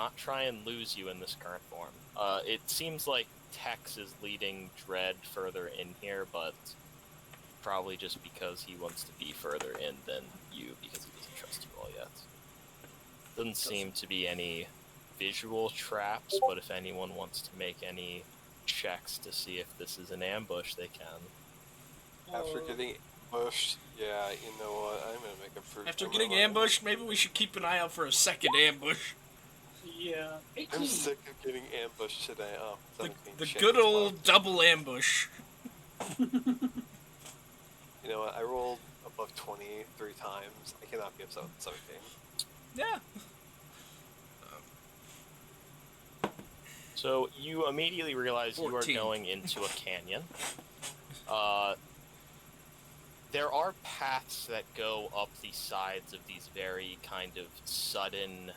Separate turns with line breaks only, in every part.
not try and lose you in this current form. It seems like Tex is leading Dread further in here, but probably just because he wants to be further in than you, because he doesn't trust you all yet. Doesn't seem to be any visual traps, but if anyone wants to make any checks to see if this is an ambush, they can.
After getting ambushed, yeah, you know what? I'm gonna make a fruit.
After getting ambushed, maybe we should keep an eye out for a second ambush.
Yeah. 18.
I'm sick of getting ambushed today. Oh,
the good old double ambush.
You know what? I rolled above 20 3 times. I cannot be upset with 17.
Yeah.
So you immediately realize
14.
You are going into a canyon. There are paths that go up the sides of these very kind of sudden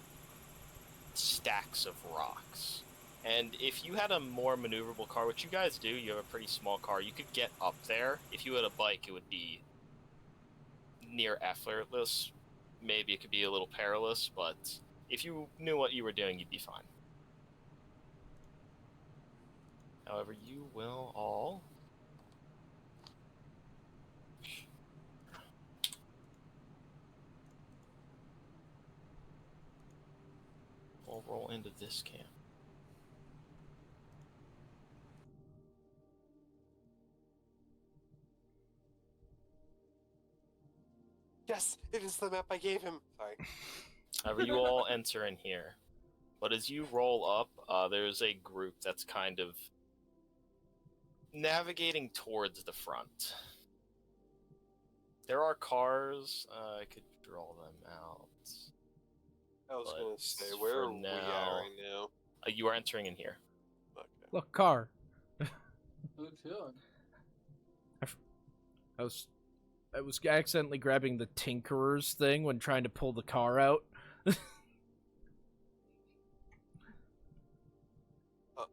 stacks of rocks. And if you had a more maneuverable car, which you guys do, you have a pretty small car, you could get up there. If you had a bike, it would be near effortless. Maybe it could be a little perilous, but if you knew what you were doing, you'd be fine. However, you will all... We'll roll into this camp.
Yes, it is the map I gave him. Sorry.
However, you all enter in here. But as you roll up, there's a group that's kind of navigating towards the front. There are cars. I could draw them out.
I was gonna say, where are we at right now?
You are entering in here.
Okay.
Look, car.
Good feeling.
I was accidentally grabbing the Tinkerer's thing when trying to pull the car out.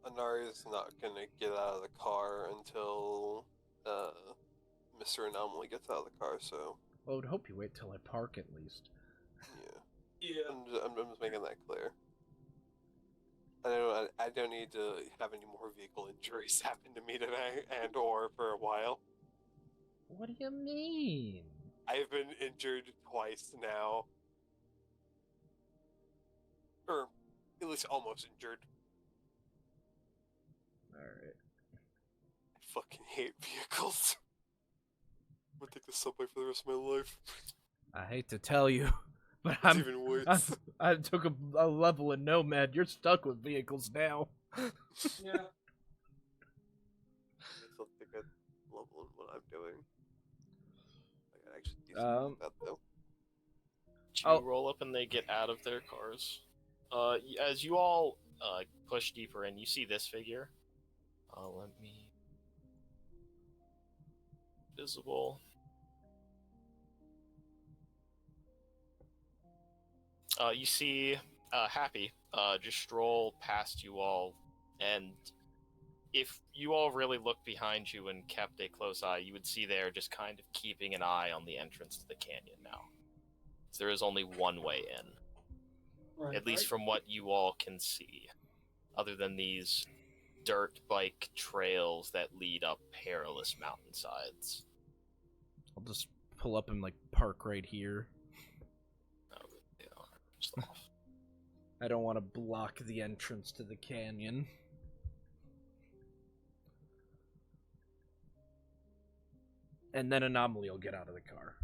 Anari's not gonna get out of the car until Mr. Anomaly gets out of the car, so...
I would hope you wait till I park at least.
Yeah. I'm just making that clear. I don't need to have any more vehicle injuries happen to me today, and or for a while.
What do you mean?
I've been injured twice now. Or, at least almost injured.
Alright.
I fucking hate vehicles. I'm gonna take the subway for the rest of my life.
I hate to tell you, but
It's even worse.
I took a level in Nomad. You're stuck with vehicles now.
Yeah.
I still think I level in what I'm doing. I gotta actually do something like that, though.
You roll up and they get out of their cars. As you all push deeper in, you see this figure. Let me... Visible. You see Happy just stroll past you all, and if you all really looked behind you and kept a close eye, you would see they're just kind of keeping an eye on the entrance to the canyon now. So there is only one way in.
Right,
At least from what you all can see. Other than these dirt bike trails that lead up perilous mountainsides.
I'll just pull up and, like, park right here.
Oh, yeah, just off.
I don't want to block the entrance to the canyon. And then Anomaly will get out of the car.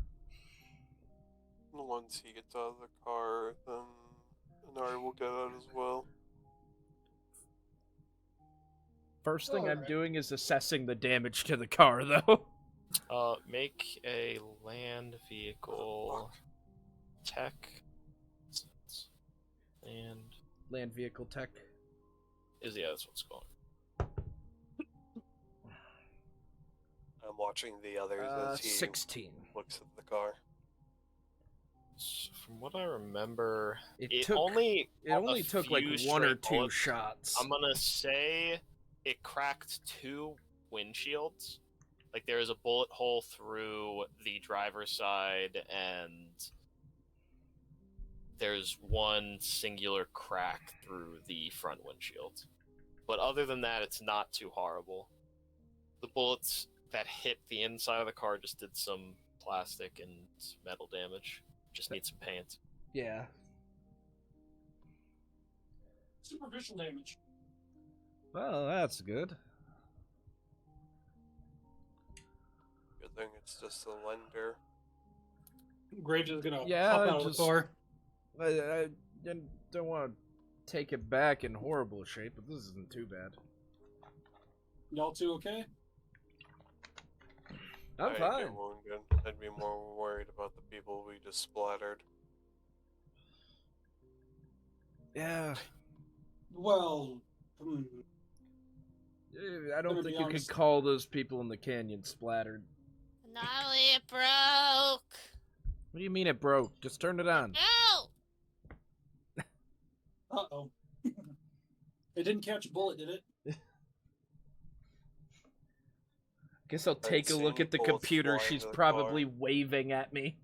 Once he gets out of the car, then Anari will get out as well.
First thing I'm doing is assessing the damage to the car, though.
Make a land vehicle tech.
Land vehicle tech.
Yeah, that's what's going.
I'm watching the others as he
16.
looks at the car.
So from what I remember,
It
only
took like one or two shots.
I'm gonna say it cracked 2 windshields. Like there is a bullet hole through the driver's side and there's one singular crack through the front windshield. But other than that, it's not too horrible. The bullets that hit the inside of the car just did some plastic and metal damage. Just need some paint.
Yeah.
Superficial damage.
Well, that's good.
Good thing it's just a lender.
Graves is gonna
Yeah,
hop out of
just-
the car.
I don't want to take it back in horrible shape, but this isn't too bad.
Y'all two okay?
I'm
I'd
fine.
get wounded. I'd be more worried about the people we just splattered.
Yeah.
Well,
I don't
Gonna
think
be
you could
honest.
call those people in the canyon splattered.
Anomaly, it broke.
What do you mean it broke? Just turn it on.
No.
uh-oh. It didn't catch a bullet, did it?
Guess I'll take a
seen
look at the
bullets
computer.
fly
She's
into the
probably waving at me.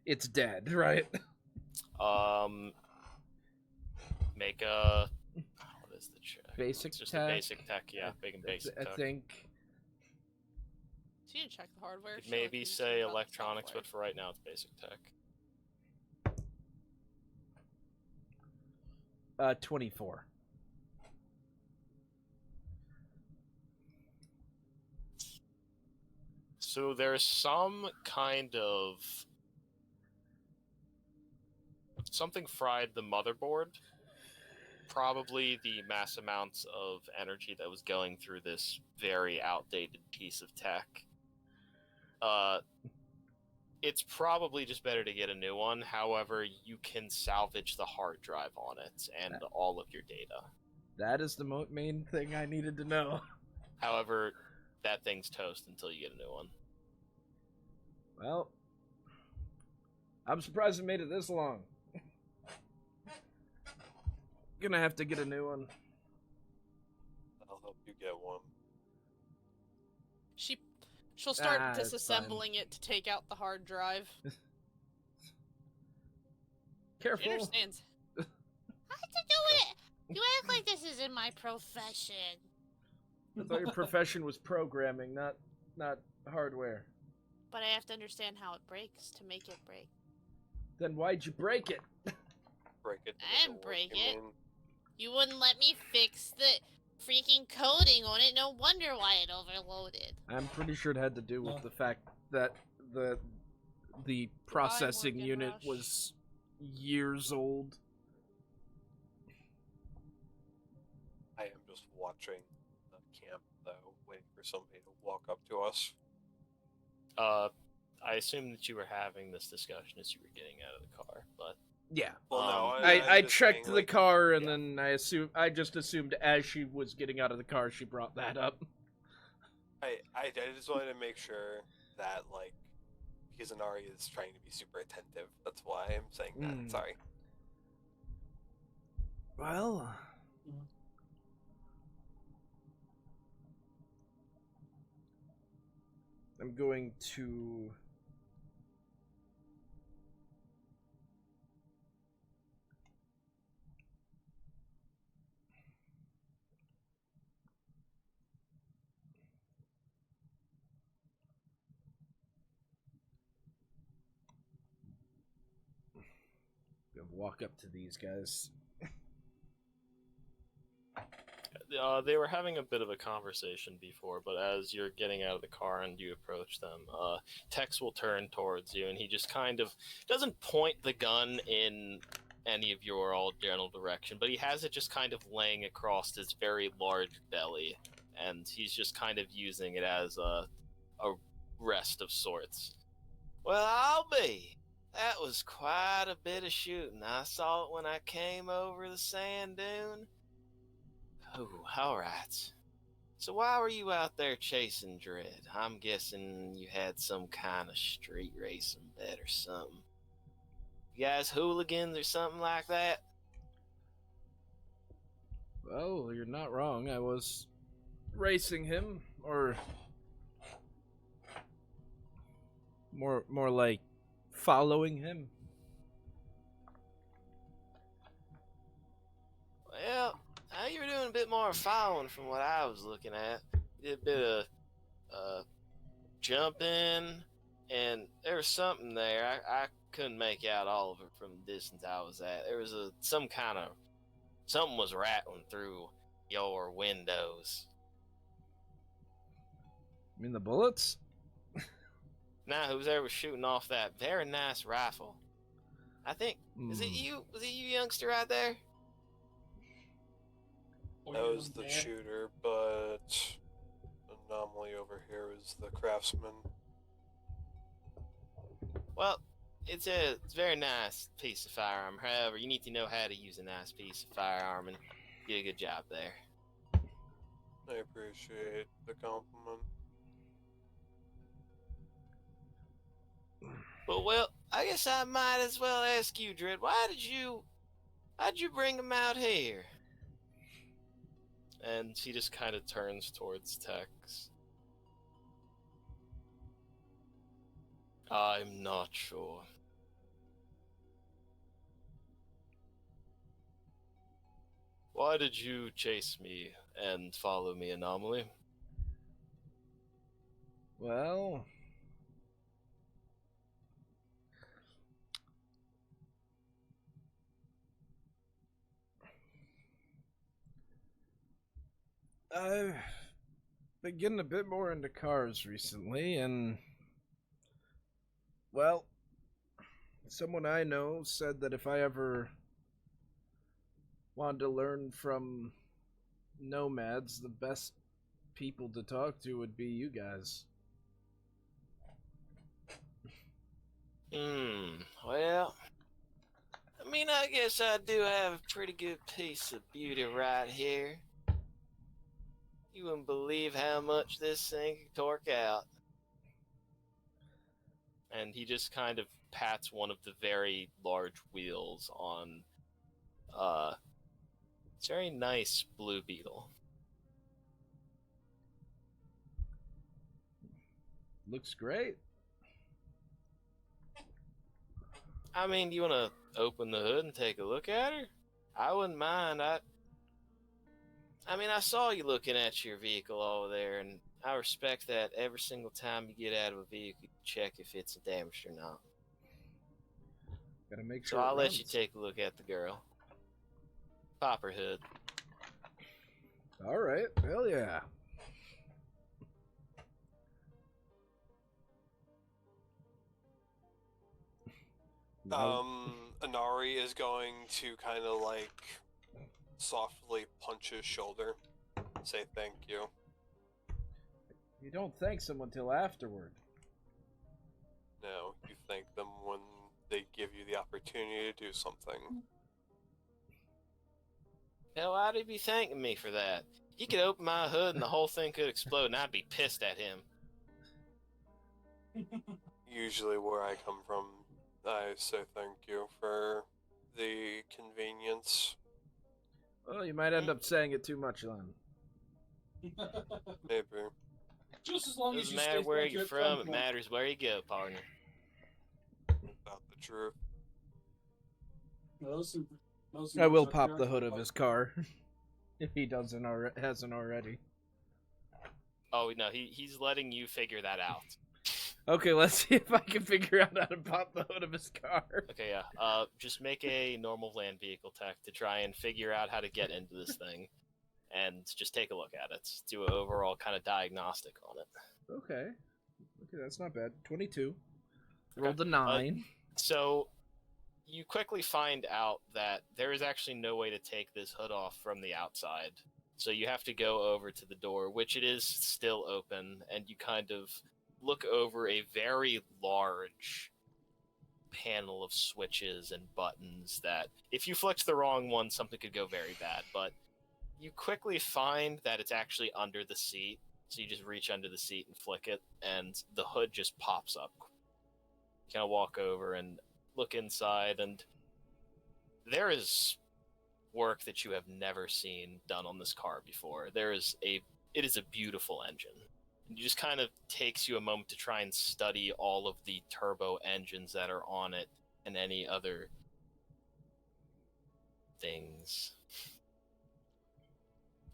It's dead, right?
Make a... What is the check?
Basic
It's just
tech.
a basic tech, yeah. Big and basic
I
tech.
think.
She didn't check the hardware.
It
She
maybe
only
say
about the
electronics,
software.
but for right now it's basic tech.
24.
So there's some kind of... Something fried the motherboard. Probably the mass amounts of energy that was going through this very outdated piece of tech. It's probably just better to get a new one. However, you can salvage the hard drive on it and all of your data.
That is the main thing I needed to know.
However, that thing's toast until you get a new one.
Well, I'm surprised it made it this long. Gonna have to get a new one.
I'll help you get one.
She'll start
it's
disassembling it to take out the hard drive. She
Careful.
understands. I have to do it. You act like this isn't my profession.
I thought your profession was programming, not hardware.
But I have to understand how it breaks to make it break.
Then why'd you break it?
Break it.
I didn't break it. You wouldn't let me fix the freaking coding on it. No wonder why it overloaded.
I'm pretty sure it had to do with
No.
the fact that the processing
Morgan
unit
Rush.
was years old.
I am just watching the camp, though, waiting for somebody to walk up to us.
I assume that you were having this discussion as you were getting out of the car, but
Yeah.
Well, no,
I'm
I
just
checked
saying,
the
like,
car and
yeah.
then I just assumed as she was getting out of the car she brought that up.
I just wanted to make sure that, like, because Inari is trying to be super attentive. That's why I'm saying that.
Mm.
Sorry.
Well, I'm going to walk up to these guys.
they were having a bit of a conversation before, but as you're getting out of the car and you approach them, Tex will turn towards you, and he just kind of doesn't point the gun in any of your all general direction, but he has it just kind of laying across his very large belly, and he's just kind of using it as a rest of sorts. Well, I'll be. That was quite a bit of shooting. I saw it when I came over the sand dune. Oh, alright. So why were you out there chasing Dread? I'm guessing you had some kind of street racing bet or something. You guys hooligans or something like that?
Well, you're not wrong. I was racing him, or more like following him.
bit more following from what I was looking at. You did a bit of jumping, and there was something there. I couldn't make out all of it from the distance I was at. There was something was rattling through your windows.
I mean the bullets?
Now, whoever was shooting off that very nice rifle, I think, is it you? Was it you, youngster, right there?
That was the shooter, but Anomaly over here is the craftsman.
Well, it's a very nice piece of firearm. However, you need to know how to use a nice piece of firearm, and you did a good job there.
I appreciate the compliment.
But, well, I guess I might as well ask you, Dread, why'd you bring him out here? And she just kind of turns towards Tex. I'm not sure. Why did you chase me and follow me, Anomaly?
Well, I've been getting a bit more into cars recently, and, well, someone I know said that if I ever wanted to learn from nomads, the best people to talk to would be you guys.
Well, I mean, I guess I do have a pretty good piece of beauty right here. You wouldn't believe how much this thing could torque out. And he just kind of pats one of the very large wheels on, it's a very nice Blue Beetle.
Looks great.
I mean, do you want to open the hood and take a look at her? I wouldn't mind. I mean, I saw you looking at your vehicle over there, and I respect that every single time you get out of a vehicle, you check if it's damaged or not.
Gotta make
So
sure.
I'll let you take a look at the girl. Pop her hood.
All right. Hell yeah.
Inari is going to kind of like softly punch his shoulder, say thank you.
You don't thank someone till afterward.
No, you thank them when they give you the opportunity to do something.
Hell, why'd he be thanking me for that? He could open my hood and the whole thing could explode, and I'd be pissed at him.
Usually where I come from, I say thank you for the convenience.
Well, you might end up saying it too much then.
Maybe.
Just as long as
Doesn't
you
matter
stay
where
thank you
you're
at
from,
some
it
point.
matters where you go, partner.
About the truth.
I will pop the hood of his car if he hasn't already.
Oh, no, he's letting you figure that out.
Okay, let's see if I can figure out how to pop the hood of his car.
Okay, yeah. Just make a normal land vehicle tech to try and figure out how to get into this thing. And just take a look at it. Do an overall kind of diagnostic on it.
Okay, that's not bad. 22. Rolled a 9.
So, you quickly find out that there is actually no way to take this hood off from the outside. So you have to go over to the door, which it is still open, and you kind of look over a very large panel of switches and buttons that, if you flicked the wrong one, something could go very bad. But you quickly find that it's actually under the seat, so you just reach under the seat and flick it, and the hood just pops up. You kind of walk over and look inside, and there is work that you have never seen done on this car before. It is a beautiful engine. It just kind of takes you a moment to try and study all of the turbo engines that are on it and any other things.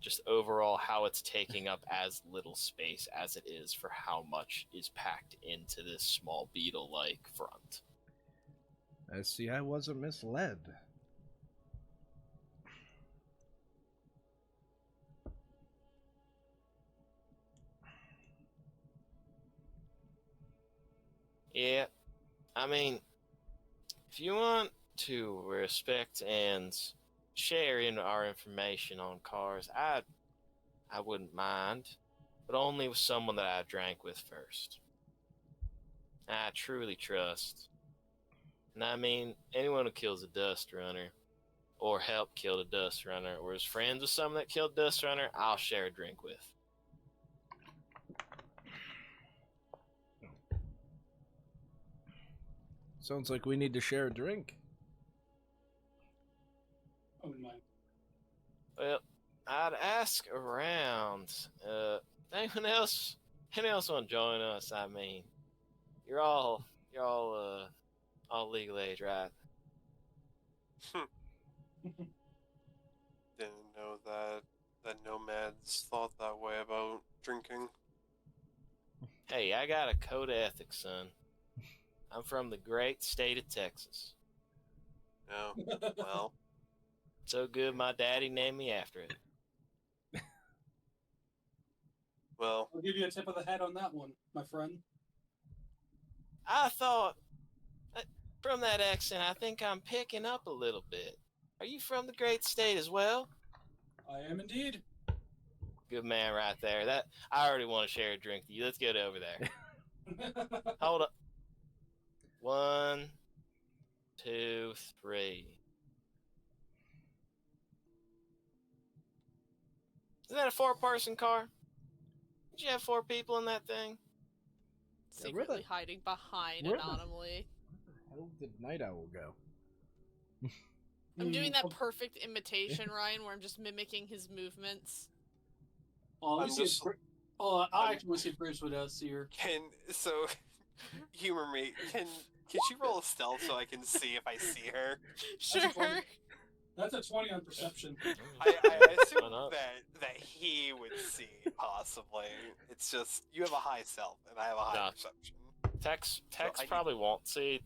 just overall how it's taking up as little space as it is for how much is packed into this small beetle-like front.
I see I wasn't misled.
Yeah, I mean, if you want to respect and share in our information on cars, I wouldn't mind, but only with someone that I drank with first. I truly trust. And I mean, anyone who kills a dust runner, or helped kill the dust runner, or is friends with someone that killed dust runner, I'll share a drink with.
Sounds like we need to share a drink.
I wouldn't mind.
Well, I'd ask around. Anyone else want to join us? I mean, you're all legal age, right?
Didn't know that nomads thought that way about drinking.
Hey, I got a code of ethics, son. I'm from the great state of Texas.
No, well,
So good, my daddy named me after it.
well,
I'll give you a tip of the hat on that one, my friend.
I thought, from that accent, I think I'm picking up a little bit. Are you from the great state as well?
I am indeed.
Good man right there. That I already want to share a drink with you. Let's get over there. Hold up. 1, 2, 3. Isn't that a 4-person car? Did you have 4 people in that thing?
Secretly hiding behind
where the-
Anomaly.
Where the hell did Night Owl go?
I'm doing that perfect imitation, Ryan, where I'm just mimicking his movements.
Oh,
I'm
let me see
just-
if I actually want to see if Grace would see her.
so humor me. Can she roll a stealth so I can see if I see her?
Sure.
That's a 20 on perception.
I assume
Why not?
that he would see, possibly. It's just, you have a high self, and I have a high
Nah.
perception.
Tex
I need-
probably won't see.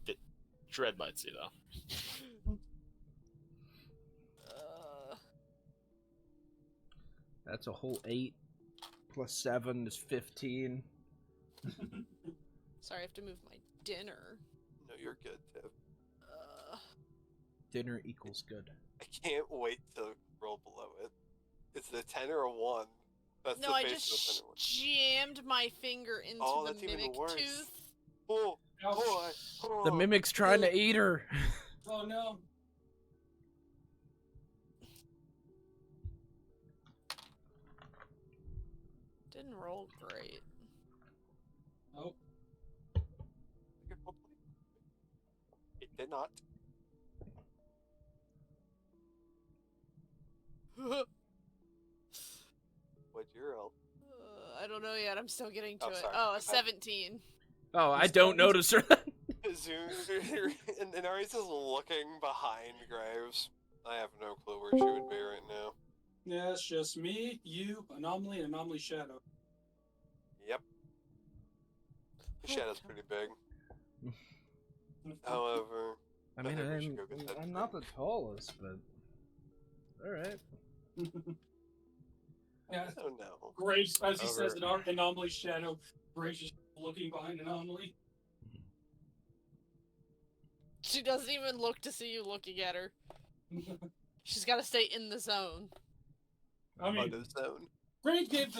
Dread might see, though.
That's a whole 8 plus 7 is 15.
Sorry, I have to move my dinner.
No, you're good, Tiff.
Dinner equals good.
I can't wait to roll below it. Is it a 10 or a 1? That's
No,
the
I
base
just
of the 10
jammed my finger into
Oh,
the
that's even
mimic
worse.
tooth.
Oh,
The mimic's trying to eat her.
Oh no.
Didn't roll great.
Oh.
It did not. What'd you roll?
I don't know yet. I'm still getting to
Oh,
it.
sorry.
Oh,
My
a
bad.
17.
Oh, I don't notice her.
Zoom, and Ari's just looking behind Graves. I have no clue where she would be right now.
Yeah, it's just me, you, Anomaly, and Anomaly Shadow.
Yep. The shadow's pretty big. However,
I mean,
think we should go get that
I'm not the
drink.
tallest, but alright.
Yeah,
I don't know.
Grace, as he
Over.
says, Anomaly Shadow. Grace is looking behind Anomaly.
She doesn't even look to see you looking at her. She's got to stay in the zone.
I mean,
On his own.
Graves gave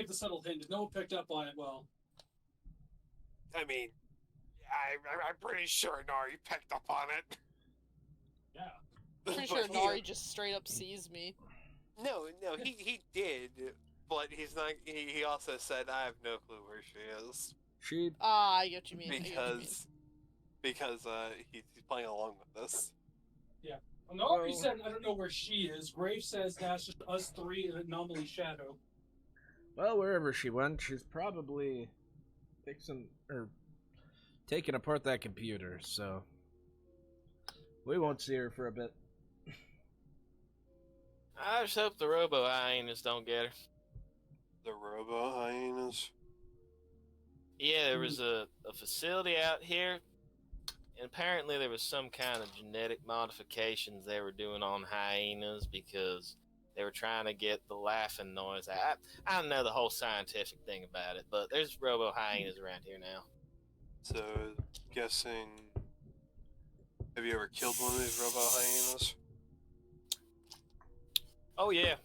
the subtle hint. No one picked up on it well.
I mean, I'm pretty sure Nari picked up on it.
Yeah.
Pretty sure
But
Nari just straight up sees me.
No, he did, but he's not. He also said, "I have no clue where she is,"
She
Ah, I get what you mean. I get what you mean.
because he's playing along with this.
Anomaly said, I don't know where she is. Graves says that's just us three and Anomaly Shadow.
well, wherever she went, she's probably fixing or taking apart that computer, so we won't see her for a bit.
I just hope the robo hyenas don't get her.
The robo hyenas.
Yeah, there was a facility out here, and apparently there was some kind of genetic modifications they were doing on hyenas because they were trying to get the laughing noise. I don't know the whole scientific thing about it, but there's robo hyenas around here now.
So, guessing. Have you ever killed one of these robo hyenas?
Oh yeah,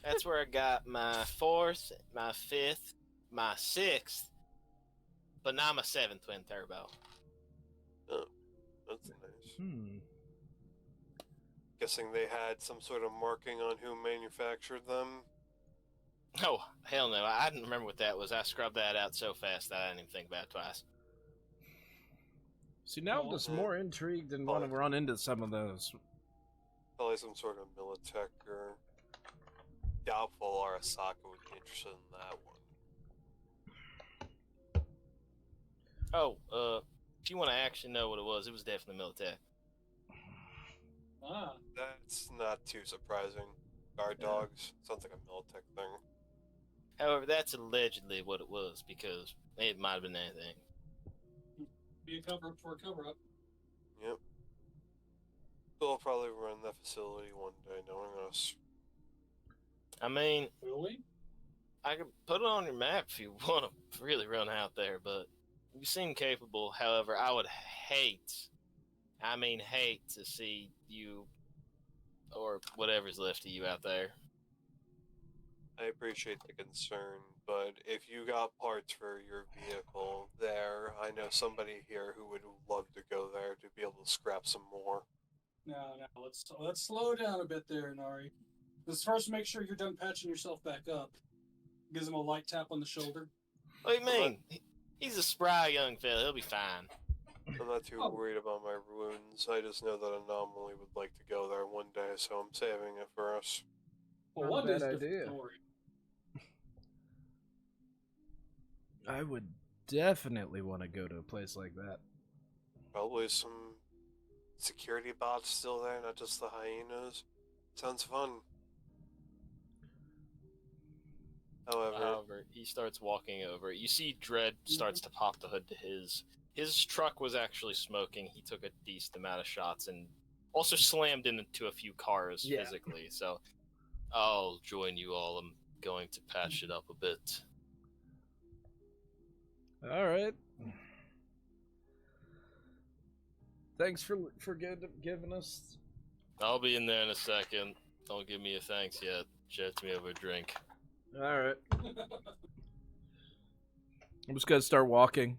that's where I got my 4th, my 5th, my 6th, but not my 7th twin turbo.
Oh, that's nice.
Hmm.
Guessing they had some sort of marking on who manufactured them.
Oh, hell no. I didn't remember what that was. I scrubbed that out so fast that I didn't even think about it twice.
See, now I'm
Oh,
just
yeah.
more intrigued and want to run into some of those.
Probably some sort of Militech or doubtful Arasaka would be interested in that one.
Oh, if you want to actually know what it was definitely Militech.
Ah.
That's not too surprising. Guard dogs sounds like a Militech thing.
However, that's allegedly what it was because it might have been anything.
Be a cover up for a cover up.
Yep. We'll probably run that facility one day, knowing us.
I mean,
Will we?
I could put it on your map if you want to really run out there, but you seem capable. However, I would hate to see you or whatever's left of you out there.
I appreciate the concern, but if you got parts for your vehicle there, I know somebody here who would love to go there to be able to scrap some more.
No. Let's slow down a bit there, Nari. Let's first make sure you're done patching yourself back up. Gives him a light tap on the shoulder.
What do you mean? He's a spry young fella. He'll be fine.
I'm not too worried about my wounds. I just know that Anomaly would like to go there one day, so I'm saving it for us.
Well,
Not a
one
bad
day's different
idea.
story.
I would definitely want to go to a place like that.
Probably some security bots still there, not just the hyenas. Sounds fun. However,
He starts walking over. You see Dread starts to pop the hood to his. His truck was actually smoking. He took a decent amount of shots and also slammed into a few cars physically. So I'll join you all. I'm going to patch it up a bit.
All right. Thanks for giving us.
I'll be in there in a second. Don't give me a thanks yet. Jet me over a drink.
All right. I'm just gonna start walking.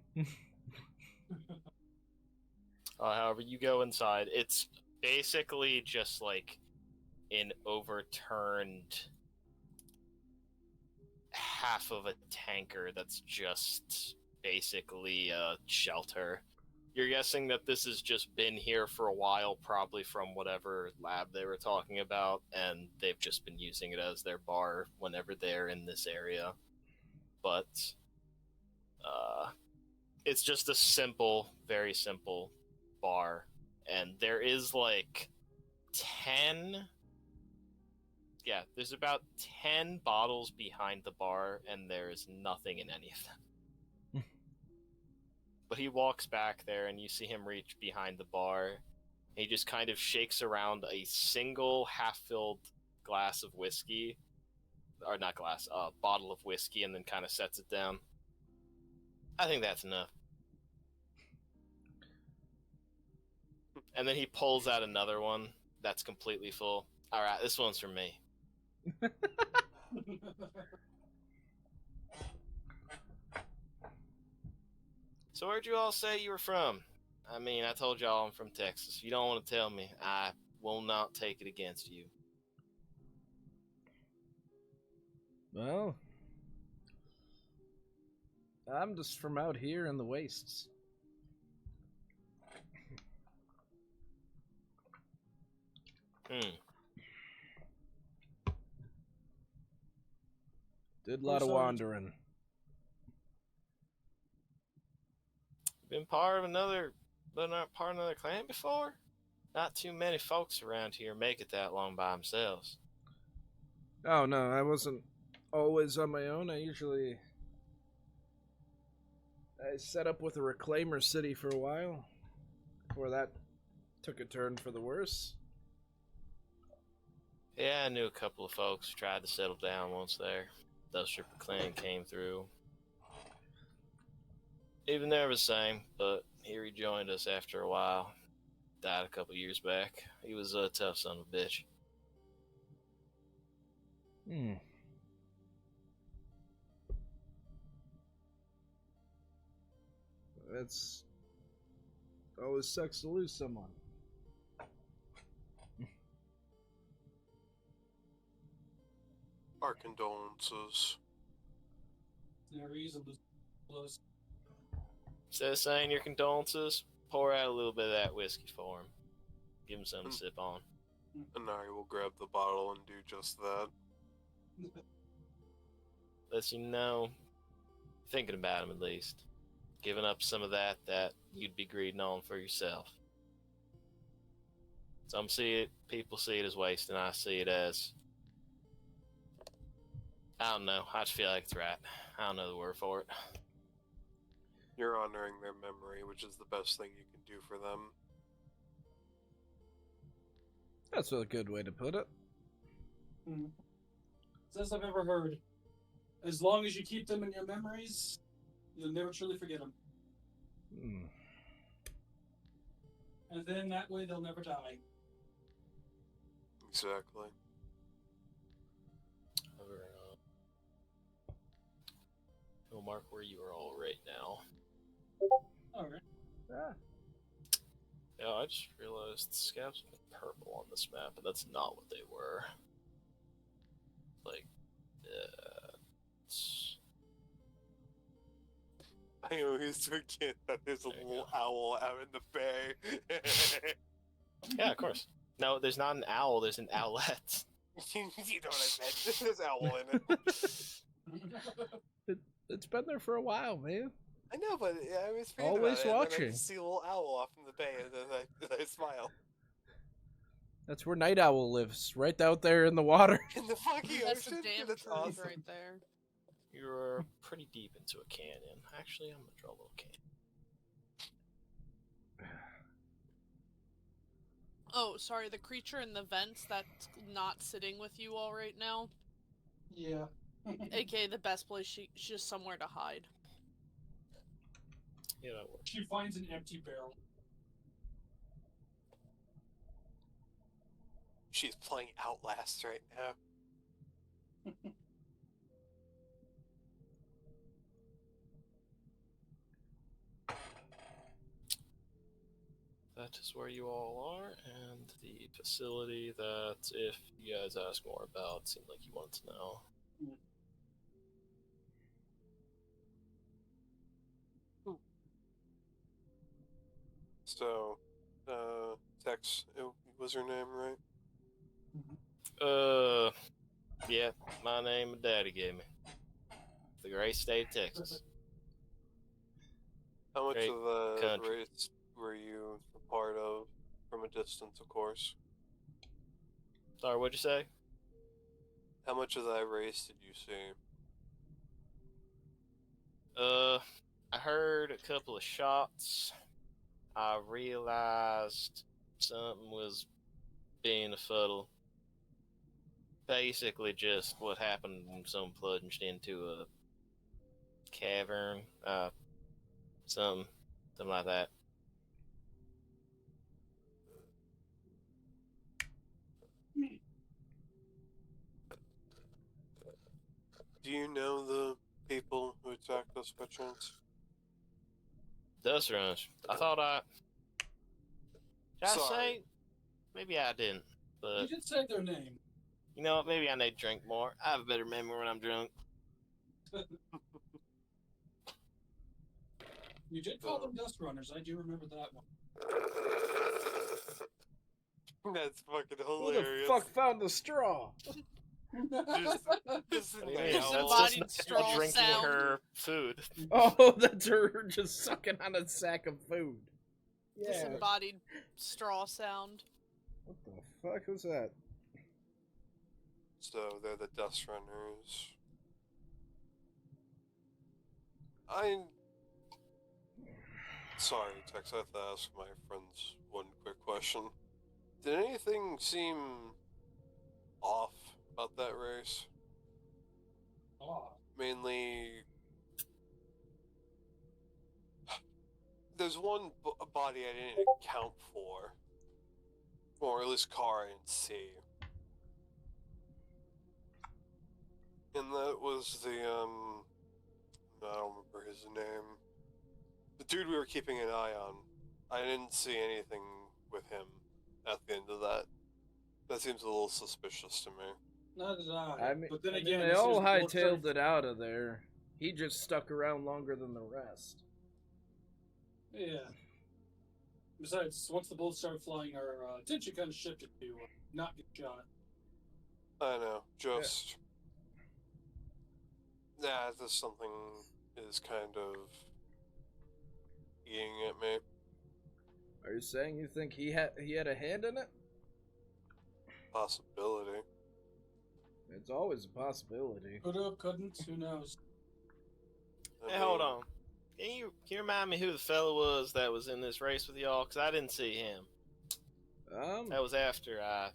However, you go inside. It's basically just like an overturned half of a tanker that's just basically a shelter. You're guessing that this has just been here for a while, probably from whatever lab they were talking about, and they've just been using it as their bar whenever they're in this area. But it's just a simple, very simple bar, and there is like 10. Yeah, there's about 10 bottles behind the bar, and there's nothing in any of them. But he walks back there, and you see him reach behind the bar. He just kind of shakes around a single half-filled glass of whiskey, or not glass, bottle of whiskey, and then kind of sets it down. I think that's enough. And then he pulls out another one that's completely full. All right, this one's for me. So where'd you all say you were from? I mean, I told y'all I'm from Texas. If you don't want to tell me, I will not take it against you.
Well, I'm just from out here in the wastes. Did a lot of wandering.
Been part of another clan before? Not too many folks around here make it that long by themselves.
Oh no, I wasn't always on my own. I set up with a reclaimer city for a while before that took a turn for the worse.
Yeah, I knew a couple of folks who tried to settle down once there. The stripper clan came through. Even they were the same, but he rejoined us after a while. Died a couple years back. He was a tough son of a bitch.
That's always sucks to lose someone.
Our condolences.
No reason to close.
Instead of saying your condolences, pour out a little bit of that whiskey for him. Give him something to sip on.
Anari will grab the bottle and do just that.
Lets you know, thinking about him at least. Giving up some of that you'd be greeding on for yourself. Some people see it as waste, and I see it as, I don't know, I just feel like it's right. I don't know the word for it.
You're honoring their memory, which is the best thing you can do for them.
That's a good way to put it.
Best I've ever heard. As long as you keep them in your memories, you'll never truly forget them. And then that way they'll never die.
Exactly.
We'll mark where you are all right now.
Alright.
Yeah, I just realized the scabs have been purple on this map, but that's not what they were. Like,
I always forget that there's a little owl out in the bay.
yeah, of course. No, there's not an owl, there's an owlet.
You know what I meant. There's owl in it.
It's been there for a while, man.
I know, but I always forget
Always
about it,
watching.
And then I just see a little owl off in the bay, and then I smile.
That's where Night Owl lives, right out there in the water.
In the fucking
That's the
ocean?
damn
That's
truth
awesome.
right there.
You're pretty deep into a canyon. Actually, I'm gonna draw a little canyon.
Oh, sorry, the creature in the vents that's not sitting with you all right now.
Yeah.
AKA the best place, she's just somewhere to hide.
Yeah, that works.
She finds an empty barrel.
She's playing Outlast right now.
That is where you all are, and the facility that, if you guys ask more about, seemed like you wanted to know.
So, Tex, was her name right?
Yeah, my name my daddy gave me. The great state of Texas.
How much
Great
of the
country.
race were you a part of, from a distance, of course?
Sorry, what'd you say?
How much of that race did you see?
I heard a couple of shots. I realized something was being afuddle. Basically just what happened when someone plunged into a cavern, something like that.
Do you know the people who attacked us by chance?
Dust runs. I thought Did I
Sorry.
say? Maybe I didn't.
You
But,
did say their name.
you know what? Maybe I need to drink more. I have a better memory when I'm drunk.
You did call them dust runners. I do remember that one.
That's fucking
Who
hilarious.
the fuck found the straw?
Just
What do you
an
mean?
Just
owl.
embodied
That's
straw
not drinking
sound.
her food.
Oh, that's her just sucking on a sack of food.
Disembodied straw sound.
What the fuck was that?
So they're the Dust Runners. I'm sorry, Tex. I have to ask my friends one quick question. Did anything seem off about that race?
Oh,
Mainly, there's one body I didn't account for, or at least car I didn't see, and that was the I don't remember his name. The dude we were keeping an eye on. I didn't see anything with him at the end of that. That seems a little suspicious to me.
not did I.
I mean,
but then
I mean,
again,
they
as soon
all
as the bullets started-
hightailed it out of there. He just stuck around longer than the rest.
Yeah. Besides, once the bullets started flying, our attention kind of shifted to not get shot.
I know, just... Yeah, just something is kind of eating at me.
Are you saying you think he had a hand in it?
Possibility.
It's always a possibility.
Could have, couldn't, who knows?
I
Hey, hold
mean,
on. Can you remind me who the fella was that was in this race with y'all? Because I didn't see him. That was after I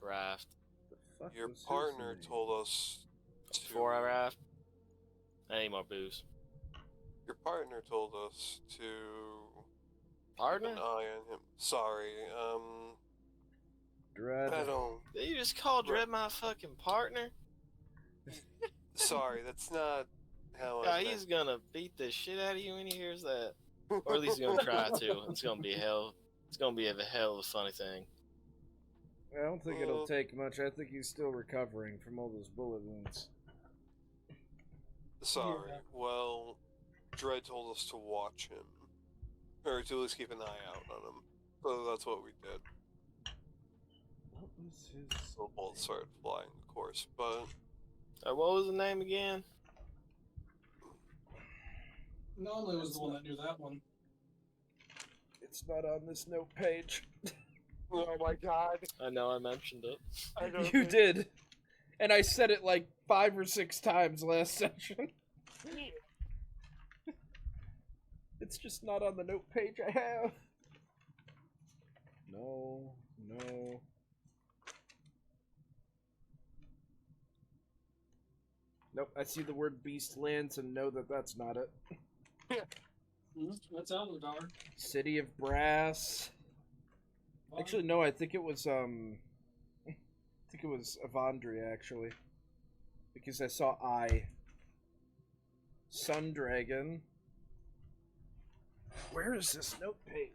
arrived.
the fuck
Your
was his
partner
name?
told us to...
Before I arrived. I need more booze.
Your partner told us to...
Partner?
keep an eye on him. Sorry,
Dread.
I don't...
Did you just call Dread my fucking partner?
Sorry, that's not how
Yeah,
I
he's gonna beat the shit out of you when he hears that. Or at least he's gonna try to. It's gonna be hell. It's gonna be a hell of a funny thing.
I don't think it'll take much. I think he's still recovering from all those bullet wounds.
Sorry.
Yeah.
Well, Dredd told us to watch him. Or to at least keep an eye out on him. So that's what we did.
What was his...
So the bullets started flying, of course, but...
What was the name again?
Anomaly was the one that knew that one.
It's not on this note page.
Oh my god.
I know I mentioned it.
I don't
You
think-
did. And I said it like 5 or 6 times last session. It's just not on the note page I have. No, no. Nope, I see the word Beastlands and know that that's not it.
That's Eldar.
City of Brass. Actually, no, I think it was, Avandria, actually. Because I saw Sun Dragon. Where is this note page?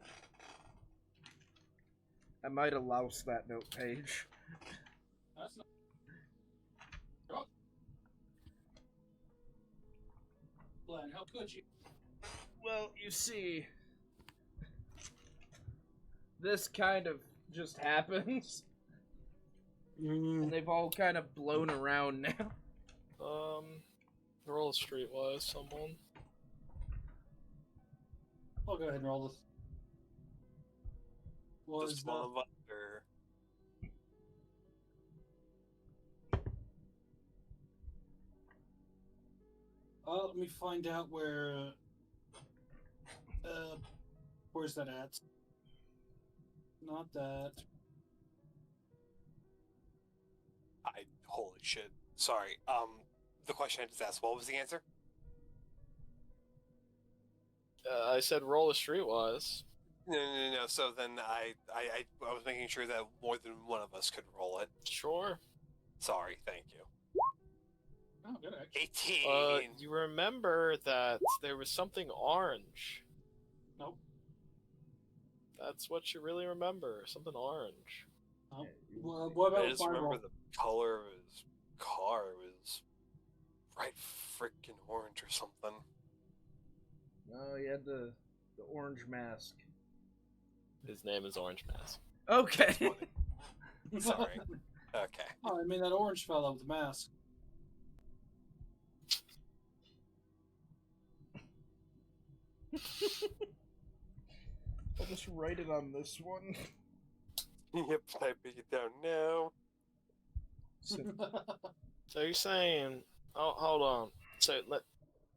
I might have loused that note page.
That's not. Oh. Glenn, how could you?
Well, you see, this kind of just happens. And they've all kind of blown around now.
Roll streetwise, someone.
I'll go ahead and roll this. Was
Just one of us, or...
let me find out where's that at? Not that.
Holy shit. Sorry. The question I just asked, what was the answer?
I said roll a streetwise.
No. So then I was making sure that more than one of us could roll it.
Sure.
Sorry, thank you.
Oh, good actually.
18!
You remember that there was something orange.
Nope.
That's what you really remember. Something orange.
Nope. Well, what
I
about
just
fireball?
remember the color of his car was bright freaking orange or something.
No, he had the orange mask.
His name is Orange Mask.
Okay.
Sorry. Okay.
Oh, I mean that orange fellow with the mask.
I'll just write it on this one.
Yep, typing it down now.
So you're saying, oh, hold on. So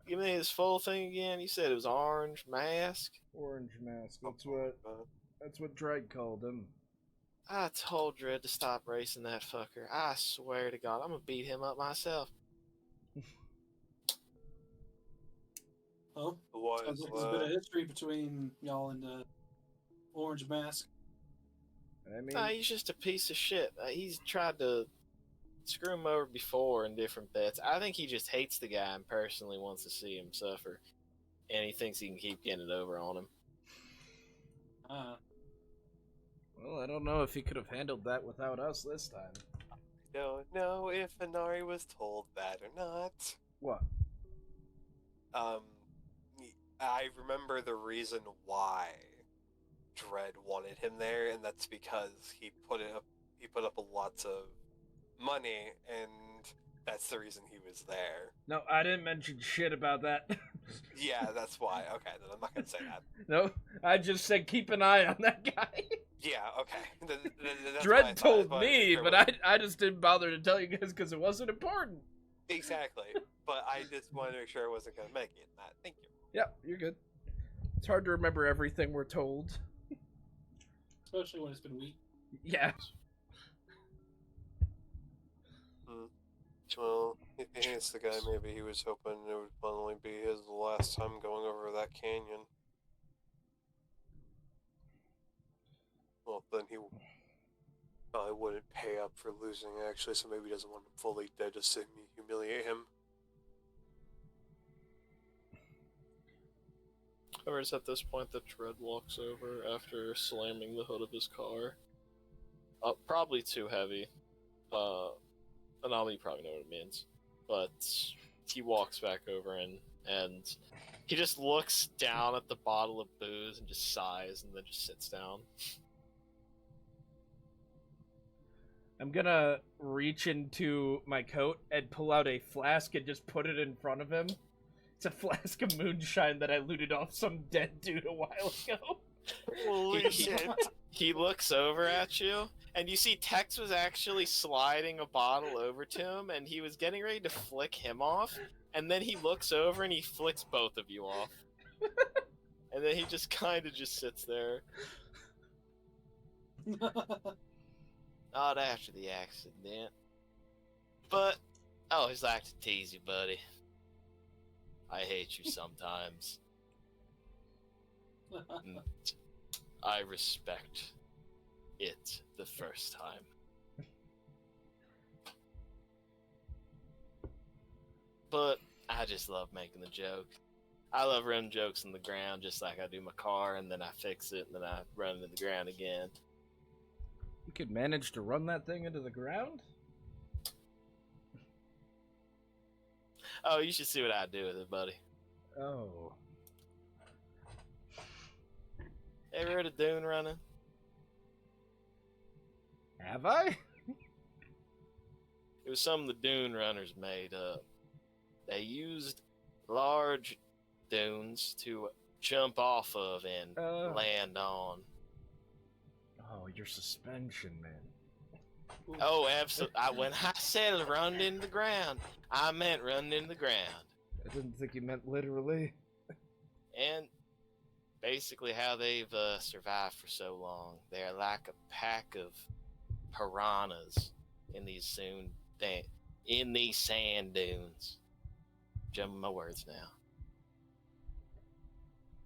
give me this full thing again. You said it was orange mask.
Orange mask.
Something like that.
That's what Drake called him.
I told Dredd to stop racing that fucker. I swear to God, I'm gonna beat him up myself.
Oh,
Why
sounds
is
like there's a bit of
that?
history between y'all and Orange Mask.
I mean,
Nah, he's just a piece of shit. He's tried to screw him over before in different bets. I think he just hates the guy and personally wants to see him suffer, and he thinks he can keep getting it over on him.
well, I don't know if he could have handled that without us this time.
Don't know if Inari was told that or not.
What?
I remember the reason why Dredd wanted him there, and that's because he put up lots of money, and that's the reason he was there.
No, I didn't mention shit about that.
Yeah, that's why. Okay, then I'm not gonna say that.
No, I just said keep an eye on that guy.
Yeah, okay. That's
Dredd
why I
told
thought-
me,
sure
but
what-
I just didn't bother to tell you guys because it wasn't important.
Exactly. But I just wanted to make sure I wasn't gonna make it in that. Thank you.
Yep, you're good. It's hard to remember everything we're told.
Especially when it's been weak.
Yeah.
Well, if he hates the guy, maybe he was hoping it would finally be his last time going over that canyon. Well, then he probably wouldn't pay up for losing, actually, so maybe he doesn't want him fully dead to see me humiliate him.
However, it's at this point that Dredd walks over after slamming the hood of his car. Probably too heavy. Anomaly, you probably know what it means. But he walks back over and he just looks down at the bottle of booze and just sighs and then just sits down.
I'm gonna reach into my coat and pull out a flask and just put it in front of him. It's a flask of moonshine that I looted off some dead dude a while ago.
Holy shit.
He looks over at you, and you see Tex was actually sliding a bottle over to him, and he was getting ready to flick him off, and then he looks over and he flicks both of you off. And then he just kind of just sits there. Not after the accident. But I always like to tease you, buddy. I hate you sometimes. And I respect it the first time. But I just love making the joke. I love running jokes in the ground just like I do my car, and then I fix it, and then I run it in the ground again.
You could manage to run that thing into the ground?
Oh, you should see what I do with it, buddy.
Oh.
Ever heard of dune running?
Have I?
It was something the dune runners made up. They used large dunes to jump off of and land on.
Oh, your suspension, man.
Oh, absolutely. When I said run into the ground, I meant run into the ground.
I didn't think you meant literally.
And basically how they've survived for so long. They're like a pack of piranhas in these sand dunes. Jumping my words now.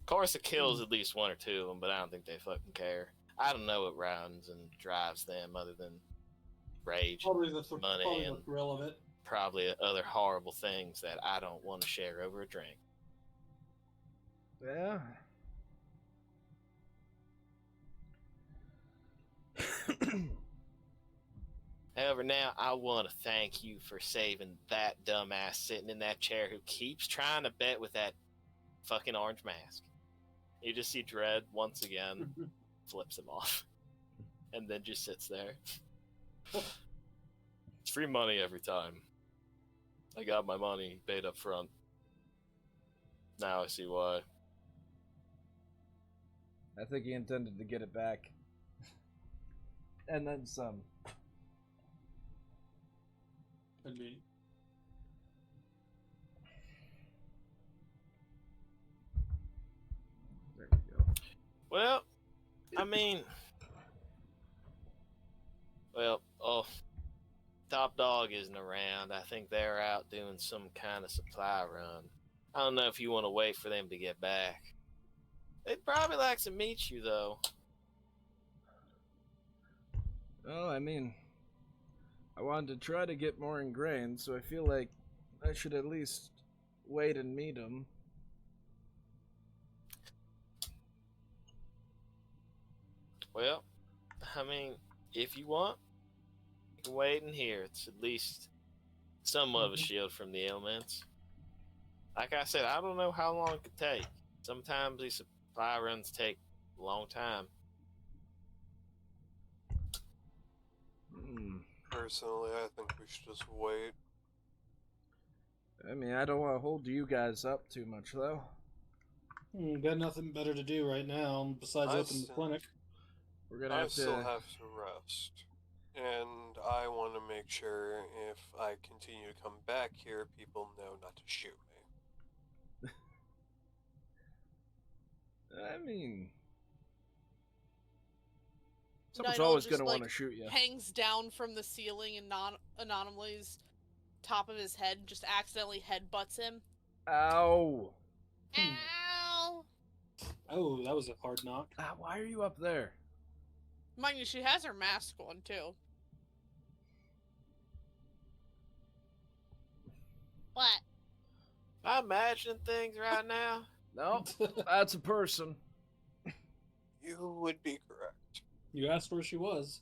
Of course, it kills at least one or two of them, but I don't think they fucking care. I don't know what runs and drives them other than rage,
Probably the
money,
probably
and
the thrill of it.
probably other horrible things that I don't want to share over a drink.
Yeah.
However, now I want to thank you for saving that dumbass sitting in that chair who keeps trying to bet with that fucking orange mask. You just see Dredd once again flips him off and then just sits there. It's free money every time. I got my money paid up front. Now I see why.
I think he intended to get it back. And then some.
I mean,
There we go.
Well, I mean, Top Dog isn't around. I think they're out doing some kind of supply run. I don't know if you want to wait for them to get back. They'd probably like to meet you, though.
Well, I mean, I wanted to try to get more ingrained, so I feel like I should at least wait and meet him.
Well, I mean, if you want, you can wait in here. It's at least somewhat of a shield from the elements. Like I said, I don't know how long it could take. Sometimes these supply runs take a long time.
Personally, I think we should just wait.
I mean, I don't want to hold you guys up too much, though.
got nothing better to do right now besides open the clinic.
We're gonna
I
have
still
to.
have to rest. And I want to make sure if I continue to come back here, people know not to shoot me.
I mean, someone's
Nigel
always
just,
gonna want to
like,
shoot you.
Hangs down from the ceiling and Anomaly's top of his head just accidentally headbutts him.
Ow!
Ow!
Oh, that was a hard knock.
Why are you up there?
Mind you, she has her mask on, too. What?
I'm imagining things right now.
No, that's a person.
You would be correct.
You asked where she was.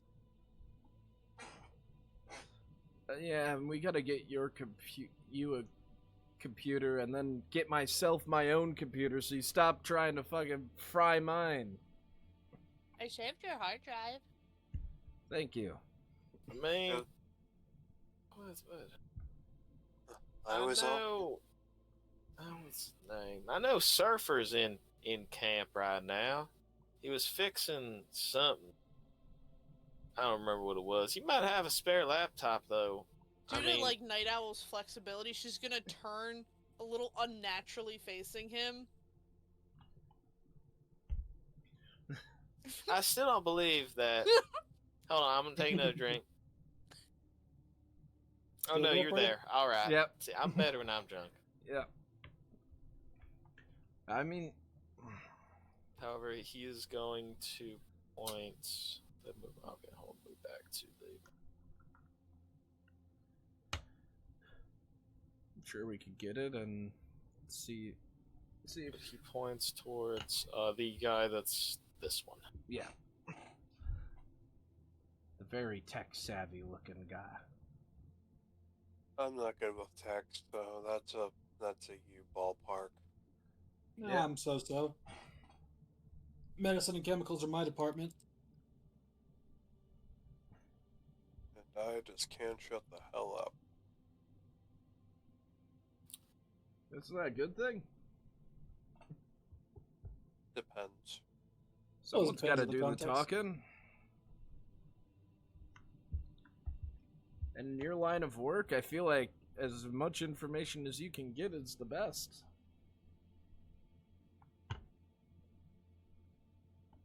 Yeah, and we gotta get you a computer, and then get myself my own computer, so you stop trying to fucking fry mine.
I saved your hard drive.
Thank you.
I mean,
Yeah.
what?
I was on.
know. What's his name? I know Surfer's in camp right now. He was fixing something. I don't remember what it was. He might have a spare laptop though.
Due to like Night Owl's flexibility, she's gonna turn a little unnaturally facing him.
I still don't believe that. Hold on, I'm gonna take another drink. Oh
Still
no,
go
you're
for it?
there. All right.
Yep.
See, I'm better when I'm drunk.
Yeah. I mean,
However, he is going to point. Okay, hold me back to the.
I'm sure we could get it and see if
He points towards the guy that's this one.
yeah. The very tech savvy looking guy.
I'm not good with text, though. That's a you ballpark.
No,
Yeah.
I'm so. Medicine and chemicals are my department.
And I just can't shut the hell up.
Isn't that a good thing?
Depends.
Someone's got
depends
to
on the
do the
context.
talking. And in your line of work, I feel like as much information as you can get is the best.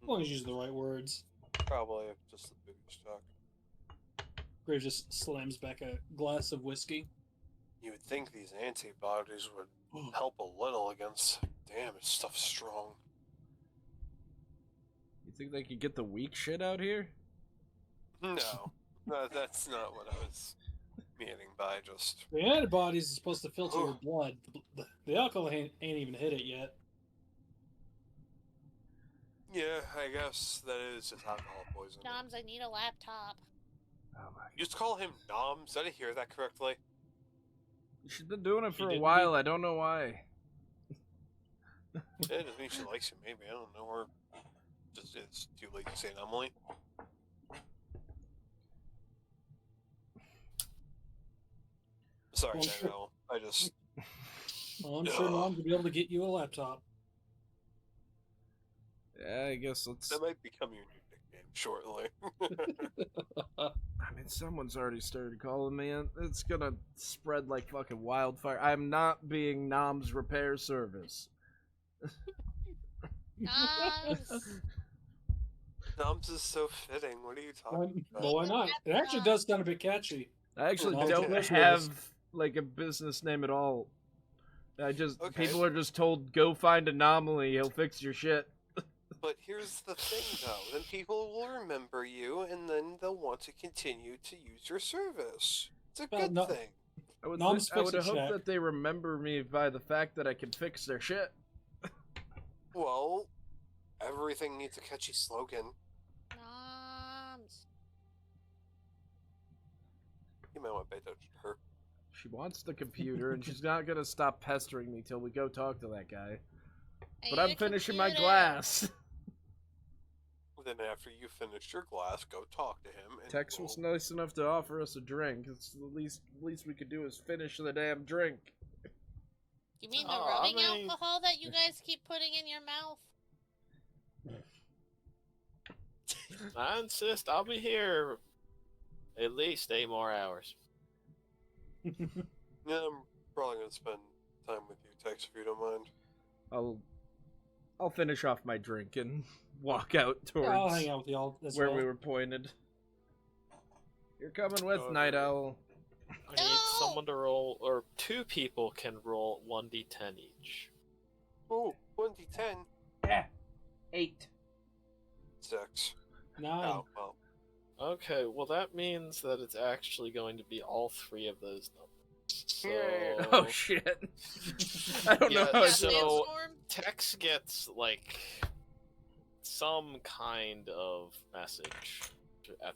As long as you use the right words.
Probably just the biggest talk.
Grave just slams back a glass of whiskey.
You would think these antibodies would help a little against. Damn, this stuff's strong.
You think they could get the weak shit out here?
No, that's not what I was meaning by just.
The antibodies are supposed to filter your blood. The alcohol ain't even hit it yet.
Yeah, I guess that is just alcohol poisoning.
Noms, I need a laptop.
Oh my god.
You just call him Noms? Did I hear that correctly?
She's been doing it for a
didn't
while, I don't know why.
It doesn't mean she likes you, maybe. I don't know. Or just it's too late to say Anomaly. Sorry,
Well,
I know. I just.
Well, I'm sure Mom will be able to get you a laptop.
Yeah, I guess let's.
That might become your new nickname. shortly.
I mean, someone's already started calling me, and it's gonna spread like fucking wildfire. I'm not being Nom's repair service.
Noms is so fitting. What are you talking
Well, why not? It actually does sound a bit catchy.
I actually
Nom's
don't
repair
have
service.
like a business name at all.
Okay.
People are just told, go find Anomaly, he'll fix your shit.
But here's the thing, though. Then people will remember you, and then they'll want to continue to use your service. It's a
Well,
good
no-
thing.
I would,
Nom's
I would
fixing
hope
Shaq.
that they remember me by the fact that I can fix their shit.
Well, everything needs a catchy slogan.
Noms.
You might want to pay attention to her.
She wants the computer, and she's not gonna stop pestering me till we go talk to that guy. But I'm finishing my glass.
Then after you finish your glass, go talk to him. And
Tex was nice enough to offer us a drink. It's the least we could do is finish the damn drink.
You mean the
Oh,
rubbing
I mean-
alcohol that you guys keep putting in your mouth?
I insist. I'll be here at least 8 more hours.
Yeah, I'm probably gonna spend time with you, Tex, if you don't mind.
I'll finish off my drink and walk out towards
I'll hang out with y'all as
where
well.
we were pointed. You're coming with,
Oh,
Night
really?
Owl.
I need someone to roll, or 2 people can roll 1d10 each.
Ooh, 1d10.
Yeah. 8.
6.
9.
Oh, well.
Okay, well that means that it's actually going to be all 3 of those numbers. So...
Oh shit. I don't know
Yeah,
how I
so-
Sandstorm?
Tex gets, like, some kind of message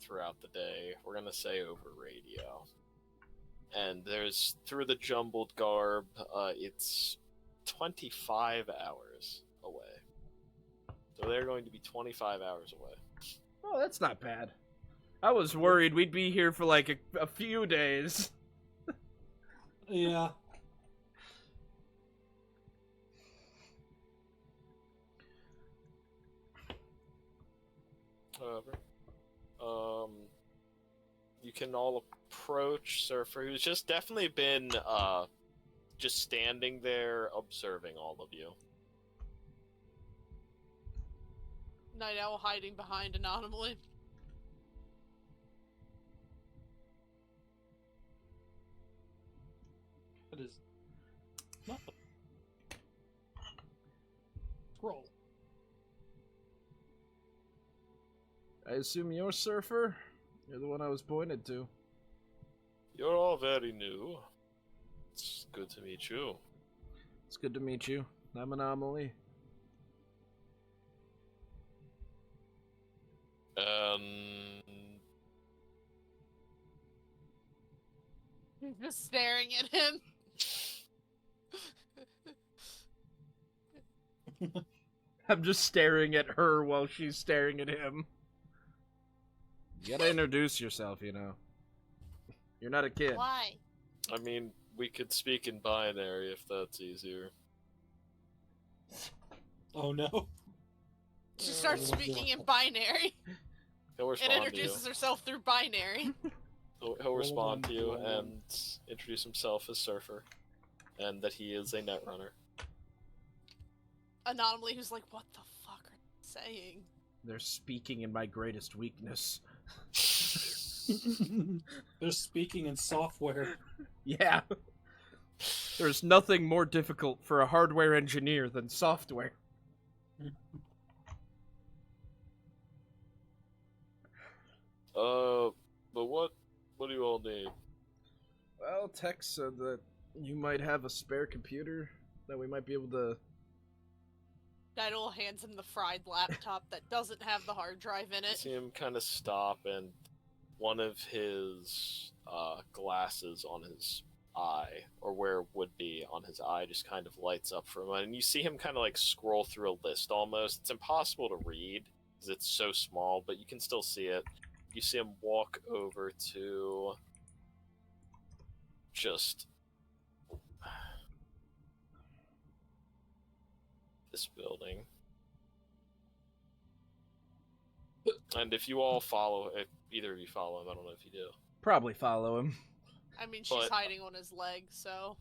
throughout the day. We're gonna say over radio. And there's, through the jumbled garb, it's 25 hours away. So they're going to be 25 hours away.
Oh, that's not bad. I was worried we'd be here for like a few days.
Yeah.
However, you can all approach Surfer, who's just definitely been, just standing there observing all of you.
Night Owl hiding behind Anomaly.
That is not the scroll.
I assume you're Surfer? You're the one I was pointed to.
You're all very new. It's good to meet you.
It's good to meet you. I'm Anomaly.
He's just staring at him.
I'm just staring at her while she's staring at him. You gotta introduce yourself, you know. You're not a kid.
Why?
I mean, we could speak in binary if that's easier.
Oh no.
She starts
Oh,
speaking
yeah.
in binary
He'll
and
respond to you.
introduces herself through binary.
He'll respond to you
Roll one.
and introduce himself as Surfer, and that he is a netrunner.
Anomaly, who's like, what the fuck are you saying?
They're speaking in my greatest weakness.
They're speaking in software.
Yeah. There's nothing more difficult for a hardware engineer than software.
But what do you all need?
Well, Tex said that you might have a spare computer that we might be able to...
Night Owl hands him the fried laptop that doesn't have the hard drive in
You
it.
see him kind of stop, and one of his glasses on his eye, or where it would be on his eye, just kind of lights up for a moment. And you see him kind of like scroll through a list almost. It's impossible to read because it's so small, but you can still see it. You see him walk over to just this building. And if you all follow, if either of you follow him, I don't know if you do.
Probably follow him.
I mean, she's
But-
hiding on his leg, so.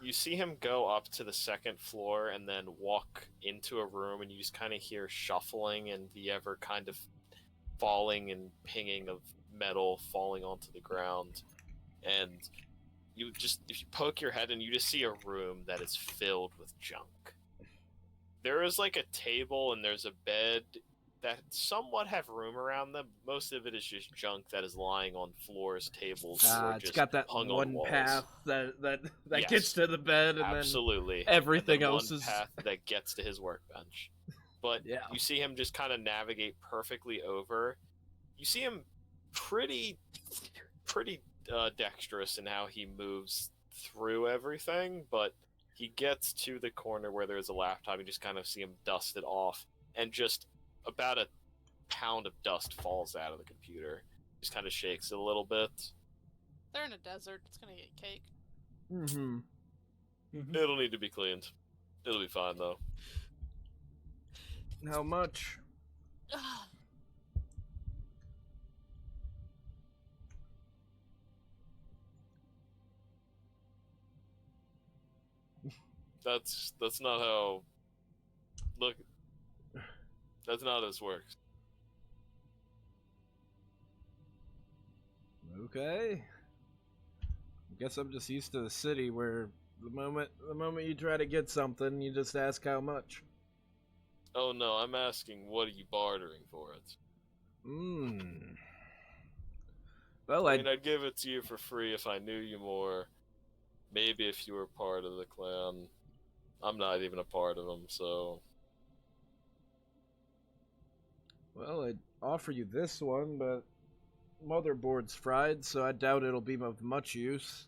You see him go up to the second floor and then walk into a room, and you just kind of hear shuffling and the ever kind of falling and pinging of metal falling onto the ground. And you just, if you poke your head in, you just see a room that is filled with junk. There is like a table and there's a bed that somewhat have room around them. Most of it is just junk that is lying on floors, tables, or
It's
just
got that
hung on
one
walls.
path that
Yes.
gets to the bed, and
Absolutely.
then everything
and then
else
one
is.
path that gets to his workbench. But
Yeah.
you see him just kind of navigate perfectly over. You see him pretty dexterous in how he moves through everything, but he gets to the corner where there's a laptop. You just kind of see him dust it off, and just about a pound of dust falls out of the computer. Just kind of shakes it a little bit.
They're in a desert. It's gonna get cake.
Mm-hmm.
It'll need to be cleaned. It'll be fine though.
How much?
That's not how. Look, that's not how this works.
Okay. I guess I'm just used to the city where the moment you try to get something, you just ask how much.
Oh no, I'm asking, what are you bartering for it?
Well,
I mean, I'd give it to you for free if I knew you more. Maybe if you were part of the clan. I'm not even a part of them, so.
Well, I'd offer you this one, but motherboard's fried, so I doubt it'll be of much use.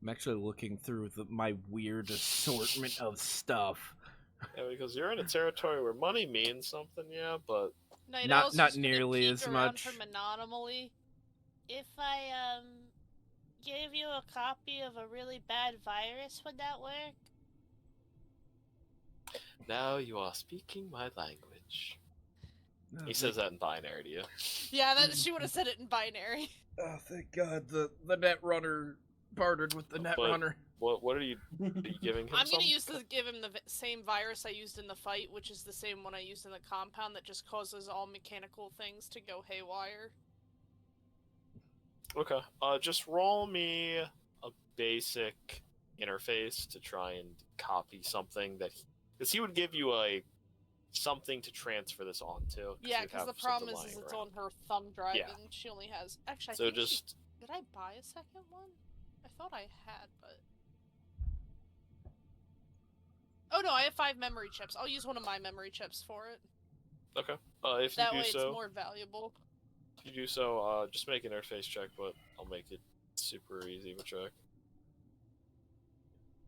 I'm actually looking through my weird assortment of stuff.
Yeah, because you're in a territory where money means something, yeah, but.
Night
Not-
Owl's
not
just gonna
nearly
peek
as
around
much.
From Anomaly.
If I gave you a copy of a really bad virus, would that work?
Now you are speaking my language.
Oh,
He says that in binary to you.
Yeah, that she would have said it in binary.
Oh, thank God, the Netrunner bartered with the
But-
Netrunner.
What are you giving him?
I'm gonna
some?
give him the same virus I used in the fight, which is the same one I used in the compound that just causes all mechanical things to go haywire.
Okay. Just roll me a basic interface to try and copy something that because he would give you something to transfer this onto.
Yeah,
you'd
because
have
the problem
something
is
lying
it's
around.
on her thumb drive
Yeah.
and she only has. Actually, I
So
think
just
did I buy a second one? I thought I had, but. Oh no, I have 5 memory chips. I'll use one of my memory chips for it.
okay. If you
That
do
way
so,
it's more valuable.
if you do so, just make an interface check, but I'll make it super easy of a check.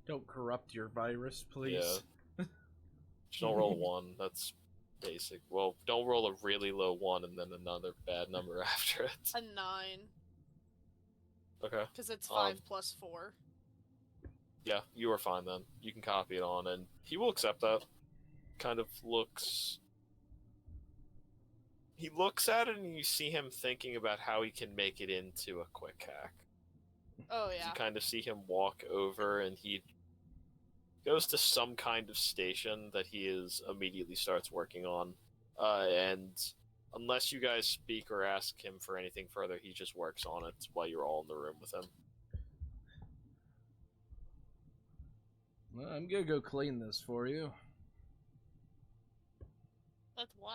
Don't corrupt your virus, please.
Yeah. Just don't roll a 1. That's basic. Well, don't roll a really low 1 and then another bad number after it.
A 9.
Okay.
Because it's 5 plus 4.
Yeah, you are fine then. You can copy it on, and he will accept that. Kind of looks. He looks at it, and you see him thinking about how he can make it into a quick hack.
Oh yeah.
You kind of see him walk over, and he goes to some kind of station that he immediately starts working on. And unless you guys speak or ask him for anything further, he just works on it while you're all in the room with him.
Well, I'm gonna go clean this for you.
With what?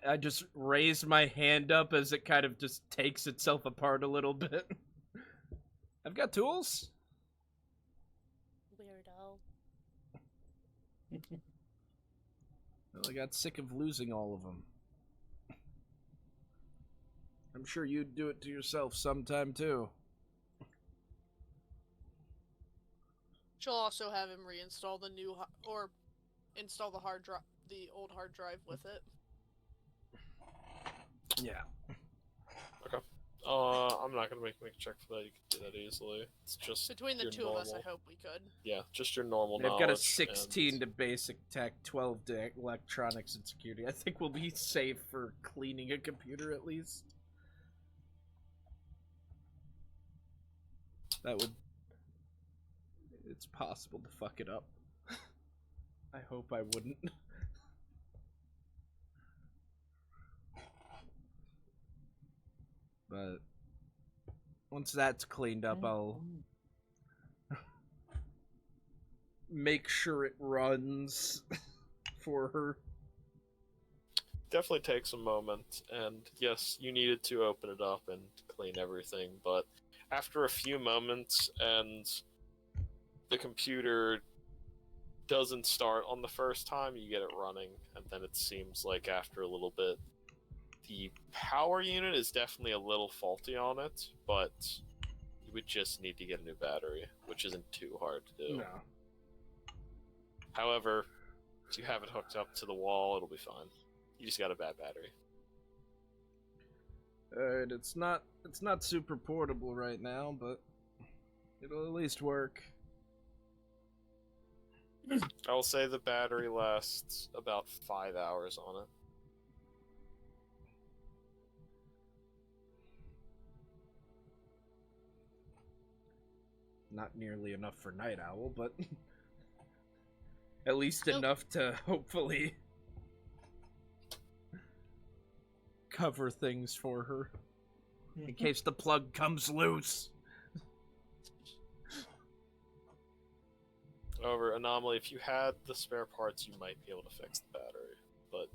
I just raised my hand up as it kind of just takes itself apart a little bit. I've got tools.
Weirdo.
Well, I got sick of losing all of them. I'm sure you'd do it to yourself sometime too.
She'll also have him reinstall the new or install the hard drive, the old hard drive with it.
Yeah.
I'm not gonna make a check for that. You can do that easily. It's just
Between the
your
two
normal.
of us, I hope we could.
Yeah, just your normal
I've
knowledge.
got a 16
and...
to basic tech, 12 to electronics and security. I think we'll be safe for cleaning a computer at least. That would... It's possible to fuck it up. I hope I wouldn't. But once that's cleaned up, I'll make sure it runs for her.
Definitely takes a moment, and yes, you needed to open it up and clean everything, but after a few moments and the computer doesn't start on the first time, you get it running, and then it seems like after a little bit, the power unit is definitely a little faulty on it, but you would just need to get a new battery, which isn't too hard to do.
No.
However, if you have it hooked up to the wall, it'll be fine. You just got a bad battery.
Alright, it's not super portable right now, but it'll at least work.
I will say the battery lasts about 5 hours on it.
Not nearly enough for Night Owl, but at least
Nope.
enough to hopefully cover things for her in case the plug comes loose.
However, Anomaly, if you had the spare parts, you might be able to fix the battery, but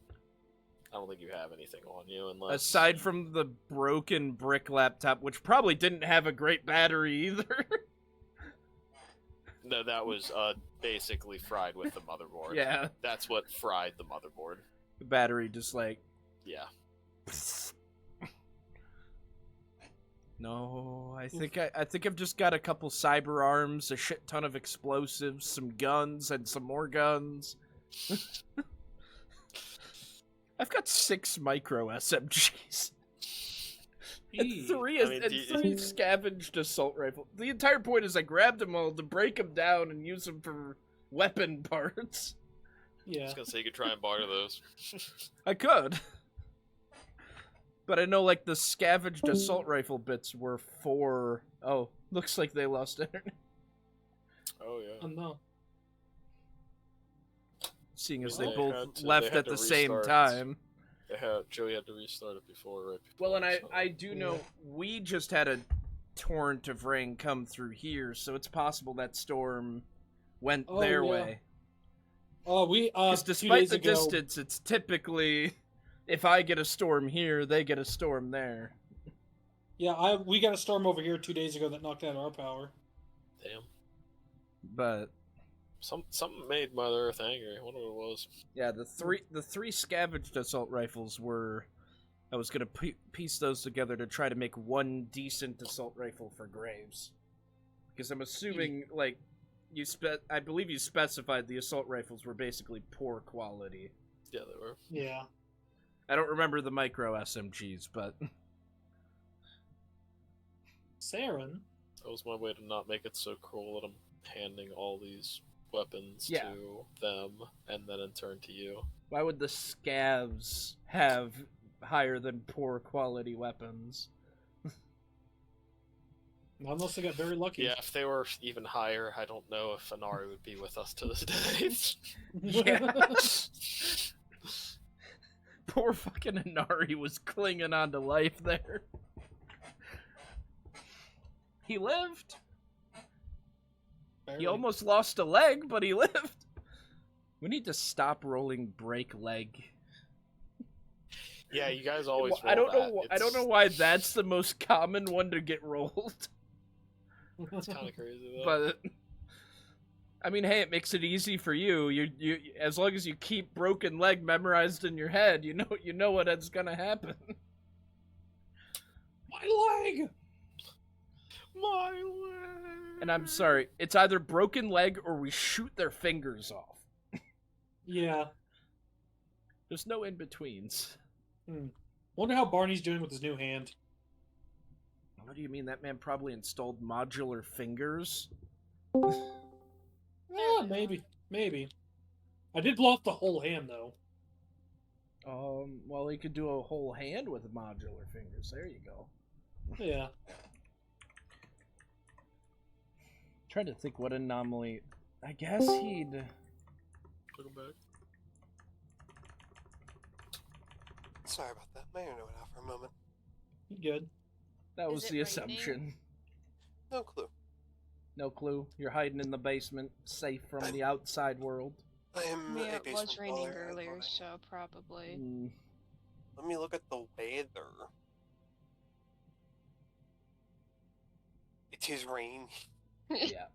I don't think you have anything on you unless...
Aside from the broken brick laptop, which probably didn't have a great battery either.
No, that was basically fried with the motherboard.
Yeah.
That's what fried the motherboard.
The battery just like...
Yeah.
No, I think I've just got a couple cyber arms, a shit ton of explosives, some guns, and some more guns. I've got 6 micro SMGs. And three scavenged assault rifles. The entire point is I grabbed them all to break them down and use them for weapon parts.
I
Yeah.
was gonna say you could try and barter those.
I could. But I know, like, the scavenged assault rifle bits were for... Oh, looks like they lost internet.
Oh, yeah.
Oh no.
Seeing as
Well,
they
they
both
had to-
left
they had
at
to
the same
restart.
time.
Joey had to restart it before, right before.
Well, and
so-
I do know we just had a torrent of rain come through here, so it's possible that storm went
Oh,
their
yeah.
way.
Oh, we
Because
2
despite
days
the
ago,
distance, it's typically if I get a storm here, they get a storm there.
Yeah, we got a storm over here 2 days ago that knocked out our power.
Damn.
But
Something made Mother Earth angry. I wonder what it was.
yeah, the three scavenged assault rifles were. I was gonna piece those together to try to make one decent assault rifle for Graves, because I'm assuming like I believe you specified the assault rifles were basically poor quality.
Yeah, they were.
Yeah.
I don't remember the micro SMGs, but
Saren?
That was my way to not make it so cruel that I'm handing all these weapons
Yeah.
to them and then in turn to you.
why would the scavs have higher than poor quality weapons?
Unless they got very lucky.
Yeah, if they were even higher, I don't know if Anari would be with us to this day.
Yeah. Poor fucking Inari was clinging on to life there. He lived.
Barely.
He almost lost a leg, but he lived. We need to stop rolling break leg.
Yeah, you guys always.
I don't
roll
know.
that.
I don't know why that's the most common one to get rolled.
It's kind of crazy though.
But I mean, hey, it makes it easy for you. You as long as you keep broken leg memorized in your head, you know what's gonna happen.
My leg!
My leg.
And I'm sorry, it's either broken leg or we shoot their fingers off.
Yeah.
There's no in betweens.
Wonder how Barney's doing with his new hand.
What do you mean? That man probably installed modular fingers.
Maybe. I did blow off the whole hand though.
Well, he could do a whole hand with modular fingers. There you go.
Yeah.
Trying to think what anomaly. I guess he'd.
Put him back.
Sorry about that. My internet went out for a moment.
You good?
That
Is
was
it
the
raining?
assumption.
No clue.
No clue. You're hiding in the basement, safe from the outside world.
I am
Yeah,
a
it
basement
was raining
dweller,
earlier,
voting.
so probably.
Let me look at the weather. It is rain.
Yeah.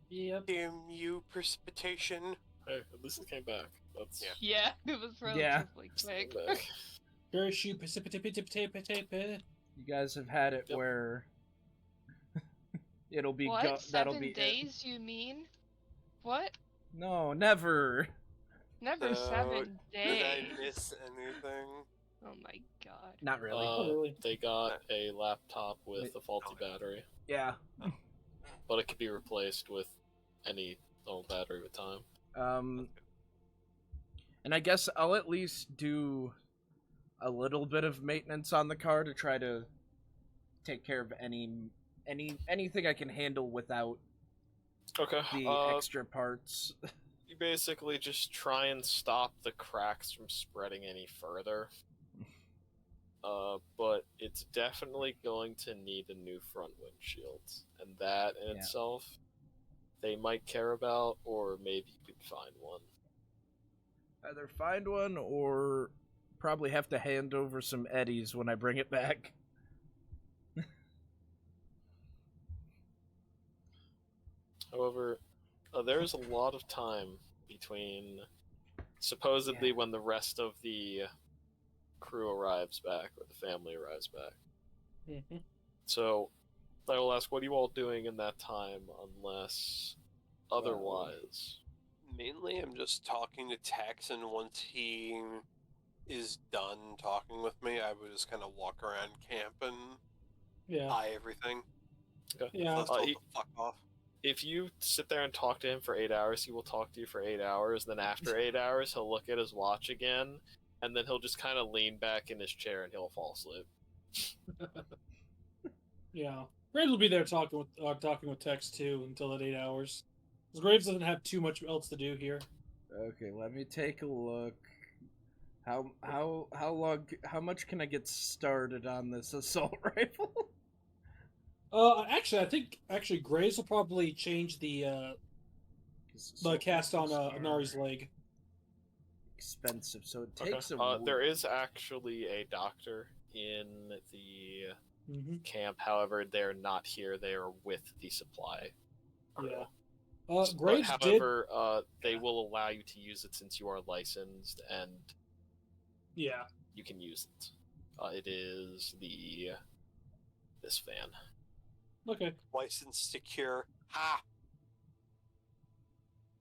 Yep.
Damn you, precipitation.
Hey, at least it came back. That's
Yeah, it was
Yeah.
relatively quick.
back.
Parachute precipitate.
You guys have had it
Yep.
where it'll be
What?
that'll
7
be it.
days, you mean? What?
No, never.
Never
So,
7
Did
days.
I miss anything?
Oh my god.
Not really.
really?
They got a laptop with a faulty battery,
Yeah.
but it could be replaced with any old battery with time.
And I guess I'll at least do a little bit of maintenance on the car to try to take care of anything I can handle without
Okay.
the extra parts.
You basically just try and stop the cracks from spreading any further. But it's definitely going to need a new front windshield, and that in itself, they might care about, or maybe you could find one.
Either find one or probably have to hand over some eddies when I bring it back.
However, there's a lot of time between supposedly when the rest of the crew arrives back, or the family arrives back.
Mm-hmm.
So, I will ask, what are you all doing in that time, unless otherwise?
Mainly, I'm just talking to Tex, and once he is done talking with me, I would just kind of walk around camp and eye everything.
Okay.
Yeah.
Let's hold the fuck off.
If you sit there and talk to him for 8 hours, he will talk to you for 8 hours. Then after 8 hours, he'll look at his watch again, and then he'll just kind of lean back in his chair and he'll fall asleep.
Yeah. Graves will be there talking with Tex too until that 8 hours. 'Cause Graves doesn't have too much else to do here.
Okay, let me take a look. How much can I get started on this assault rifle?
I think Graves will probably change the cast on Anari's leg.
Expensive, so it takes a
There is actually a doctor in the camp. However, they're not here. They are with the supply crew.
Yeah. Graves
however, they will allow you to use it since you are licensed, and
yeah,
you can use it. It is this van.
Okay.
License to cure. Ha!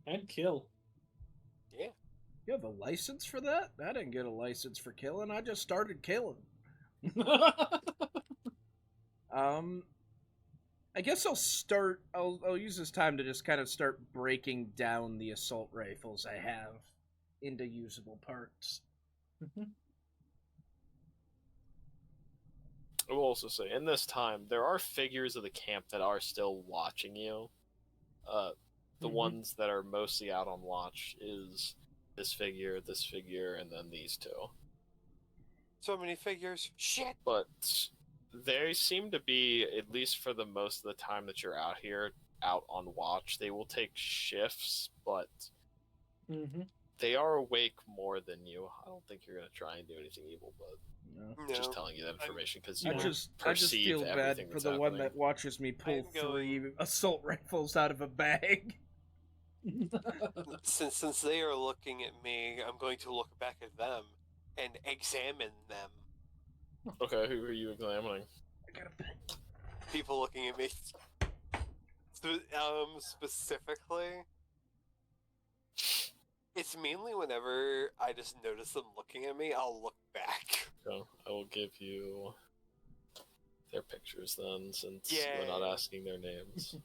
And kill.
Yeah.
You have a license for that? I didn't get a license for killing. I just started killing. I guess I'll use this time to just kind of start breaking down the assault rifles I have into usable parts.
I will also say, in this time, there are figures of the camp that are still watching you. The ones that are mostly out on watch is this figure, and then these two.
So many figures. Shit!
But they seem to be, at least for the most of the time that you're out here, out on watch. They will take shifts, but they are awake more than you. I don't think you're going to try and do anything evil, but
No.
just telling you that information because you
I just
perceive
feel bad
everything
for
that's
the one
happening.
that watches me pull
I'm going-
3 assault rifles out of a bag.
Since they are looking at me, I'm going to look back at them and examine them.
Okay, who are you examining?
People looking at me. Specifically, It's mainly whenever I just notice them looking at me, I'll look back.
So I will give you their pictures then, since we're not
Yeah.
asking their names.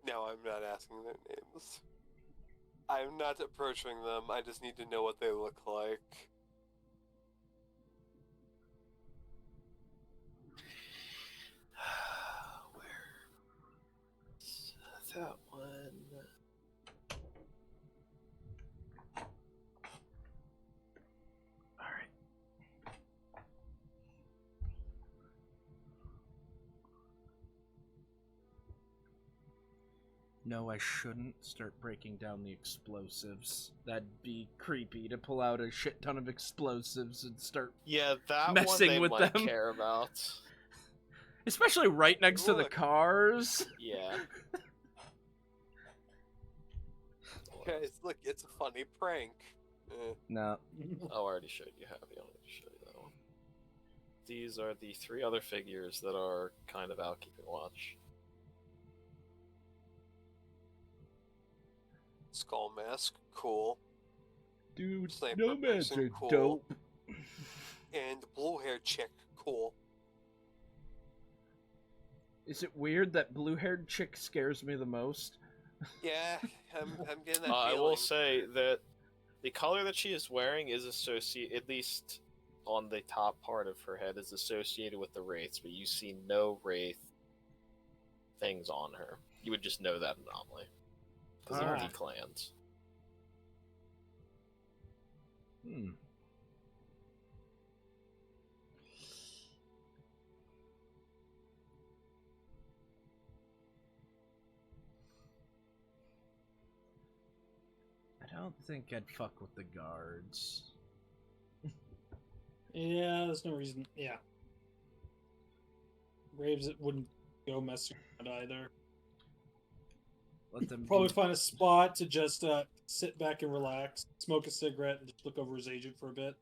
No, I'm not asking their names. I'm not approaching them. I just need to know what they look like.
Where's that one?
All right. No, I shouldn't start breaking down the explosives. That'd be creepy to pull out a shit ton of explosives and start
Yeah, that
messing
one they
with
might
them.
care about.
Especially right next to the
Look.
cars.
Yeah.
Guys, look, it's a funny prank.
No.
Oh, I already showed you Happy. I'll need to show you that one. These are the 3 other figures that are kind of out keeping watch.
Skull mask, cool.
Dude,
Sniper
nomads
person,
are
cool.
dope.
And blue hair chick, cool.
Is it weird that blue-haired chick scares me the most?
Yeah, I'm getting that
I
feeling.
will say that the color that she is wearing is associated, at least on the top part of her head, is associated with the wraiths, but you see no wraith things on her. You would just know that Anomaly. Because of
Alright.
the clans.
Hmm. I don't think I'd fuck with the guards.
Yeah, there's no reason. Yeah. Graves wouldn't go messing around either.
Let them
Probably
be...
find a spot to just sit back and relax, smoke a cigarette, and just look over his agent for a bit.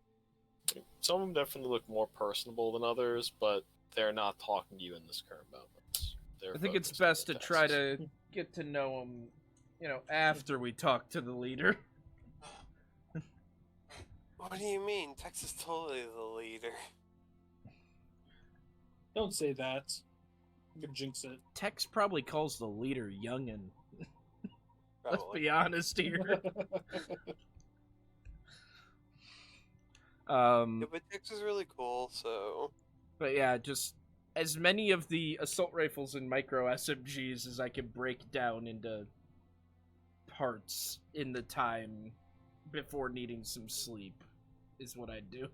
Some of them definitely look more personable than others, but they're not talking to you in this current moment. They're
I think it's
focused on
best to
their
try
tasks.
to get to know them, you know, after we talk to the leader.
What do you mean? Tex is totally the leader.
Don't say that. You could jinx it.
Tex probably calls the leader youngin'. Let's
Probably.
be honest here.
Yeah, but Tex is really cool, so...
But yeah, just as many of the assault rifles and micro SMGs as I can break down into parts in the time before needing some sleep is what I do.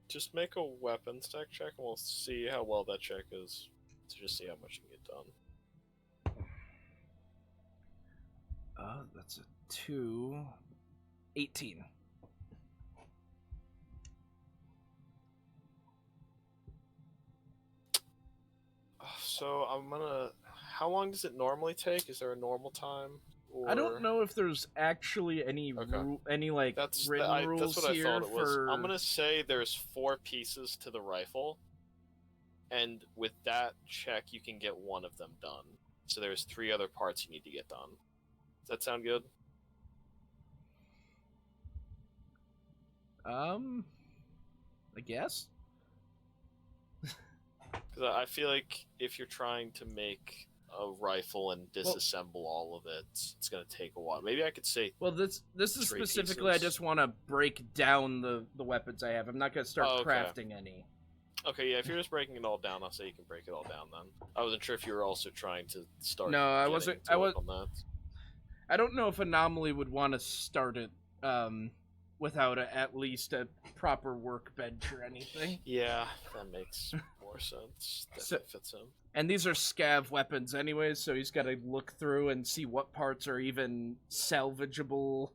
Just make a weapon stack check, and we'll see how well that check is to just see how much you can get done.
That's a 2. 18.
So I'm gonna. How long does it normally take? Is there a normal time? Or...
I don't know if there's actually any any like written rules
that's what
here
I thought it was.
for...
I'm gonna say there's 4 pieces to the rifle, and with that check, you can get 1 of them done. So there's 3 other parts you need to get done. Does that sound good?
I guess.
Because I feel like if you're trying to make a rifle and disassemble all of it, it's going to take a while. Maybe I could say...
Well, this is
3
specifically,
pieces.
I just want to break down the weapons I have. I'm not going to start crafting any.
Okay, yeah, if you're just breaking it all down, I'll say you can break it all down then. I wasn't sure if you were also trying to start.
No, I wasn't.
I was on that.
I don't know if Anomaly would want to start it without at least a proper workbench or anything.
Yeah, that makes more sense. That fits him.
And these are scav weapons anyways, so he's got to look through and see what parts are even salvageable.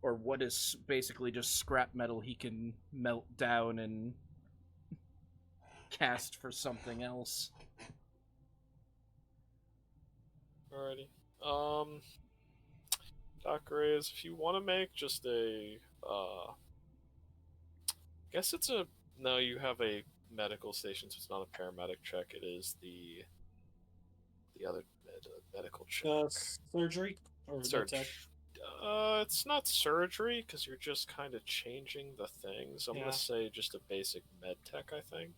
Or what is basically just scrap metal he can melt down and cast for something else.
Alrighty. Doc Rays, if you want to make just a, guess it's a, no, you have a medical station, so it's not a paramedic check, it is the other medical check.
Surgery or med tech?
It's not surgery because you're just kind of changing the things. I'm
Yeah.
gonna say just a basic med tech. I think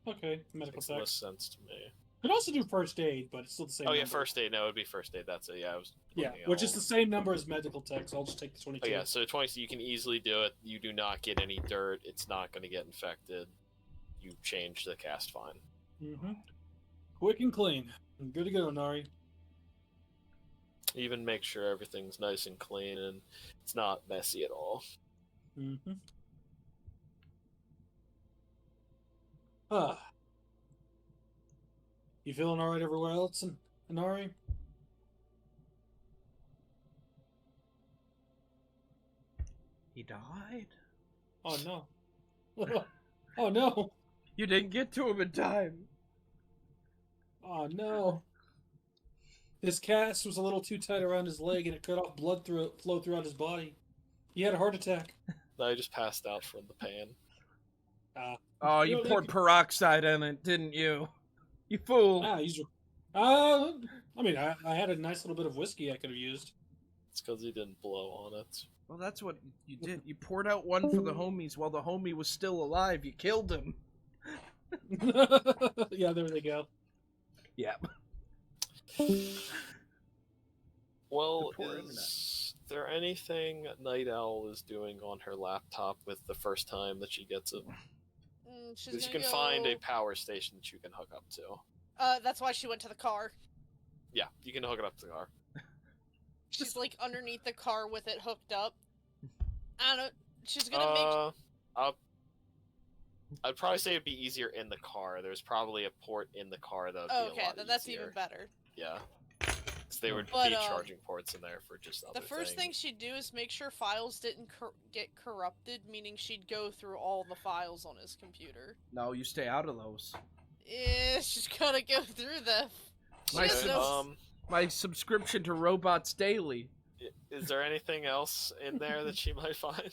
Okay, medical
makes
tech.
less sense to me.
Could also do first aid, but it's still the same.
Oh yeah,
number.
first aid. No, it would be first aid. That's it. Yeah, I was.
Yeah,
looking at
which
all
is the
of
same number as medical tech, so I'll just take the 22.
Oh yeah, so 20. You can easily do it. You do not get any dirt. It's not going to get infected. You change the cast fine.
Mm-hmm. Quick and clean. Good to go, Nari.
Even make sure everything's nice and clean and it's not messy at all.
Mm-hmm. Ah. You feeling alright everywhere else, Nari?
He died?
Oh no. Oh no.
You didn't get to him in time.
Oh no. His cast was a little too tight around his leg and it cut off blood flow throughout his body. He had a heart attack.
No, I just passed out from the pain.
Oh, you poured peroxide in it, didn't you? You fool.
I mean, I had a nice little bit of whiskey I could have used.
It's because he didn't blow on it.
Well, that's what you did. You poured out one for the homies while the homie was still alive. You killed him.
Yeah, there they go.
Yeah.
Well, is there anything Night Owl is doing on her laptop with the first time that she gets it? Because you can find a power station that you can hook up to.
That's why she went to the car.
Yeah, you can hook it up to the car.
She's like underneath the car with it hooked up. I don't know. She's gonna make.
I'd probably say it'd be easier in the car. There's probably a port in the car that would be a
Okay,
lot
then that's
easier.
even better.
Yeah. Because they would
But,
be charging ports in there for just other
The first thing she'd do is make sure files didn't get corrupted, meaning she'd go through all the files on his computer.
No, you stay out of those.
Yeah, she's gotta go through them.
My subscription to Robots Daily.
Is there anything else in there that she might find?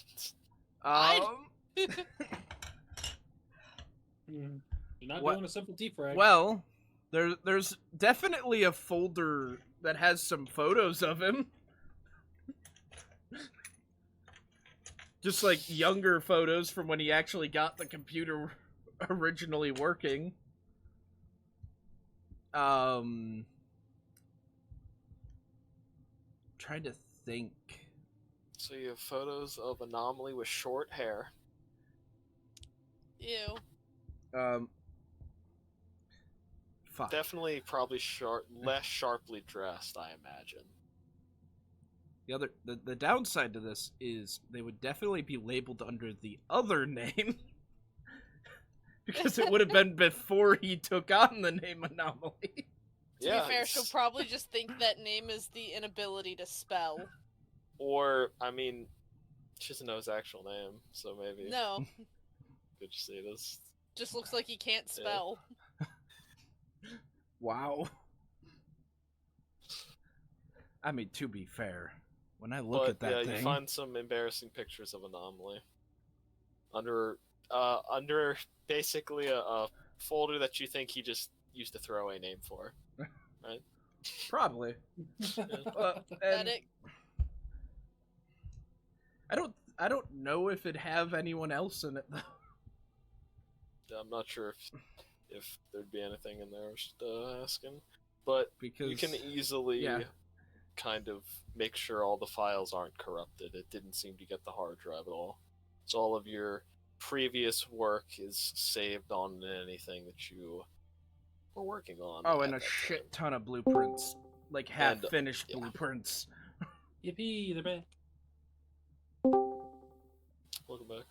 You're not doing a simple defrag.
Well, there's definitely a folder that has some photos of him. Just like younger photos from when he actually got the computer originally working. Trying to think.
So you have photos of Anomaly with short hair.
Ew.
Fuck.
Definitely probably less sharply dressed, I imagine.
The downside to this is they would definitely be labeled under the other name. Because it would have been before he took on the name Anomaly.
To be fair, she'll probably just think that name is the inability to spell.
Or, I mean, she doesn't know his actual name, so maybe.
No.
Could you see this?
Just looks like he can't spell.
Wow. I mean, to be fair, when I look at that thing...
you find some embarrassing pictures of Anomaly. Under basically a folder that you think he just used a throwaway name for. Right?
Probably.
Pathetic.
I don't know if it'd have anyone else in it though.
I'm not sure if there'd be anything in there. I was just asking, but you can easily kind of make sure all the files aren't corrupted. It didn't seem to get the hard drive at all, so all of your previous work is saved on anything that you were working on.
Oh, and a shit ton of blueprints, like half-finished blueprints.
Yippee, they're back.
Welcome back.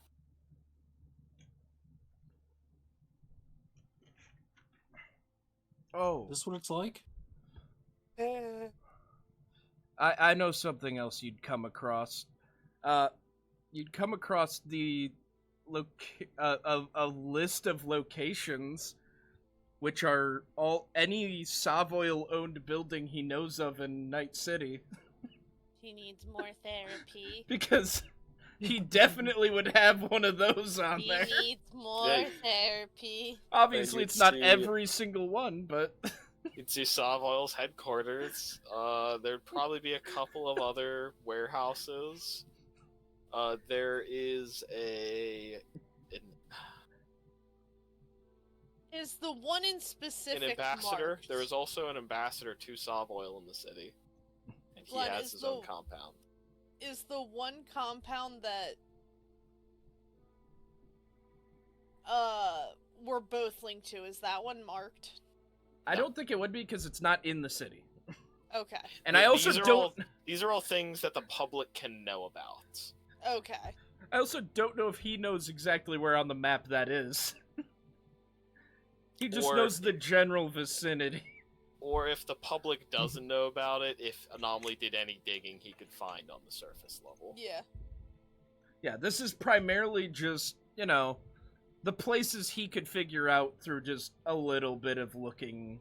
Oh.
This what it's like?
I know something else you'd come across. You'd come across the a list of locations which are any Savoil-owned building he knows of in Night City.
He needs more therapy.
Because he definitely would have one of those on there.
He needs more therapy.
Obviously, it's not every single one, but...
You'd see Savoil's headquarters. There'd probably be a couple of other warehouses. There is
Is the one in specific
an ambassador.
marked?
There is also an ambassador to Savoil in the city, and he
Glenn,
has
is
his
the-
own compound.
Is the one compound that we're both linked to, is that one marked?
I don't think it would be because it's not in the city.
Okay.
And I also
These are
don't.
all- these are all things that the public can know about.
Okay.
I also don't know if he knows exactly where on the map that is. He just
Or-
knows the general vicinity.
Or if the public doesn't know about it, if Anomaly did any digging he could find on the surface level.
Yeah.
Yeah, this is primarily just, you know, the places he could figure out through just a little bit of looking.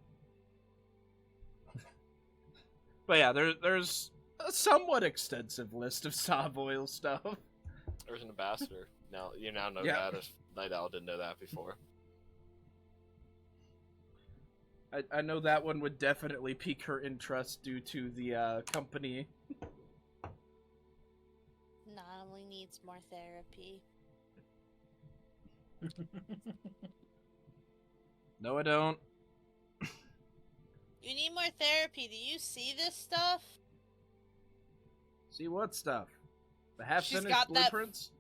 But yeah, there's a somewhat extensive list of Savoil stuff.
There's an ambassador. Now you now know
Yeah.
that if Night Owl didn't know that before.
I know that one would definitely pique her interest due to the company.
Anomaly needs more therapy.
No, I don't.
You need more therapy. Do you see this stuff?
See what stuff? The half-finished
got that-
blueprints?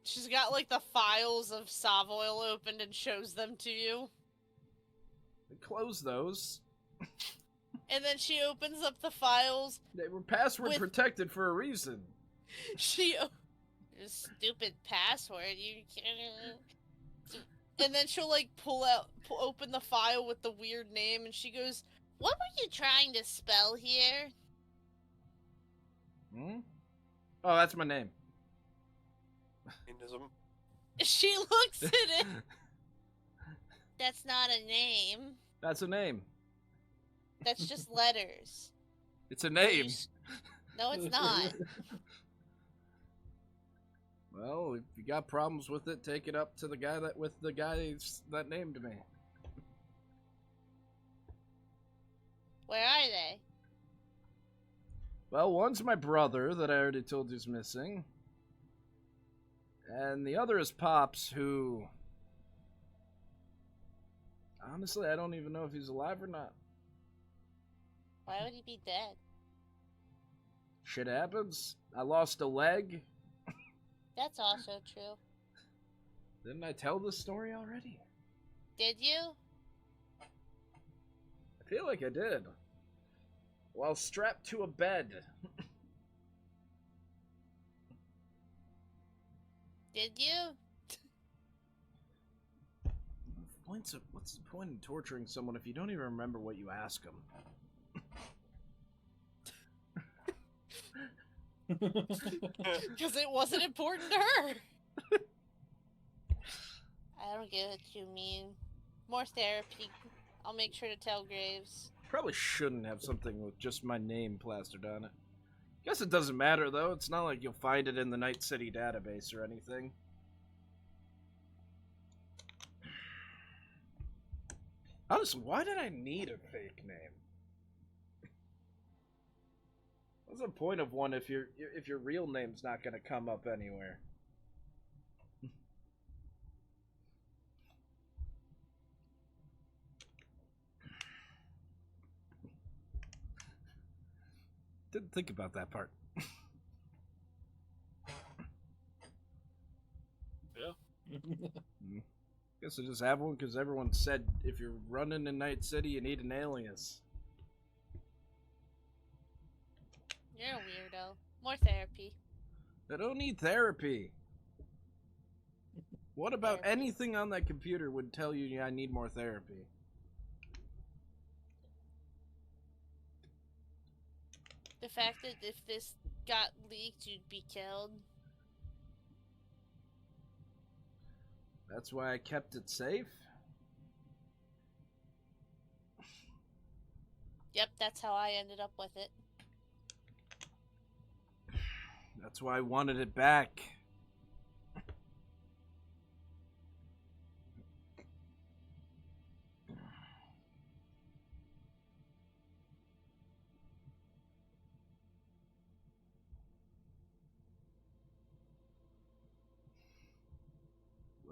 She's got, like, the files of Savoil opened and shows them to you.
Close those.
And then she opens up the files.
They were password
With-
protected for a reason.
Your stupid password. You can't.
And then she'll, like, open the file with the weird name, and she goes,
What were you trying to spell here?
Hmm? Oh, that's my name.
Hedonism.
she looks at it.
That's not a name.
That's a name.
That's just letters.
It's a name.
No, it's not.
Well, if you got problems with it, take it up to the guy that named me.
Where are they?
Well, one's my brother that I already told you's missing. And the other is Pops, who... Honestly, I don't even know if he's alive or not.
Why would he be dead?
Shit happens. I lost a leg.
That's also true.
Didn't I tell this story already?
Did you?
I feel like I did. While strapped to a bed.
Did you?
What's the point in torturing someone if you don't even remember what you ask them?
Because it wasn't important to her.
I don't get what you mean. More therapy. I'll make sure to tell Graves.
Probably shouldn't have something with just my name plastered on it. Guess it doesn't matter, though. It's not like you'll find it in the Night City database or anything. Honestly, why did I need a fake name? What's the point of one if your real name's not gonna come up anywhere? Didn't think about that part.
Yeah.
Guess I just have one because everyone said if you're running in Night City, you need an alias.
You're a weirdo. More therapy.
I don't need therapy. What about
Therapy.
anything on that computer would tell you I need more therapy?
The fact that if this got leaked, you'd be killed.
That's why I kept it safe?
Yep, that's how I ended up with it.
That's why I wanted it back.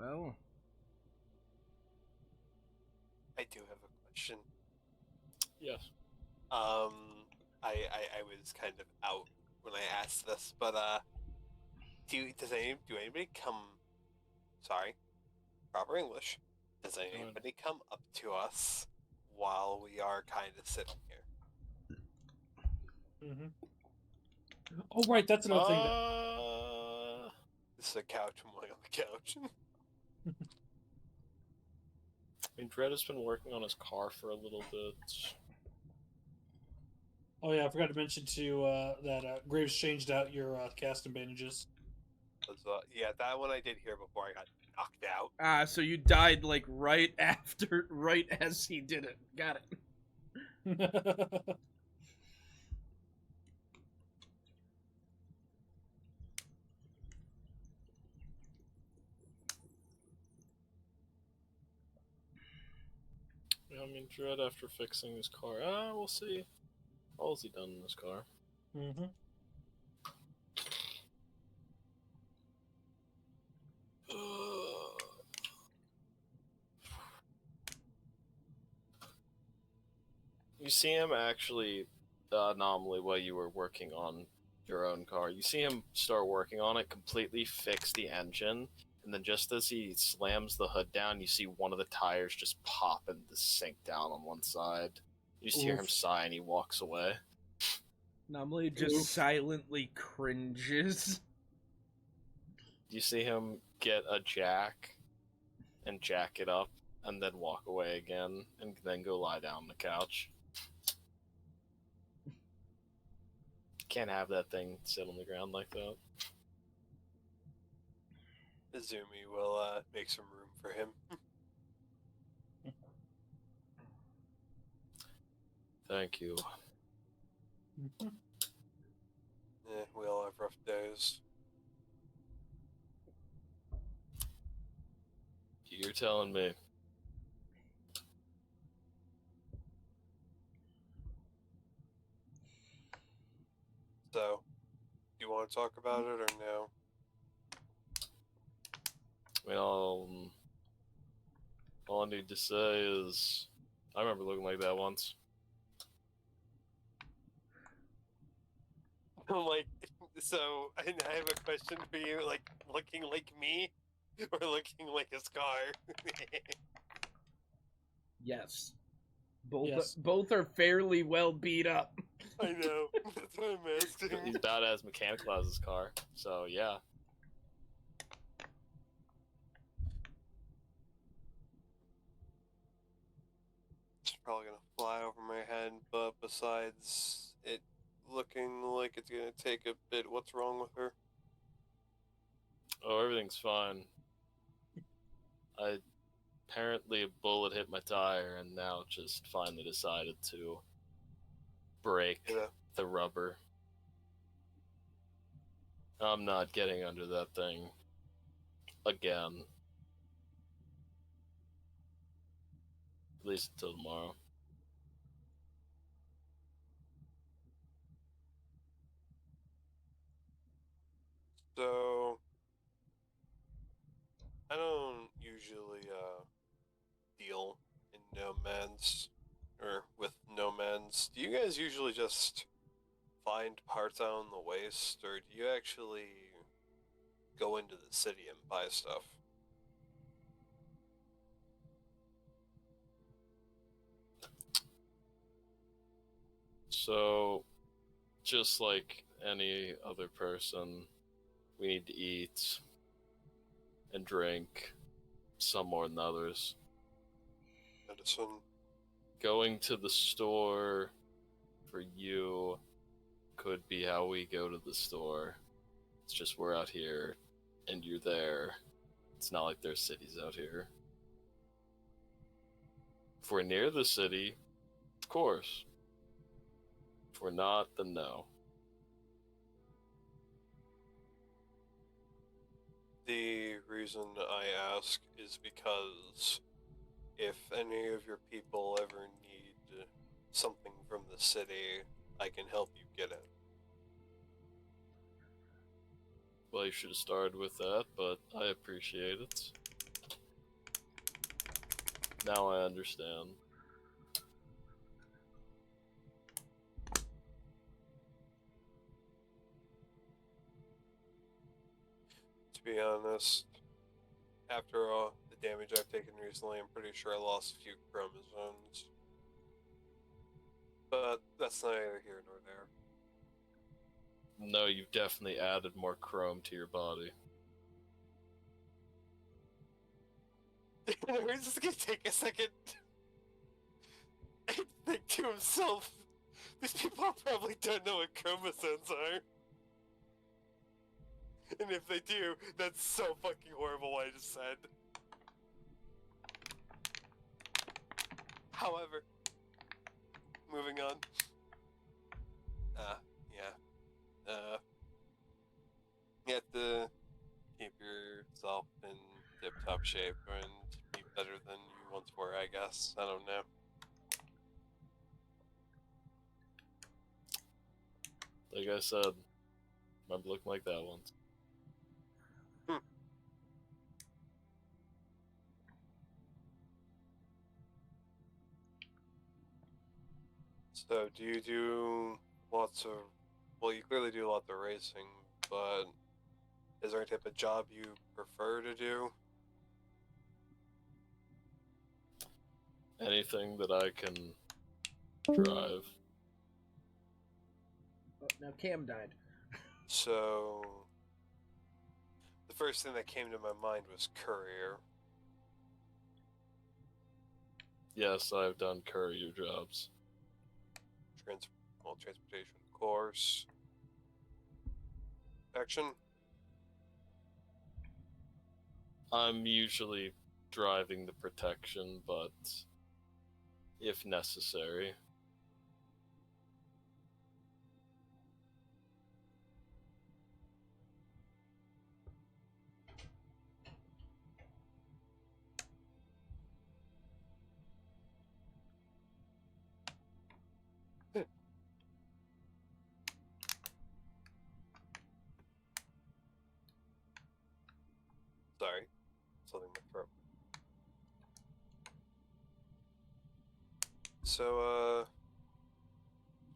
Well,
I do have a question.
Yes.
I was kind of out when I asked this, but do anybody come? Sorry, proper English. Does anybody come up to us while we are kind of sitting here?
Mm-hmm. Oh, right, that's another thing.
This is a couch. I'm laying on the couch.
I mean, Dredd has been working on his car for a little bit.
Oh yeah, I forgot to mention too that Graves changed out your cast and bandages.
Yeah, that one I did hear before I got knocked out.
so you died like right as he did it. Got it.
Yeah, I mean, Dredd after fixing his car. We'll see. All has he done in his car?
Mm-hmm.
You see him actually, Anomaly, while you were working on your own car. You see him start working on it, completely fix the engine, and then just as he slams the hood down, you see one of the tires just pop and sink down on one side. You just hear him sigh and he walks away.
Anomaly just silently cringes.
You see him get a jack and jack it up, and then walk away again, and then go lie down on the couch. Can't have that thing sit on the ground like that.
Izumi will make some room for him.
Thank you.
Yeah, we all have rough days.
You're telling me.
So, do you want to talk about it or no?
Well, all I need to say is, I remember looking like that once.
Like, so I have a question for you. Like, looking like me, or looking like a scar?
Yes. Both are fairly well beat up.
I know. That's what I'm asking.
He's about as mechanical as his car, so yeah.
It's probably gonna fly over my head, but besides it looking like it's gonna take a bit, what's wrong with her?
Oh, everything's fine. Apparently a bullet hit my tire and now just finally decided to break the rubber. I'm not getting under that thing again. At least until tomorrow.
So I don't usually deal in nomads or with nomads. Do you guys usually just find parts out on the waste, or do you actually go into the city and buy stuff?
So, just like any other person, we need to eat and drink, some more than others.
Medicine.
Going to the store for you could be how we go to the store. It's just we're out here and you're there. It's not like there's cities out here. If we're near the city, of course. If we're not, then no.
The reason I ask is because if any of your people ever need something from the city, I can help you get it.
Well, you should have started with that, but I appreciate it. Now I understand.
To be honest, after all the damage I've taken recently, I'm pretty sure I lost a few chromosomes. But that's neither here nor there.
No, you've definitely added more chrome to your body.
We're just gonna take a second and think to himself, these people probably don't know what chromosomes are. And if they do, that's so fucking horrible what I just said. However, moving on. You have to keep yourself in tip-top shape and be better than you once were, I guess. I don't know.
Like I said, remember looking like that once.
So, do you do lots of... Well, you clearly do lots of racing, but is there any type of job you prefer to do?
Anything that I can drive.
Oh, now Cam died.
So, the first thing that came to my mind was courier.
Yes, I've done courier jobs.
Transportation, of course. Action?
I'm usually driving the protection, but if necessary.
Sorry. Something in my throat. So,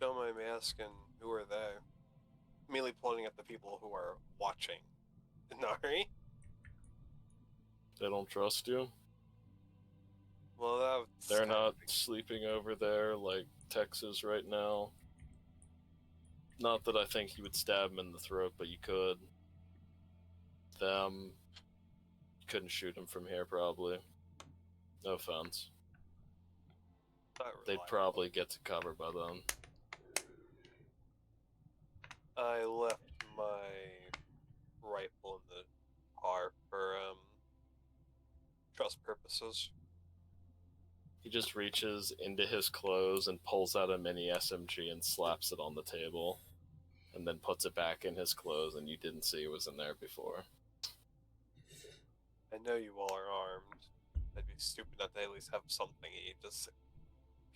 don't mind me asking, who are they? Merely pointing at the people who are watching. Nari?
They don't trust you.
Well, that's
They're
kind
not
of...
sleeping over there like Texas right now. Not that I think you would stab him in the throat, but you could. Them, you couldn't shoot him from here, probably. No offense.
not
They'd
reliable.
probably get to cover by then.
I left my rifle in the car for, trust purposes.
He just reaches into his clothes and pulls out a mini SMG and slaps it on the table. And then puts it back in his clothes, and you didn't see it was in there before.
I know you all are armed. I'd be stupid not to at least have something. He just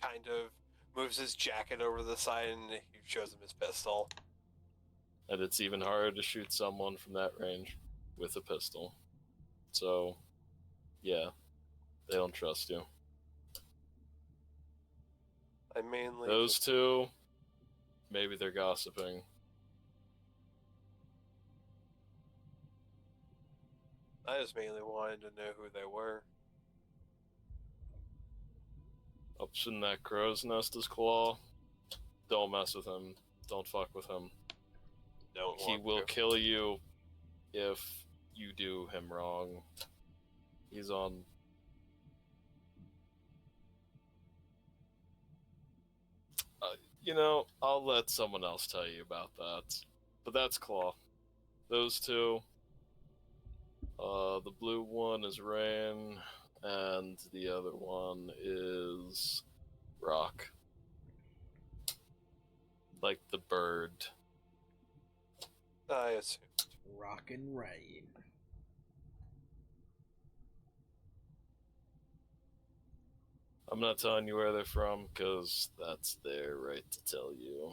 kind of moves his jacket over to the side and he shows him his pistol.
And it's even harder to shoot someone from that range with a pistol. So, yeah, they don't trust you.
I mainly
Those
just...
two, maybe they're gossiping.
I just mainly wanted to know who they were.
Up in that crow's nest is Claw. Don't mess with him. Don't fuck with him.
Don't
He
want
will
to.
kill you if you do him wrong. He's on... I'll let someone else tell you about that. But that's Claw. Those two. The blue one is Rain, and the other one is Rock. Like the bird.
I assumed.
Rock and rain.
I'm not telling you where they're from, because that's their right to tell you.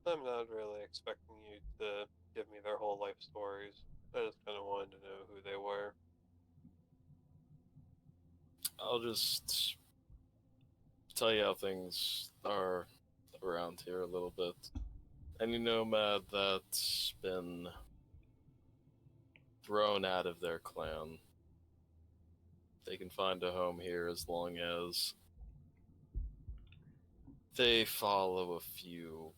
I'm not really expecting you to give me their whole life stories. I just kind of wanted to know who they were.
I'll just tell you how things are around here a little bit. Any nomad that's been thrown out of their clan, they can find a home here as long as they follow a few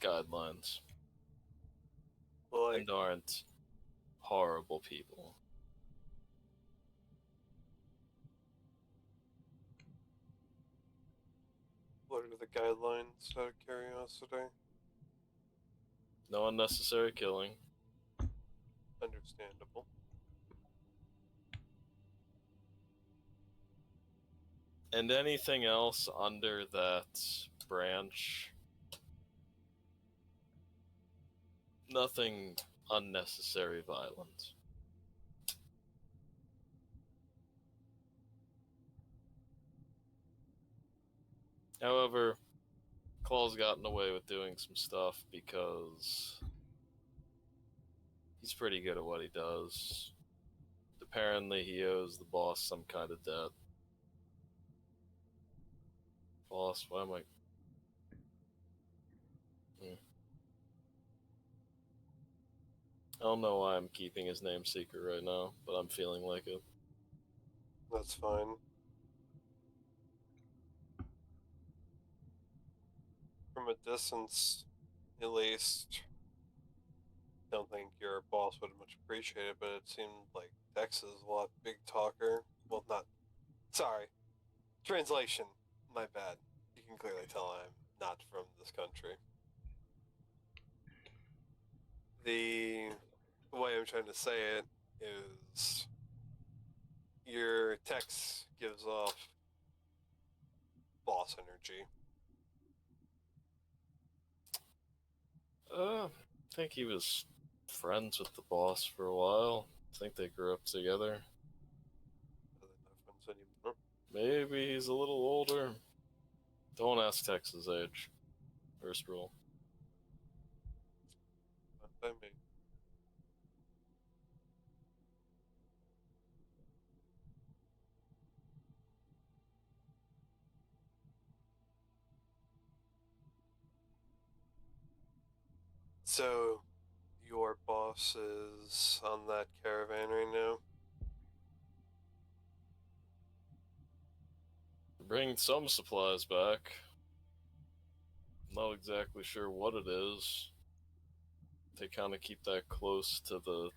guidelines
Like,
and aren't horrible people.
what are the guidelines out of curiosity?
No unnecessary killing.
Understandable.
And anything else under that branch, nothing unnecessary violence. However, Claw's gotten away with doing some stuff because he's pretty good at what he does. Apparently, he owes the boss some kind of debt. Boss, why am I... I don't know why I'm keeping his name secret right now, but I'm feeling like it.
That's fine. From a distance, at least, don't think your boss would much appreciate it, but it seemed like Dex is a lot big talker. Well, not. Sorry. Translation. My bad. You can clearly tell I'm not from this country. The way I'm trying to say it is your text gives off boss energy.
I think he was friends with the boss for a while. I think they grew up together.
Are they not friends anymore?
Maybe he's a little older. Don't ask Tex's age. First rule.
Not by me. So, your boss is on that caravan right now?
Bring some supplies back. Not exactly sure what it is. They kind of keep that close to the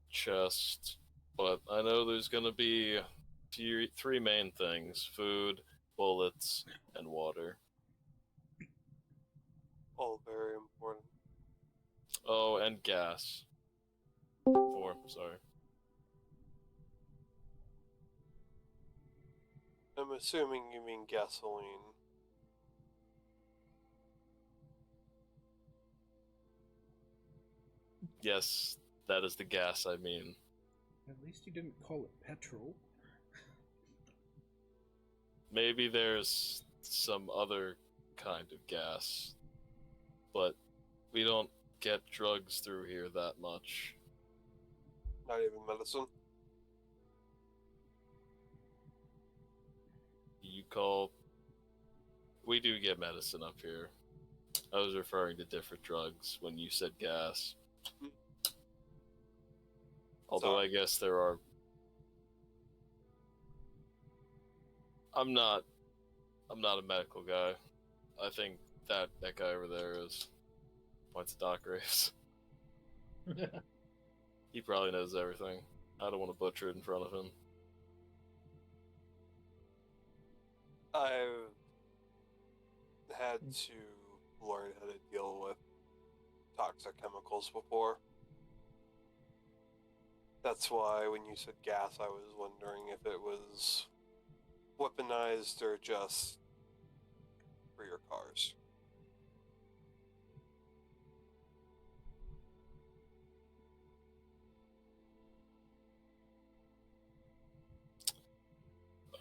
chest. But I know there's going to be three main things: food, bullets, and water.
All very important.
Oh, and gas. 4, sorry.
I'm assuming you mean gasoline.
Yes, that is the gas I mean.
At least you didn't call it petrol.
Maybe there's some other kind of gas, but we don't get drugs through here that much.
Not even medicine.
We do get medicine up here. I was referring to different drugs when you said gas. Although
Sorry.
I guess there are... I'm not a medical guy. I think that guy over there is... Points to Doc Graves. He probably knows everything. I don't want to butcher it in front of him.
I've had to learn how to deal with toxic chemicals before. That's why when you said gas, I was wondering if it was weaponized or just for your cars.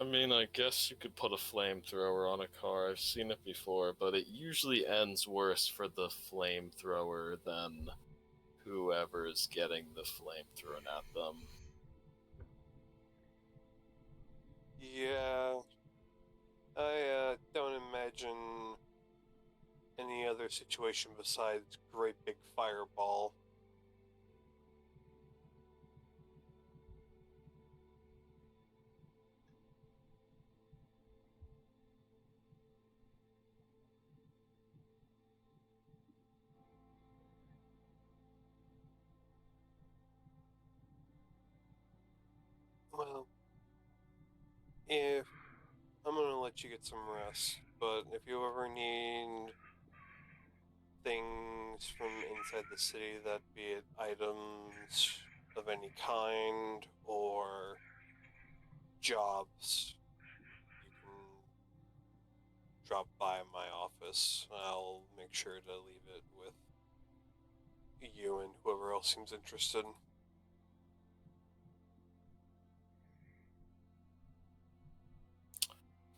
I mean, I guess you could put a flamethrower on a car. I've seen it before, but it usually ends worse for the flamethrower than whoever is getting the flame thrown at them.
Yeah, I don't imagine any other situation besides great big fireball. Well, if I'm gonna let you get some rest, but if you ever need things from inside the city, that be it items of any kind or jobs, you can drop by my office. I'll make sure to leave it with you and whoever else seems interested.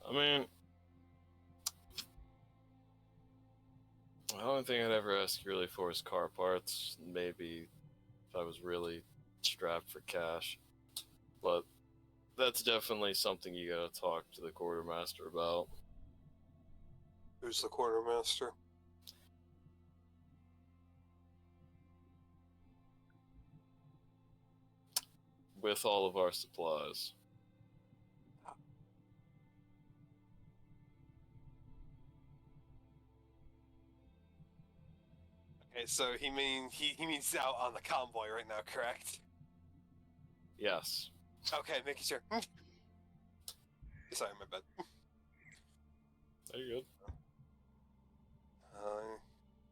I mean, the only thing I'd ever ask you really for is car parts. Maybe if I was really strapped for cash. But that's definitely something you gotta talk to the quartermaster about.
Who's the quartermaster?
With all of our supplies.
Okay, so he means out on the convoy right now, correct?
Yes.
Okay, making sure. Sorry, my bad.
Are you good?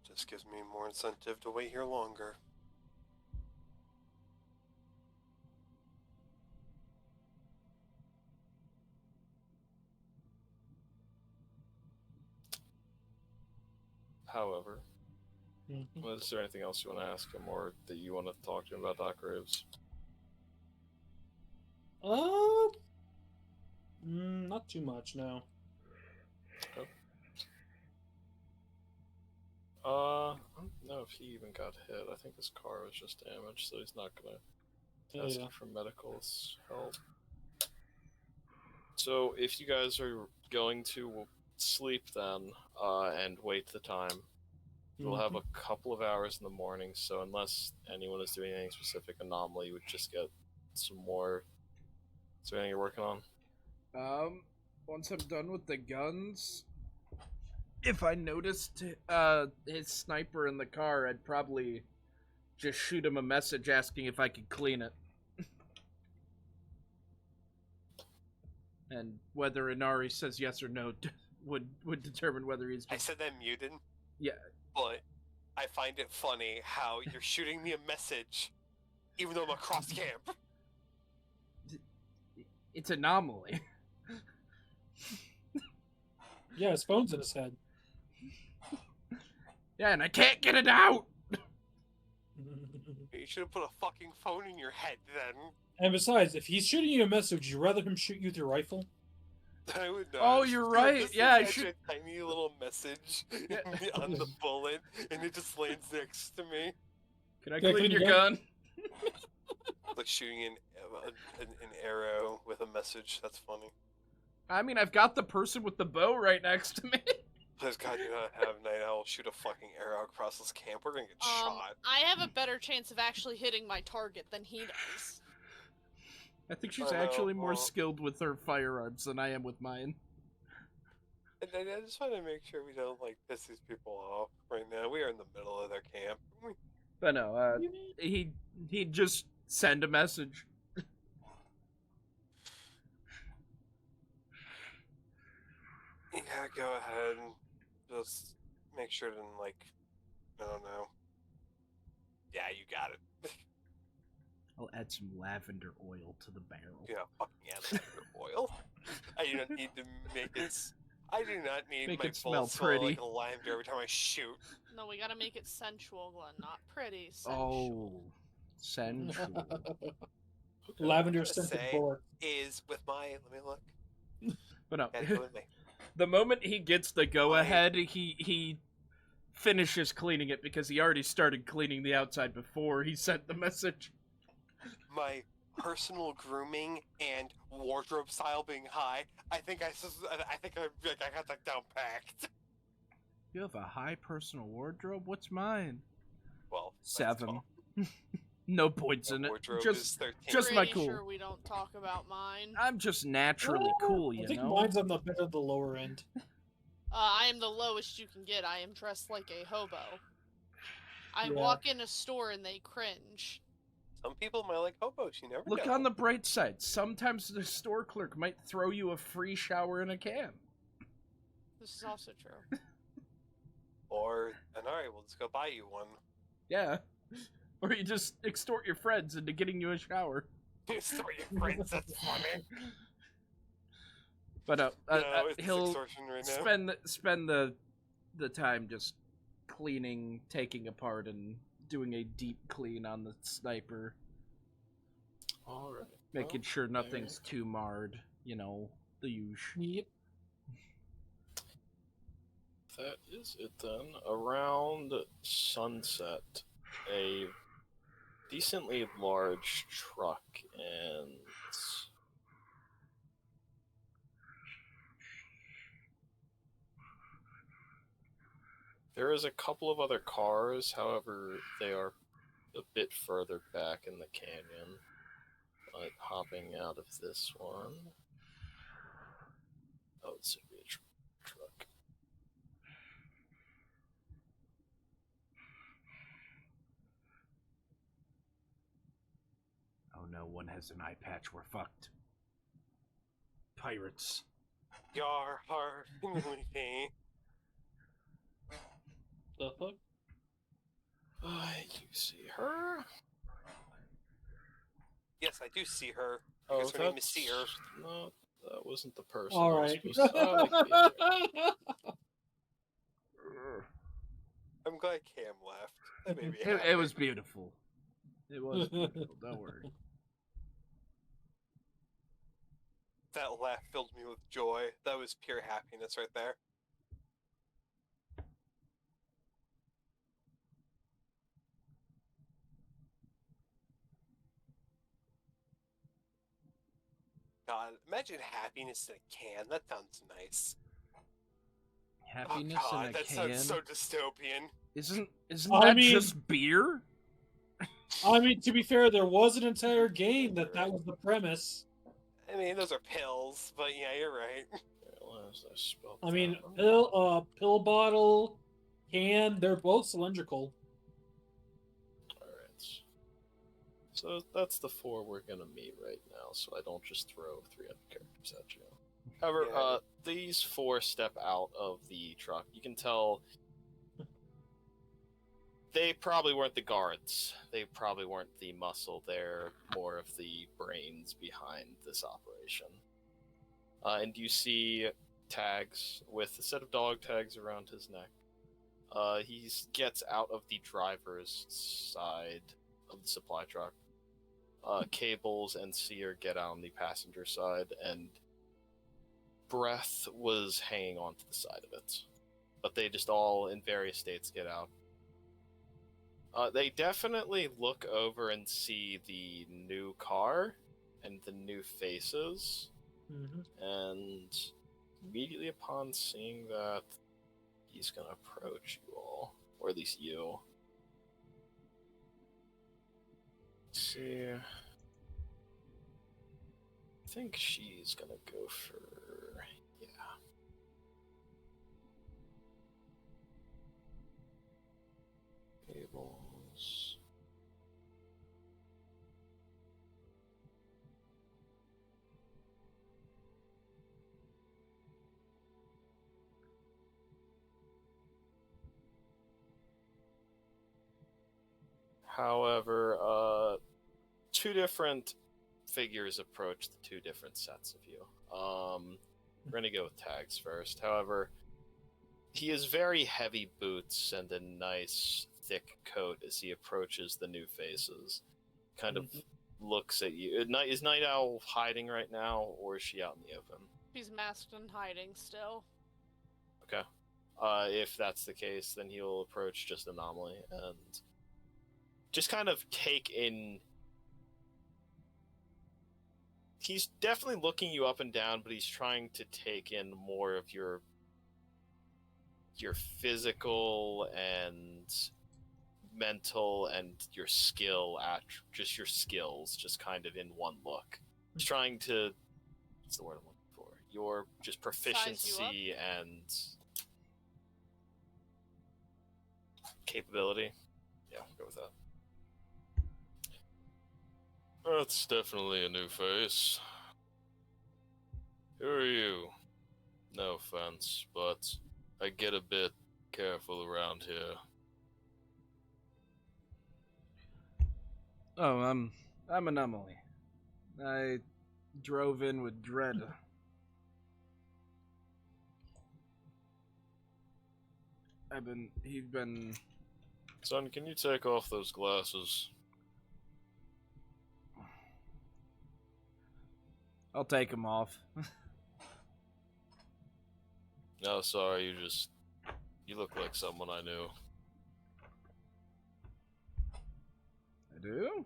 Just gives me more incentive to wait here longer.
However,
Mhm.
is there anything else you want to ask him or that you want to talk to him about Doc Graves?
Not too much, no.
I don't know if he even got hit. I think his car was just damaged, so he's not gonna ask
Yeah.
you for medical help. So if you guys are going to sleep then, and wait the time, we'll have a couple of hours in the morning, so unless anyone is doing anything specific, Anomaly would just get some more. Is there anything you're working on?
Once I'm done with the guns, if I noticed his sniper in the car, I'd probably just shoot him a message asking if I could clean it. And whether Inari says yes or no would determine whether he's
I
just...
said that muted.
Yeah.
But I find it funny how you're shooting me a message, even though I'm across camp.
It's Anomaly.
Yeah, his phone's in his head.
Yeah, and I can't get it out!
You should have put a fucking phone in your head then.
And besides, if he's shooting you a message, would you rather him shoot you with your rifle?
I would not.
Oh, you're right.
Just
Yeah, I
attach
should...
a tiny little message
Yeah.
on the bullet, and it just lands next to me.
Can I clean your gun?
Like shooting an arrow with a message. That's funny.
I mean, I've got the person with the bow right next to me.
Please God, do not have Night Owl shoot a fucking arrow across this camp. We're gonna get shot.
I have a better chance of actually hitting my target than he does.
I think she's actually more skilled with her firearms than I am with mine.
And I just want to make sure we don't, like, piss these people off right now. We are in the middle of their camp.
But no, he'd just send a message.
Yeah, go ahead. Just make sure to, like, I don't know. Yeah, you got it.
I'll add some lavender oil to the barrel.
Yeah, fucking add lavender oil. I do not need to make it. I do not need
make
my
it smell
bullets
pretty.
like lavender every time I shoot.
No, we gotta make it sensual, Glenn. Not pretty. Sensual.
Oh, sensual.
Lavender scented bullet.
Is with my. Let me look.
But no,
Yeah, go with me.
the moment he gets the go ahead, he finishes cleaning it because he already started cleaning the outside before he sent the message.
My personal grooming and wardrobe style being high, I think I got that down packed.
You have a high personal wardrobe? What's mine?
Well,
7. No points
my
in it.
wardrobe is
Just
13.
just my
Pretty
cool.
sure we don't talk about mine.
I'm just naturally cool, you
I think
know?
mine's on the bit of the lower end.
I am the lowest you can get. I am dressed like a hobo. I
Yeah.
walk in a store and they cringe.
Some people might like hobos, you never
Look
know.
on the bright side. Sometimes the store clerk might throw you a free shower in a can.
This is also true.
Alright, we'll just go buy you one.
Yeah. Or you just extort your friends into getting you a shower.
Extort your friends, that's funny.
But
No, it's
he'll
extortion right now.
spend the time just cleaning, taking apart, and doing a deep clean on the sniper,
Alright.
making sure nothing's too marred. You know, the usual.
Yep.
That is it then. Around sunset, a decently large truck and there is a couple of other cars, however, they are a bit further back in the canyon. But hopping out of this one. Oh, it's a big truck.
Oh no, one has an eye patch. We're fucked. Pirates.
Yar har me.
The fuck?
You see her?
Yes, I do see her.
Oh,
Because her name is Seer.
No, that wasn't the person.
All
I was
right.
supposed to- I like the-
I'm glad Cam laughed. That made me
It
happy.
was beautiful. It was beautiful. Don't worry.
That laugh filled me with joy. That was pure happiness right there. God, imagine happiness in a can. That sounds nice.
Happiness
oh God,
in a
that
can.
sounds so dystopian.
Isn't
I
that
mean-
just beer?
I mean, to be fair, there was an entire game that was the premise.
I mean, those are pills, but yeah, you're right.
I mean, pill bottle, can, they're both cylindrical.
Alright. So that's the 4 we're gonna meet right now, so I don't just throw 300 characters at you. However,
Yeah.
these 4 step out of the truck. You can tell they probably weren't the guards. They probably weren't the muscle. They're more of the brains behind this operation. And you see tags with a set of dog tags around his neck. He gets out of the driver's side of the supply truck. Cables and Seer get out on the passenger side, and Breath was hanging onto the side of it. But they just all, in various states, get out. They definitely look over and see the new car and the new faces.
Mm-hmm.
And immediately upon seeing that, he's gonna approach you all. Or at least you. Let's see. I think she's gonna go for... yeah. Cables. However, 2 different figures approach the 2 different sets of you. We're gonna go with tags first. However, he has very heavy boots and a nice thick coat as he approaches the new faces. Kind of looks at you. Is Night Owl hiding right now, or is she out in the open?
She's masked and hiding still.
Okay. If that's the case, then he'll approach just Anomaly and just kind of take in. He's definitely looking you up and down, but he's trying to take in more of your physical and mental and your skill at just your skills, just kind of in one look. He's trying to. What's the word I'm looking for? Your just proficiency and capability. Yeah, we'll go with that. That's definitely a new face. Who are you? No offense, but I get a bit careful around here.
Oh, I'm Anomaly. I drove in with Dread. He's been...
Son, can you take off those glasses?
I'll take him off.
No, sorry, you look like someone I knew.
I do?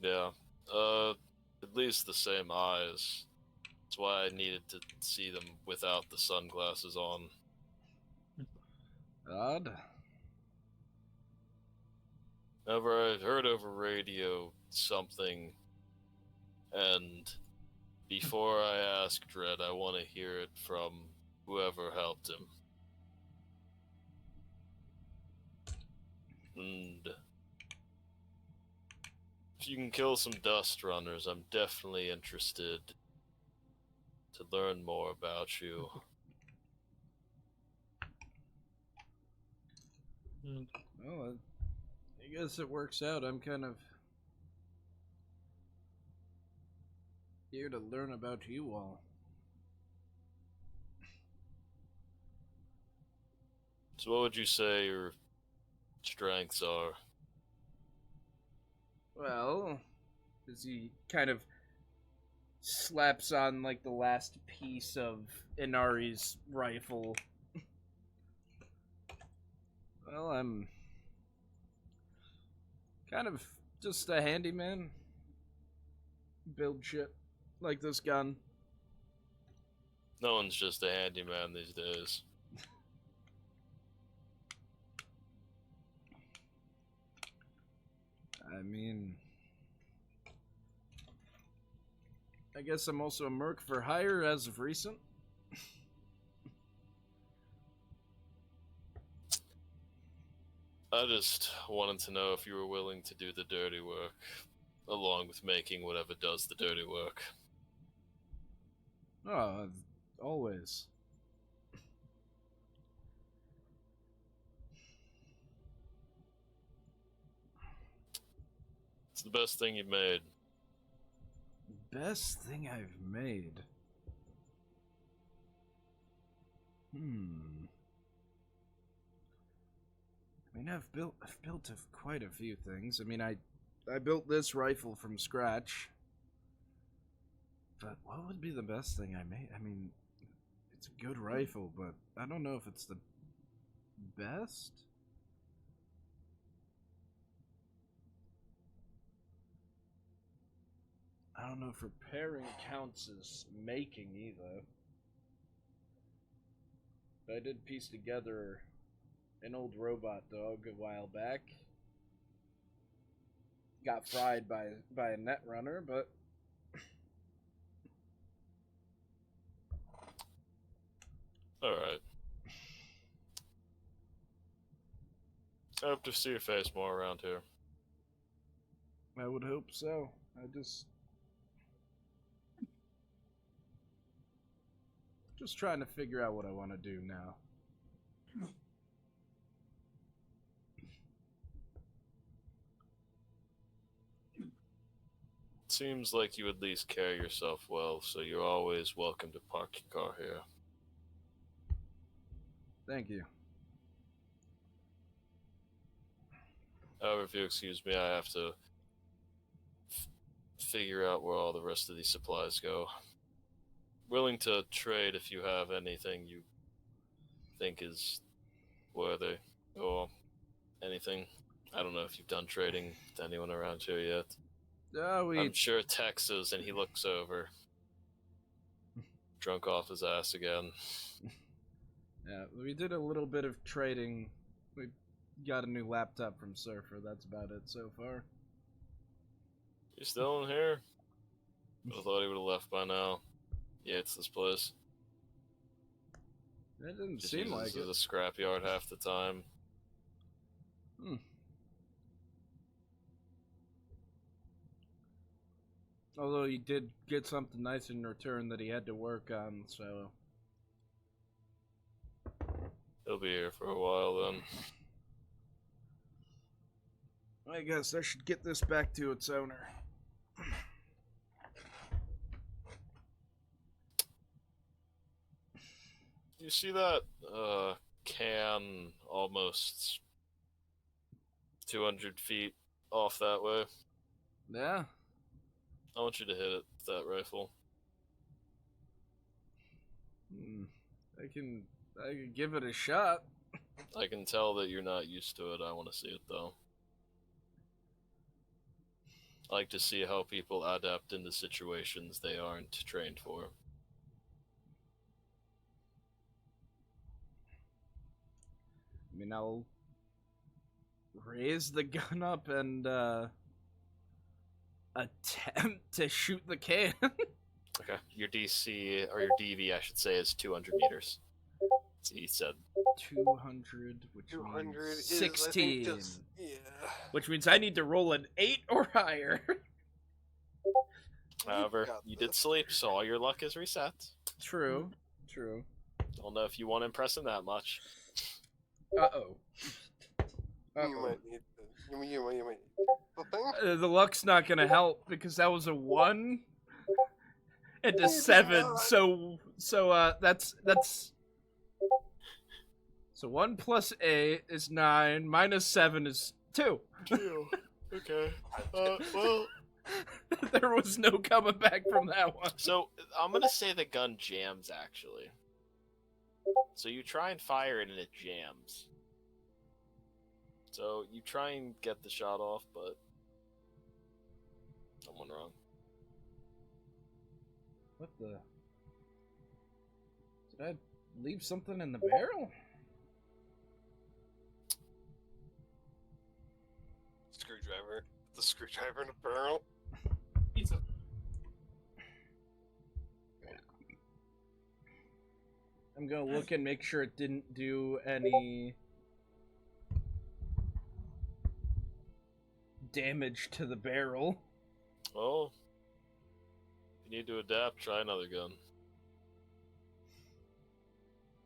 Yeah, at least the same eyes. That's why I needed to see them without the sunglasses on.
Odd.
However, I've heard over radio something, and before I ask Dread, I want to hear it from whoever helped him. And if you can kill some dust runners, I'm definitely interested to learn more about you.
Well, I guess it works out. I'm kind of here to learn about you all.
So what would you say your strengths are?
Well, as he kind of slaps on like the last piece of Inari's rifle. Well, I'm kind of just a handyman. Build shit like this gun.
No one's just a handyman these days.
I mean, I guess I'm also a merc for hire as of recent.
I just wanted to know if you were willing to do the dirty work, along with making whatever does the dirty work.
Oh, always.
It's the best thing you've made.
Best thing I've made. I mean, I've built quite a few things. I mean, I built this rifle from scratch. But what would be the best thing I made? I mean, it's a good rifle, but I don't know if it's the best. I don't know if repairing counts as making either. But I did piece together an old robot dog a while back. Got fried by a net runner, but
Alright. I hope to see your face more around here.
I would hope so. I just trying to figure out what I want to do now.
Seems like you at least carry yourself well, so you're always welcome to park your car here.
Thank you.
However, if you excuse me, I have to figure out where all the rest of these supplies go. willing to trade if you have anything you think is worthy or anything. I don't know if you've done trading with anyone around here yet. I'm sure Texas, and he looks over. Drunk off his ass again.
Yeah, we did a little bit of trading. We got a new laptop from Surfer. That's about it so far.
You still in here? I thought he would have left by now. Yeah, it's this place.
That didn't
Just
seem
uses
like
it
it.
as a scrapyard half the time.
Although he did get something nice in return that he had to work on, so...
He'll be here for a while then.
I guess I should get this back to its owner.
You see that can almost 200 feet off that way?
Yeah.
I want you to hit it with that rifle.
I can give it a shot.
I can tell that you're not used to it. I want to see it though. I like to see how people adapt into situations they aren't trained for.
I mean, I'll raise the gun up and attempt to shoot the can.
Okay. Your DC, or your DV, I should say, is 200 meters. So he said
200, which
200
means
is,
16.
I think, just, yeah.
Which means I need to roll an 8 or higher.
However, you did sleep, so all your luck is reset.
True.
Don't know if you want to impress him that much.
Uh-oh.
You might need to, you might need the thing.
The luck's not gonna help because that was a 1 and a 7. So that's so 1 plus 8 is 9 minus 7 is 2.
2. Okay. Well,
there was no coming back from that one.
So I'm gonna say the gun jams actually. So you try and fire it and it jams. So you try and get the shot off, but someone wrong.
What the? Did I leave something in the barrel?
Screwdriver. The screwdriver in a barrel.
Pizza.
I'm gonna look and make sure it didn't do any damage to the barrel.
Well, if you need to adapt, try another gun.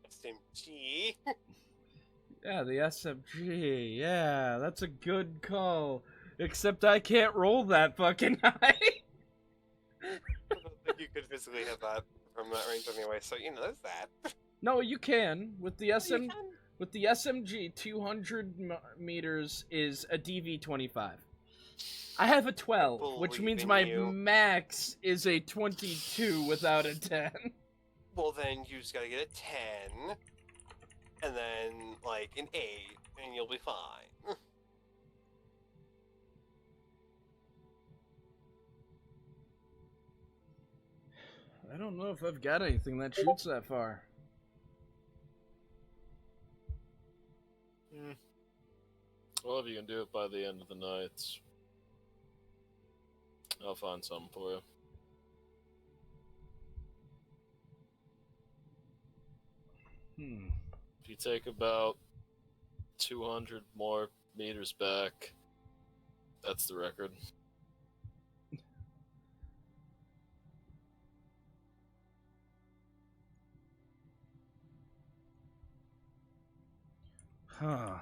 SMG.
Yeah, the SMG. Yeah, that's a good call. Except I can't roll that fucking high.
I don't think you could physically hit that from that range anyway, so you know, there's that.
No, you can. With the with the SMG, 200 meters is a DV-25. I have a 12, which means
Believe
my
in you.
max is a 22 without a 10.
Well, then you just gotta get a 10, and then, like, an 8, and you'll be fine.
I don't know if I've got anything that shoots that far.
Well, if you can do it by the end of the night, I'll find something for you. If you take about 200 more meters back, that's the record.
Huh.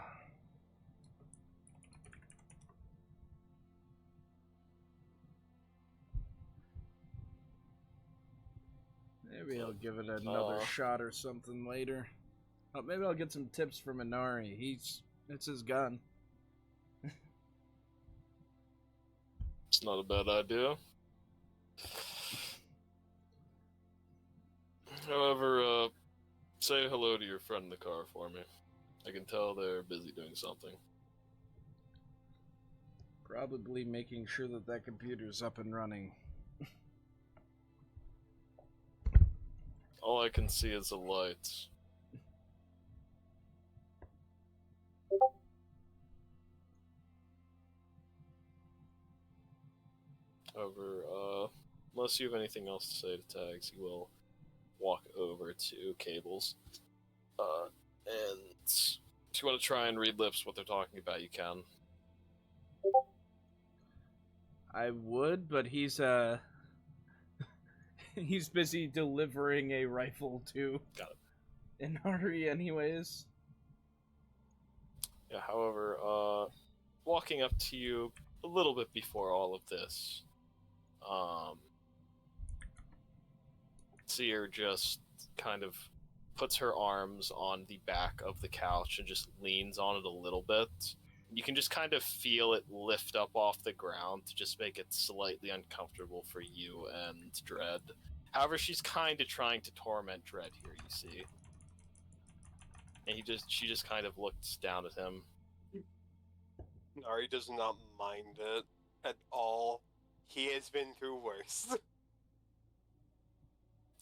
Maybe I'll give it another shot or something later. Oh, maybe I'll get some tips from Inari. It's his gun.
It's not a bad idea. However, say hello to your friend in the car for me. I can tell they're busy doing something.
Probably making sure that that computer's up and running.
All I can see is the lights. However, unless you have anything else to say to Tags, he will walk over to Cables. And if you want to try and read lips what they're talking about, you can.
I would, but he's he's busy delivering a rifle to
Got it.
Inari anyways.
Yeah, however, walking up to you a little bit before all of this, Seer just kind of puts her arms on the back of the couch and just leans on it a little bit. You can just kind of feel it lift up off the ground to just make it slightly uncomfortable for you and Dread. However, she's kind of trying to torment Dread here, you see. And she just kind of looks down at him.
Ari does not mind it at all. He has been through worse.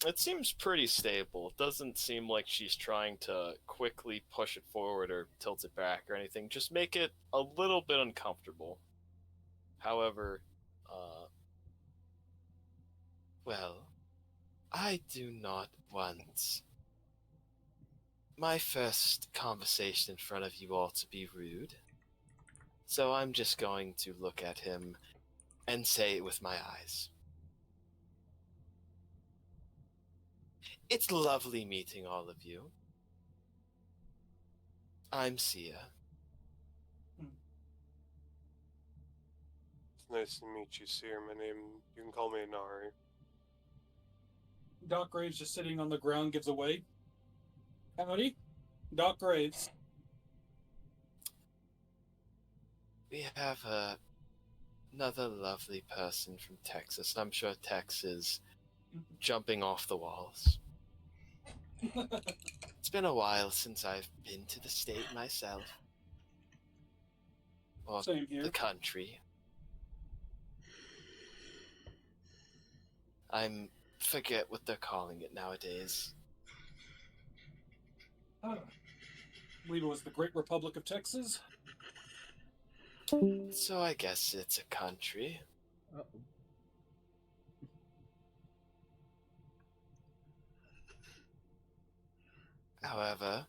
It seems pretty stable. It doesn't seem like she's trying to quickly push it forward or tilt it back or anything. Just make it a little bit uncomfortable. However, well, I do not want my first conversation in front of you all to be rude. So I'm just going to look at him and say it with my eyes. It's lovely meeting all of you. I'm Sia.
It's nice to meet you, Seer. You can call me Inari.
Doc Graves just sitting on the ground gives away. Howdy, Doc Graves.
We have another lovely person from Texas. I'm sure Tex is jumping off the walls. It's been a while since I've been to the state myself. Or
Same here.
the country. I forget what they're calling it nowadays.
I believe it was the Great Republic of Texas.
So I guess it's a country.
Uh-oh.
However,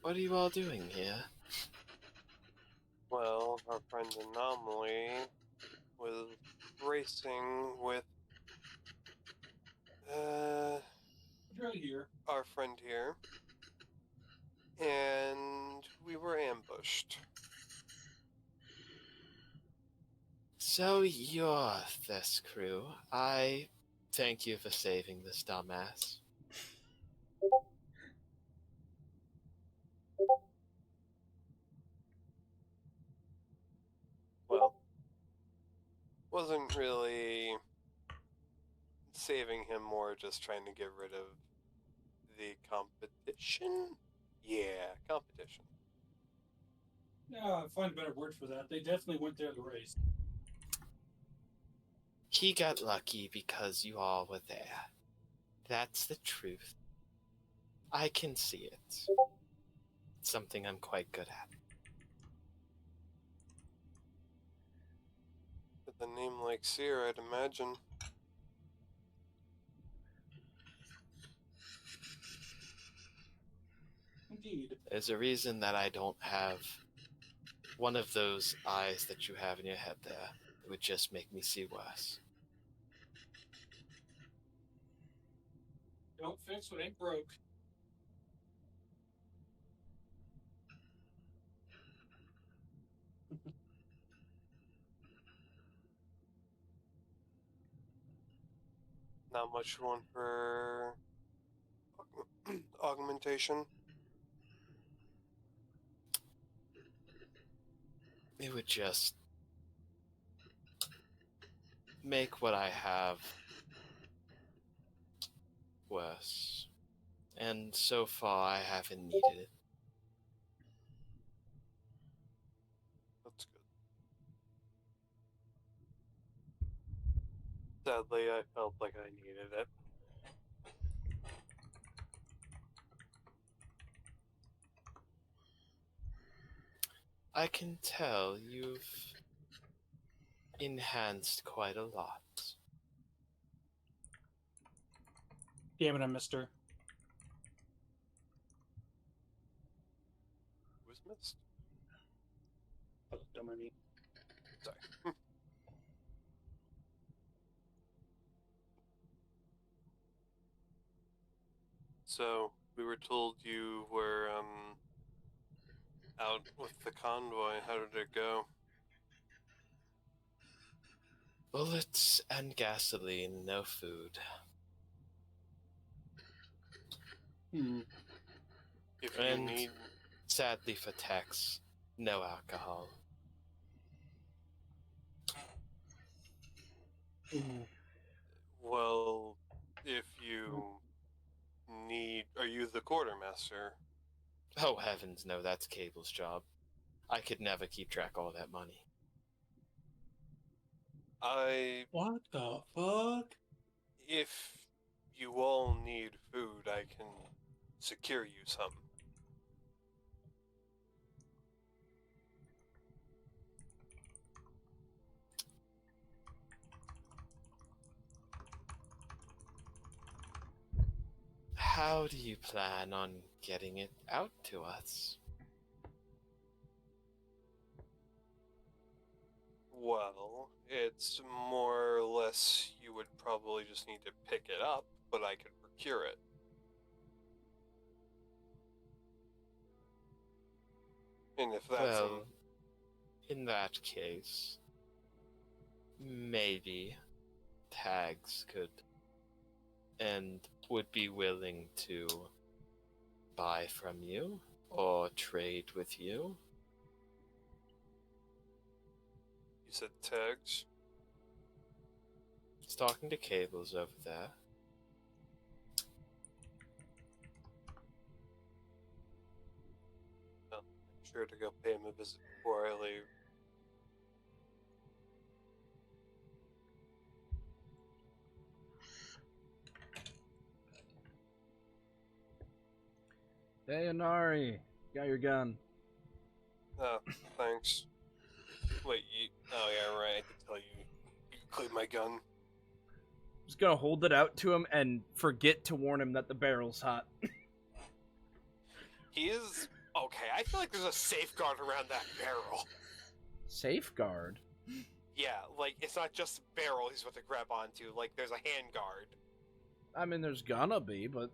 what are you all doing here?
Well, our friend Anomaly was racing with
Right here.
our friend here, and we were ambushed.
So you're this crew. I thank you for saving this dumbass.
Well, wasn't really saving him, more just trying to get rid of the competition? Yeah, competition.
Yeah, I find a better word for that. They definitely went there to race.
He got lucky because you all were there. That's the truth. I can see it. It's something I'm quite good at.
With a name like Seer, I'd imagine.
Indeed.
There's a reason that I don't have one of those eyes that you have in your head there. It would just make me see worse.
Don't fix what ain't broke.
Not much room for augmentation.
It would just
make what I have worse. And so far, I haven't needed it.
That's good. Sadly, I felt like I needed it.
I can tell you've enhanced quite a lot.
Damn it, I missed her.
Who's missed?
Oh, dumb on me.
Sorry. So, we were told you were, out with the convoy. How did it go?
Bullets and gasoline, no food.
If you
And
need...
sadly for Tex, no alcohol.
Well, if you need... Are you the quartermaster?
Oh heavens, no, that's Cable's job. I could never keep track of all that money.
What the fuck?
If you all need food, I can secure you some.
How do you plan on getting it out to us?
Well, it's more or less you would probably just need to pick it up, but I could procure it. And if that's
Well, in that case, maybe Tags could and would be willing to buy from you or trade with you.
you said tags.
He's talking to Cables over there.
Well, I'm sure to go pay him a visit before I leave.
Hey, Anari, got your gun.
Oh, thanks. Wait, you... Oh, yeah, right, I did tell you. You cleaned my gun.
Just gonna hold it out to him and forget to warn him that the barrel's hot.
He is... Okay, I feel like there's a safeguard around that barrel.
Safeguard?
Yeah, like, it's not just a barrel he's about to grab onto. Like, there's a handguard.
I mean, there's gonna be, but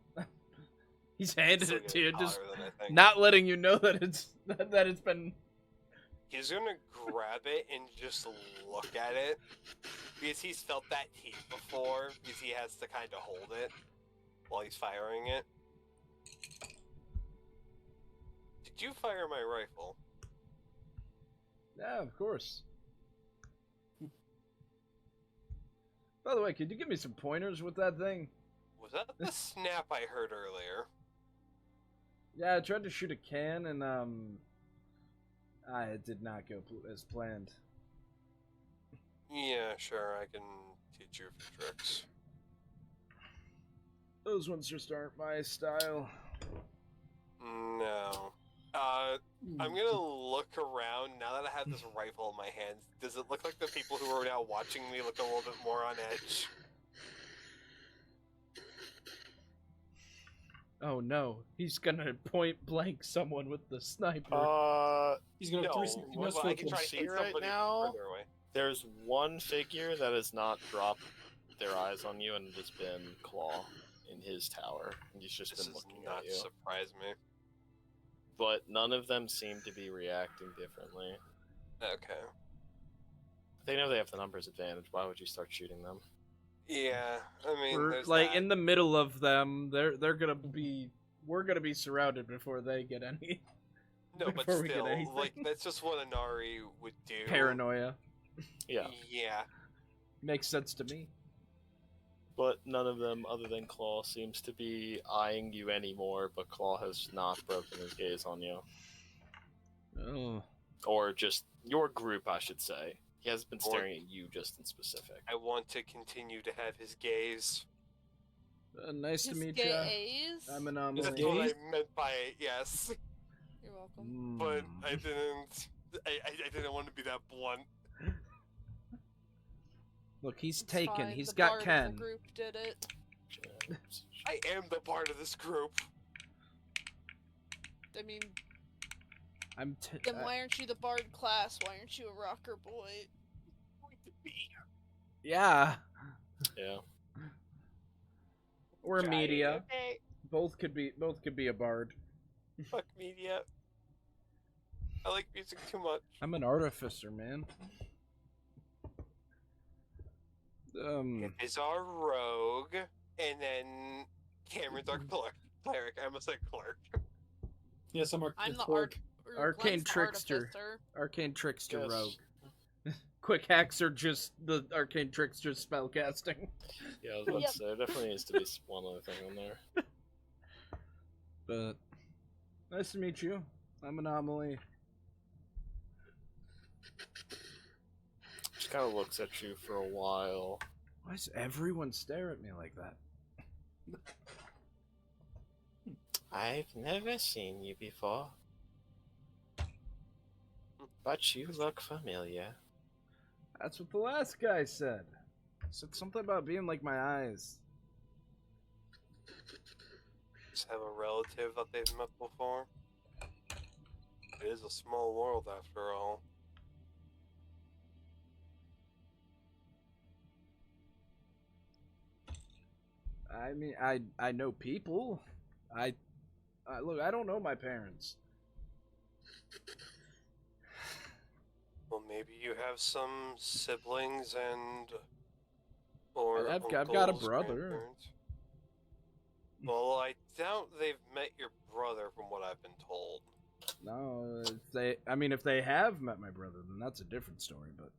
he's handed
Still
it to you,
getting
just
hotter than I think.
not letting you know that it's been.
He's gonna grab it and just look at it. Because he's felt that heat before, because he has to kind of hold it while he's firing it. Did you fire my rifle?
Yeah, of course. By the way, could you give me some pointers with that thing?
Was that the snap I heard earlier?
Yeah, I tried to shoot a can and it did not go as planned.
Yeah, sure, I can teach you a few tricks.
Those ones just aren't my style.
No. I'm gonna look around now that I have this rifle in my hands. Does it look like the people who are now watching me look a little bit more on edge?
Oh no, he's gonna point blank someone with the sniper.
He's gonna
No,
360
well,
no
I can
scope
try
him.
to hit
right
somebody
now?
further away.
There's one figure that has not dropped their eyes on you and just been Claw in his tower. And he's just
This
been
does
looking
not
at you.
surprise me.
But none of them seem to be reacting differently.
Okay.
They know they have the numbers advantage. Why would you start shooting them?
Yeah, I mean,
We're
there's
like
that.
in the middle of them. They're gonna be. We're gonna be surrounded before they get any
No, but
before we get
still,
anything.
like, that's just what Anari would do.
paranoia.
Yeah.
Yeah.
Makes sense to me.
But none of them, other than Claw, seems to be eyeing you anymore, but Claw has not broken his gaze on you.
Oh.
Or just your group, I should say. He has been staring at you just in specific.
I want to continue to have his gaze.
Nice to
His
meet you.
gaze?
I'm Anomaly.
That's what I meant by it, yes.
You're welcome.
But I didn't. I didn't want to be that blunt.
Look, he's
It's
taken.
fine,
He's
the
got
bard of
Ken.
the group did it.
I am the part of this group.
I mean,
I'm.
then why aren't you the bard class? Why aren't you a rocker boy?
Yeah.
Yeah.
Or media.
Okay.
Both could be a bard.
Fuck media. I like music too much.
I'm an artificer, man.
Is our rogue, and then Cameron's our cleric. I almost said clerk.
Yes, I'm
I'm the
clerk.
Arcane
Glenn's the
trickster.
artificer.
Arcane trickster
Yes.
rogue. Quick hacks are just the arcane trickster spellcasting.
Yeah, I was about to say, there definitely needs to be one other thing on there.
But nice to meet you. I'm Anomaly.
Just kind of looks at you for a while.
Why does everyone stare at me like that?
I've never seen you before. But you look familiar.
That's what the last guy said. He said something about being like my eyes.
Just have a relative that they've met before. It is a small world after all.
I mean, I know people. Look, I don't know my parents.
Well, maybe you have some siblings and or
I've got a
uncles,
brother.
grandparents. Well, I doubt they've met your brother, from what I've been told.
No, if they have met my brother, then that's a different story. But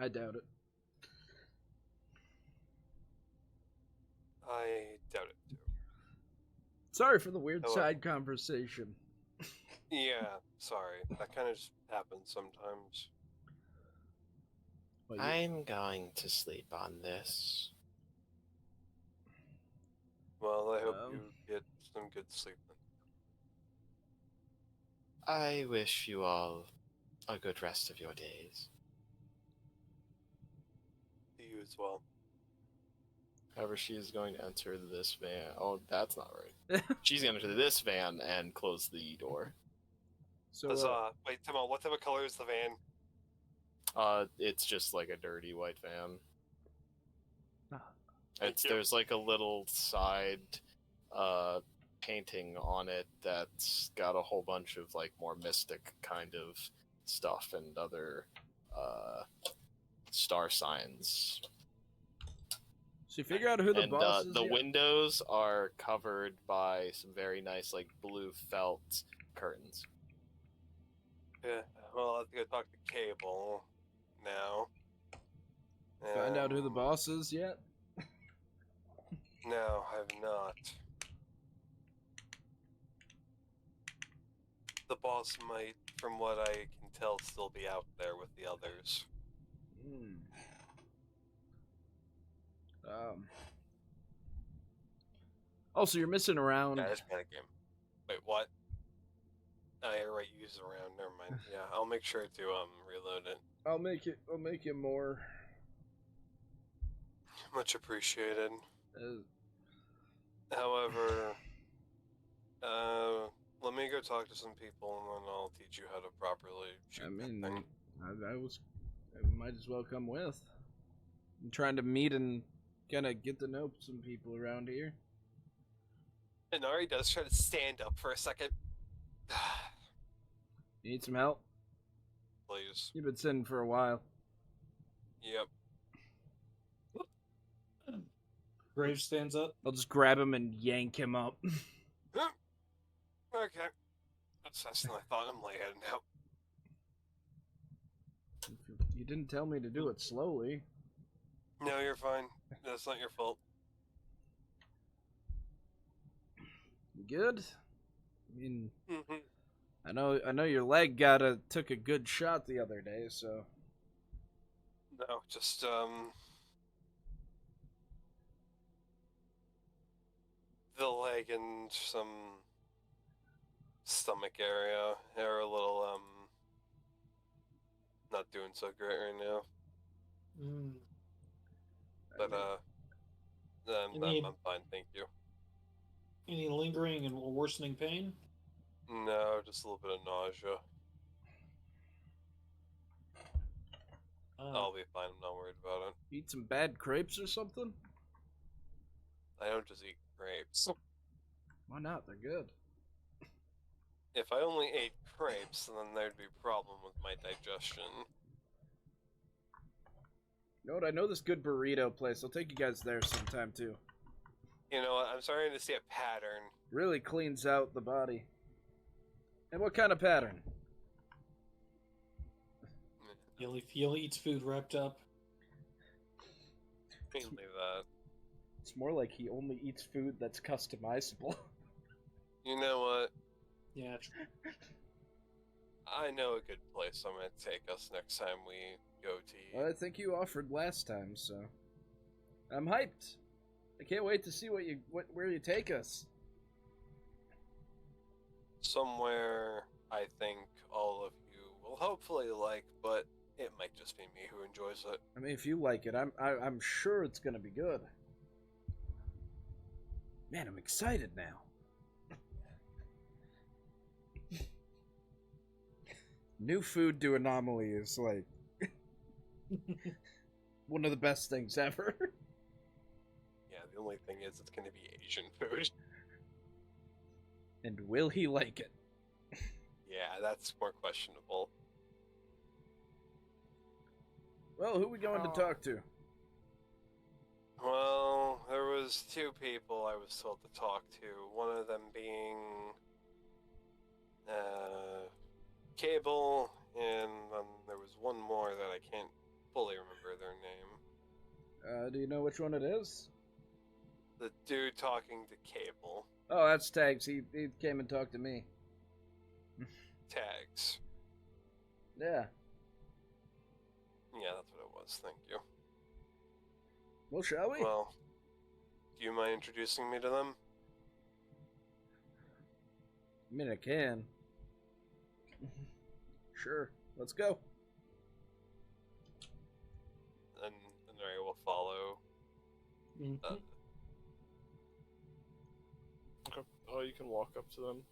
I doubt it.
I doubt it too.
Sorry for the weird
Hello.
side conversation.
Yeah, sorry. That kind of just happens sometimes.
But
I'm going to sleep on this.
Well, I hope you get some good sleep then.
I wish you all a good rest of your days.
To you as well.
However, she is going to enter this van. Oh, that's not right. She's going to enter this van and close the door.
So,
Wait, come on. What type of color is the van?
It's just like a dirty white van.
Thank you.
There's like a little side painting on it that's got a whole bunch of like more mystic kind of stuff and other star signs.
so you figure out who the
And
boss is.
the
yet?
windows are covered by some very nice like blue felt curtains.
Yeah, well, I'll have to go talk to Cable now.
Find out who the
Um,
boss is yet?
No, I have not. The boss might, from what I can tell, still be out there with the others.
Also, you're missing around.
Yeah, it's panic game. Wait, what? Oh, yeah, right, use it around. Never mind. Yeah, I'll make sure to reload it.
I'll make it more.
Much appreciated. However, let me go talk to some people and then I'll teach you how to properly shoot that thing.
I might as well come with. I'm trying to meet and kind of get to know some people around here.
Inari does try to stand up for a second.
You need some help?
Please.
You've been sitting for a while.
Yep.
Graves stands up.
I'll just grab him and yank him up.
Okay. That's less than I thought. I'm lightheaded now.
You didn't tell me to do it slowly.
No, you're fine. That's not your fault.
You good? I mean,
Mm-hmm.
I know your leg took a good shot the other day, so
No, just the leg and some stomach area are a little not doing so great right now.
Mm.
But
Any
I'm fine, thank you.
any lingering and worsening pain?
No, just a little bit of nausea. I'll be fine. I'm not worried about it.
eat some bad crepes or something.
I don't just eat grapes.
Why not? They're good.
If I only ate crepes, then there'd be a problem with my digestion.
You know what? I know this good burrito place. I'll take you guys there sometime too.
You know what? I'm starting to see a pattern.
Really cleans out the body. And what kind of pattern?
He only eats food wrapped up.
Mainly that.
It's more like he only eats food that's customizable.
You know what?
Yeah.
I know a good place I'm gonna take us next time we go to eat.
Well, I think you offered last time, so I'm hyped. I can't wait to see where you take us.
Somewhere I think all of you will hopefully like, but it might just be me who enjoys it.
I mean, if you like it, I'm sure it's gonna be good. Man, I'm excited now. New food to Anomaly is like one of the best things ever.
Yeah, the only thing is it's gonna be Asian food.
And will he like it?
Yeah, that's more questionable.
Well, who we going to talk to?
Well, there was two people I was told to talk to. One of them being Cable, and then there was one more that I can't fully remember their name.
Do you know which one it is?
The dude talking to Cable.
Oh, that's Tags. He came and talked to me.
Tags.
Yeah.
Yeah, that's what it was. Thank you.
Well, shall we?
Well, do you mind introducing me to them?
I mean, I can. Sure. Let's go.
And I will follow.
Mm-hmm.
Okay. Oh, you can walk up to them.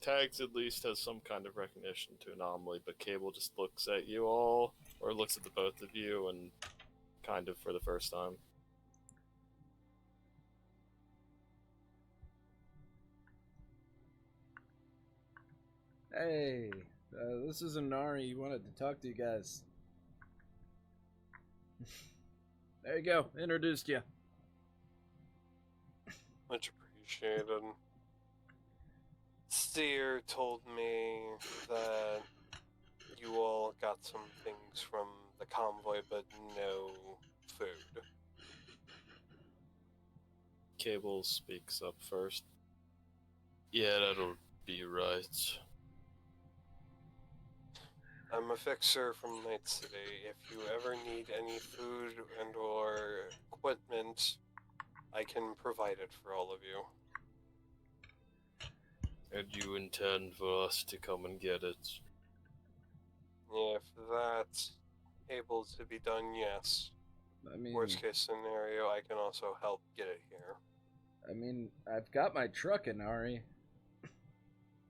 Tags at least has some kind of recognition to Anomaly, but Cable just looks at you all, or looks at the both of you, and kind of for the first time.
Hey, this is Inari. He wanted to talk to you guys. There you go. Introduced you.
Much appreciated. Steer told me that you all got some things from the convoy, but no food.
Cable speaks up first. Yeah, that'll be right.
I'm a fixer from Night City. If you ever need any food and or equipment, I can provide it for all of you.
And you intend for us to come and get it?
If that's able to be done, yes.
I mean,
Worst case scenario, I can also help get it here.
I mean, I've got my truck, Inari.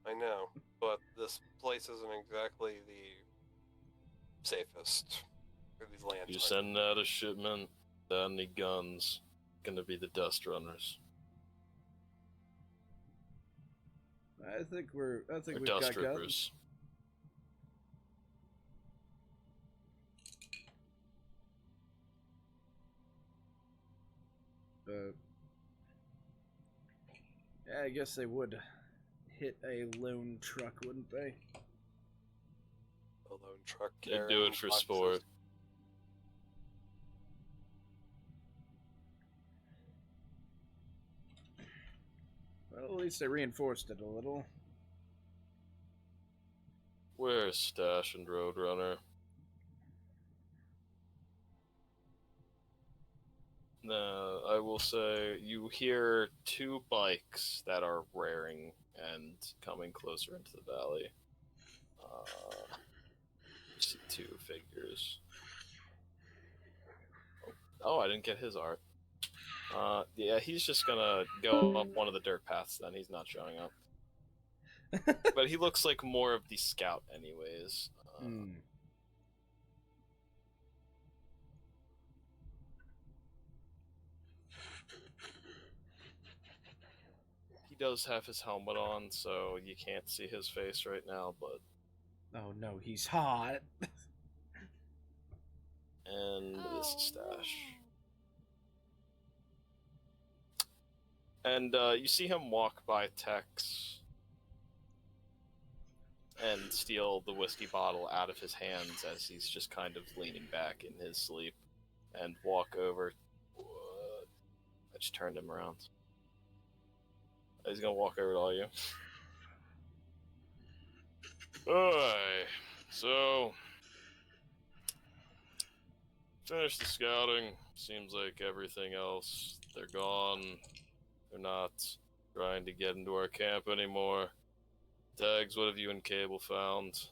I know, but this place isn't exactly the safest for these lands.
You send out a shipment without any guns, gonna be the Dust Runners.
I think we've
Dust
got guns.
Rippers.
Yeah, I guess they would hit a lone truck, wouldn't they?
A lone truck
They do it for sport.
Well, at least they reinforced it a little.
Where's Stash and Roadrunner? No, I will say you hear two bikes that are rearing and coming closer into the valley. You see two figures. Oh, I didn't get his art. Yeah, he's just gonna go up one of the dirt paths then. He's not showing up. But he looks like more of the scout anyways. He does have his helmet on, so you can't see his face right now, but...
Oh no, he's hot.
And this is Stash.
No.
And you see him walk by Tex and steal the whiskey bottle out of his hands as he's just kind of leaning back in his sleep and walk over. I just turned him around. He's gonna walk over to all you. Alright, so finished the scouting. Seems like everything else, they're gone. They're not trying to get into our camp anymore. Tags, what have you and Cable found?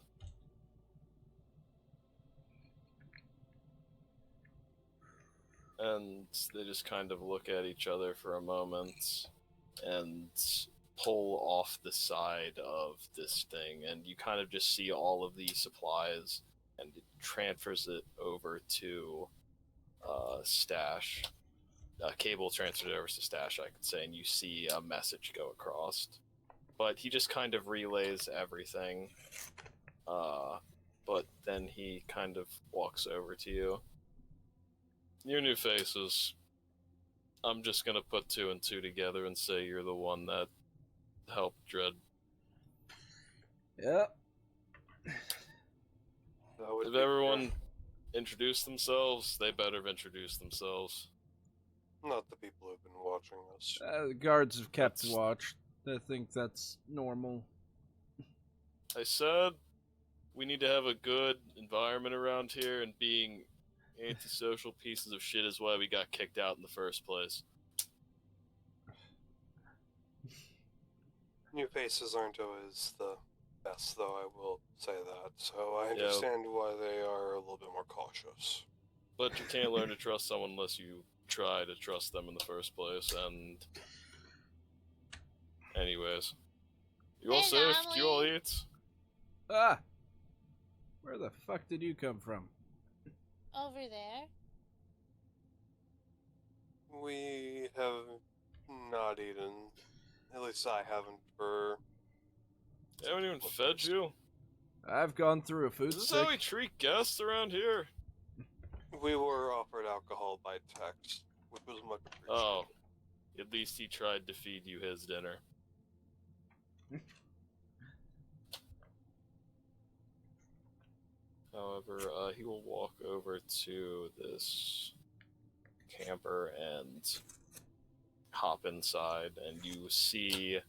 And they just kind of look at each other for a moment and pull off the side of this thing, and you kind of just see all of the supplies, and it transfers it over to Stash. Cable transferred it over to Stash, I could say, and you see a message go across. But he just kind of relays everything. But then he kind of walks over to you. Your new faces. I'm just gonna put two and two together and say you're the one that helped Dread.
Yep.
If everyone introduced themselves, they better have introduced themselves.
Not the people who've been watching us.
The guards have kept watch. I think that's normal.
I said we need to have a good environment around here, and being antisocial pieces of shit is why we got kicked out in the first place.
New faces aren't always the best, though, I will say that. So I understand why they are a little bit more cautious.
But you can't learn to trust someone unless you try to trust them in the first place, and... Anyways. You all safe? Do you all eat?
Ah! Where the fuck did you come from?
Over there.
We have not eaten. At least I haven't for...
They haven't even fed you?
I've gone through a food
Is this
stick.
how we treat guests around here?
We were offered alcohol by text, which was much appreciated.
Oh. At least he tried to feed you his dinner. However, he will walk over to this camper and hop inside, and you see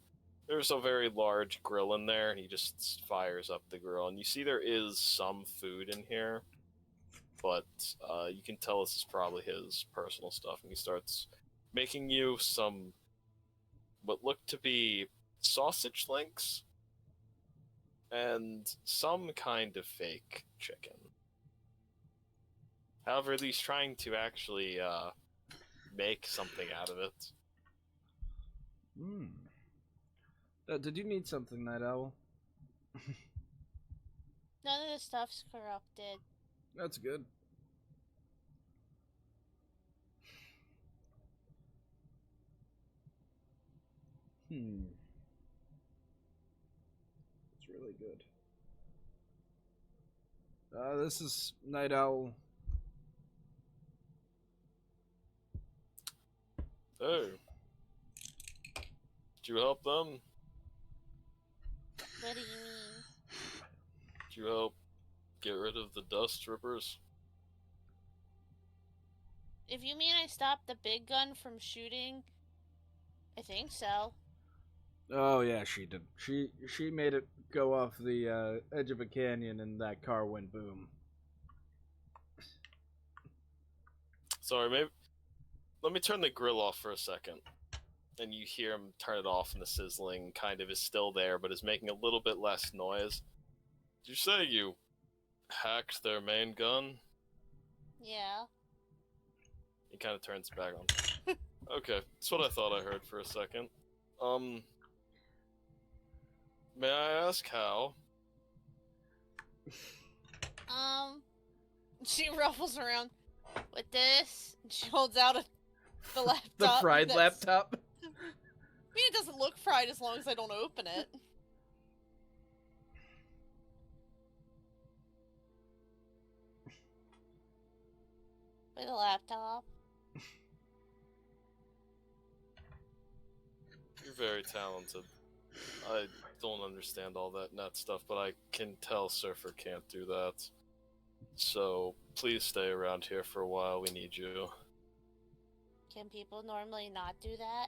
there's a very large grill in there, and he just fires up the grill, and you see there is some food in here, but you can tell this is probably his personal stuff, and he starts making you some what look to be sausage links and some kind of fake chicken. However, he's trying to actually make something out of it.
Did you need something, Night Owl?
None of the stuff's corrupted.
That's good. It's really good. This is Night Owl.
Hey. Did you help them?
What do you mean?
Did you help get rid of the dust strippers?
If you mean I stopped the big gun from shooting, I think so.
Oh yeah, she did. She made it go off the edge of a canyon, and that car went boom.
Sorry, maybe. Let me turn the grill off for a second. And you hear him turn it off, and the sizzling kind of is still there, but is making a little bit less noise. Did you say you hacked their main gun?
Yeah.
He kind of turns it back on. Okay, that's what I thought I heard for a second. May I ask how?
She ruffles around with this. And she holds out the laptop.
The fried laptop.
I mean, it doesn't look fried as long as I don't open it. With a laptop.
You're very talented. I don't understand all that net stuff, but I can tell Surfer can't do that. So, please stay around here for a while, we need you.
Can people normally not do that?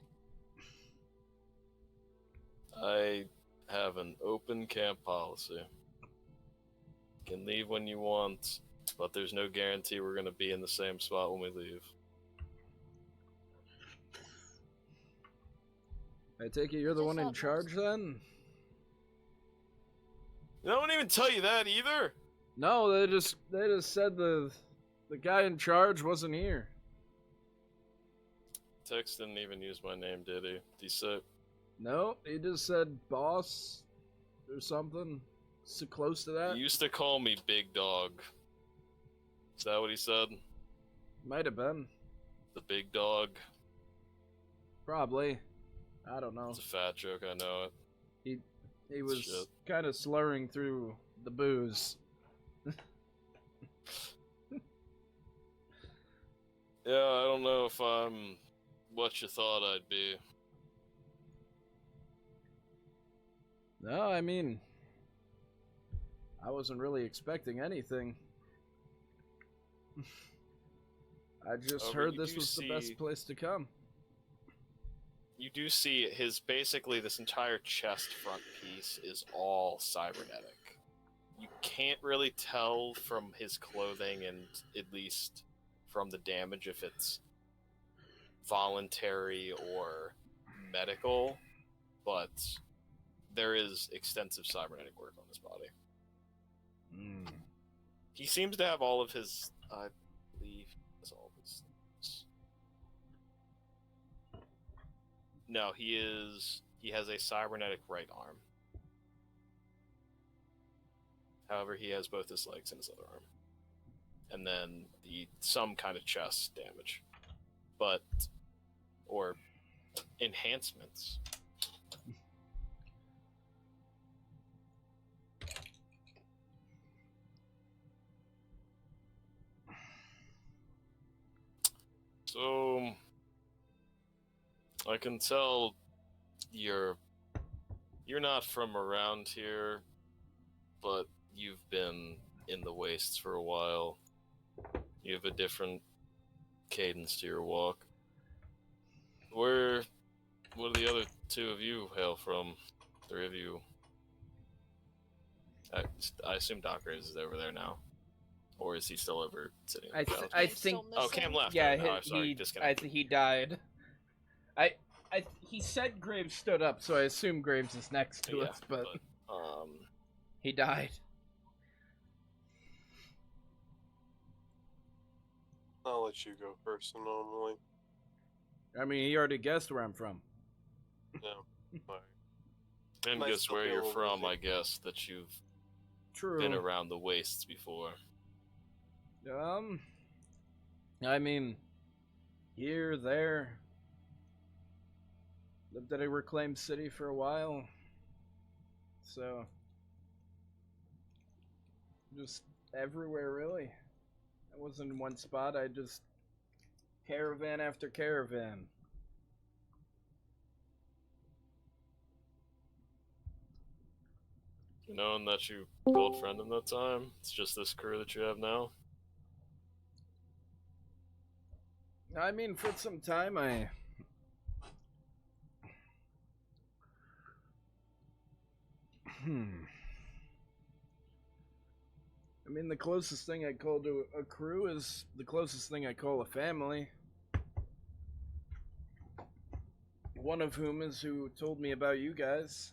I have an open camp policy. You can leave when you want, but there's no guarantee we're going to be in the same spot when we leave.
I take it you're the one in charge then?
They don't even tell you that either.
No, they just said the guy in charge wasn't here.
Tex didn't even use my name, did he? Did he say?
No, he just said boss or something. So close to that.
He used to call me Big Dog. Is that what he said?
Might have been.
The Big Dog.
Probably. I don't know.
It's a fat joke, I know it.
He was kind of slurring through the booze.
Yeah, I don't know if I'm what you thought I'd be.
No, I mean, I wasn't really expecting anything. I just heard this was the best place to come.
You do see basically this entire chest front piece is all cybernetic. You can't really tell from his clothing and at least from the damage if it's voluntary or medical, but there is extensive cybernetic work on his body. He seems to have all of his, I believe, he has all of his things. No, he has a cybernetic right arm. However, he has both his legs and his other arm. And then some kind of chest damage. Or enhancements. So, I can tell you're not from around here, but you've been in the wastes for a while. You have a different cadence to your walk. What do the other two of you hail from? Three of you. I assume Doc Reyes is over there now. Or is he still over sitting on the couch?
I think...
Oh, Cam left.
Yeah,
disconnected.
he died. He said Graves stood up, so I assume Graves is next to us, but he died.
I'll let you go first, Anomaly.
I mean, he already guessed where I'm from.
No. Fine.
And
Might
guess
still
where
be a
you're
little
from,
busy.
I guess, that you've
True.
been around the wastes before.
I mean, here, there. Lived at a reclaimed city for a while. So, just everywhere, really. I wasn't in one spot, I just caravan after caravan.
You knowing that you built friend in that time? It's just this crew that you have now?
I mean, for some time, I mean, the closest thing I call to a crew is the closest thing I call a family. One of whom is who told me about you guys.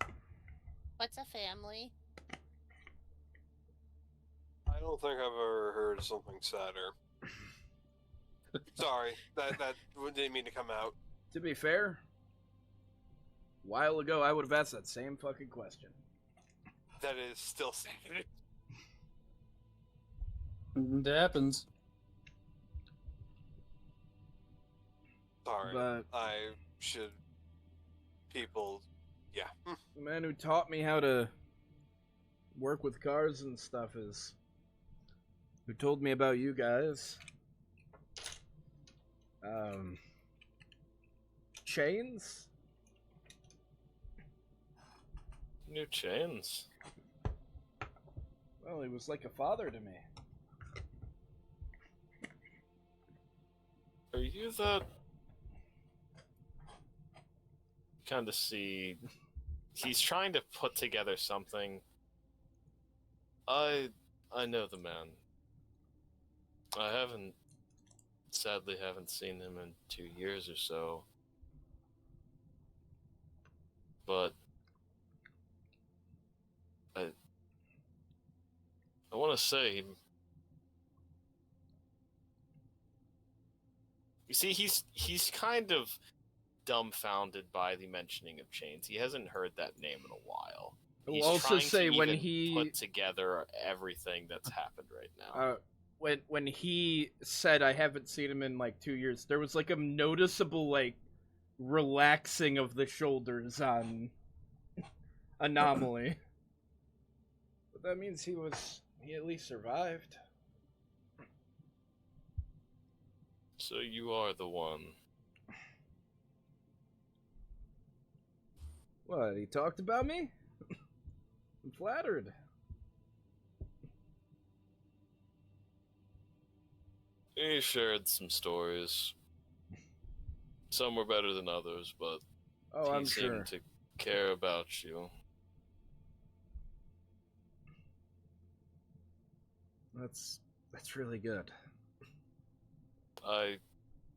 What's a family?
I don't think I've ever heard something sadder. Sorry, that didn't mean to come out.
To be fair, a while ago I would have asked that same fucking question.
That is still sad.
It happens.
Sorry,
But
I should. People, yeah.
the man who taught me how to work with cars and stuff is who told me about you guys. Chains?
New chains.
Well, he was like a father to me.
Are you that? Kind of see. He's trying to put together something. I know the man. I sadly haven't seen him in 2 years or so. But I want to say, you see, he's kind of dumbfounded by the mentioning of chains. He hasn't heard that name in a while.
We'll
He's
also
trying
say
to
when
even
he
put together everything that's happened right now.
when he said I haven't seen him in like 2 years, there was like a noticeable like relaxing of the shoulders on Anomaly. But that means he at least survived.
So you are the one.
What, he talked about me? I'm flattered.
He shared some stories. Some were better than others, but
Oh,
he
I'm
seemed
sure.
to care about you.
That's really good.
I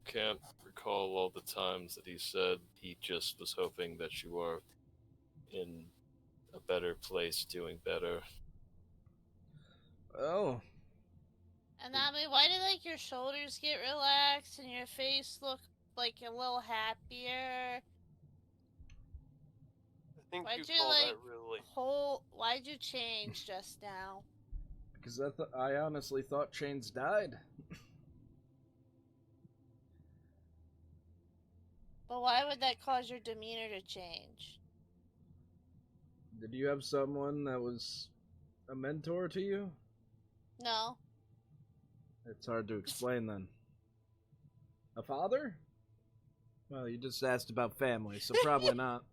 can't recall all the times that he said he just was hoping that you are in a better place, doing better.
Oh,
And I mean, why did like your shoulders get relaxed and your face look like a little happier?
I think
Why'd
you
you
call
like
that really.
Why'd you change just now?
because I honestly thought Chains died.
But why would that cause your demeanor to change?
Did you have someone that was a mentor to you?
No.
It's hard to explain then. A father? Well, you just asked about family, so probably not.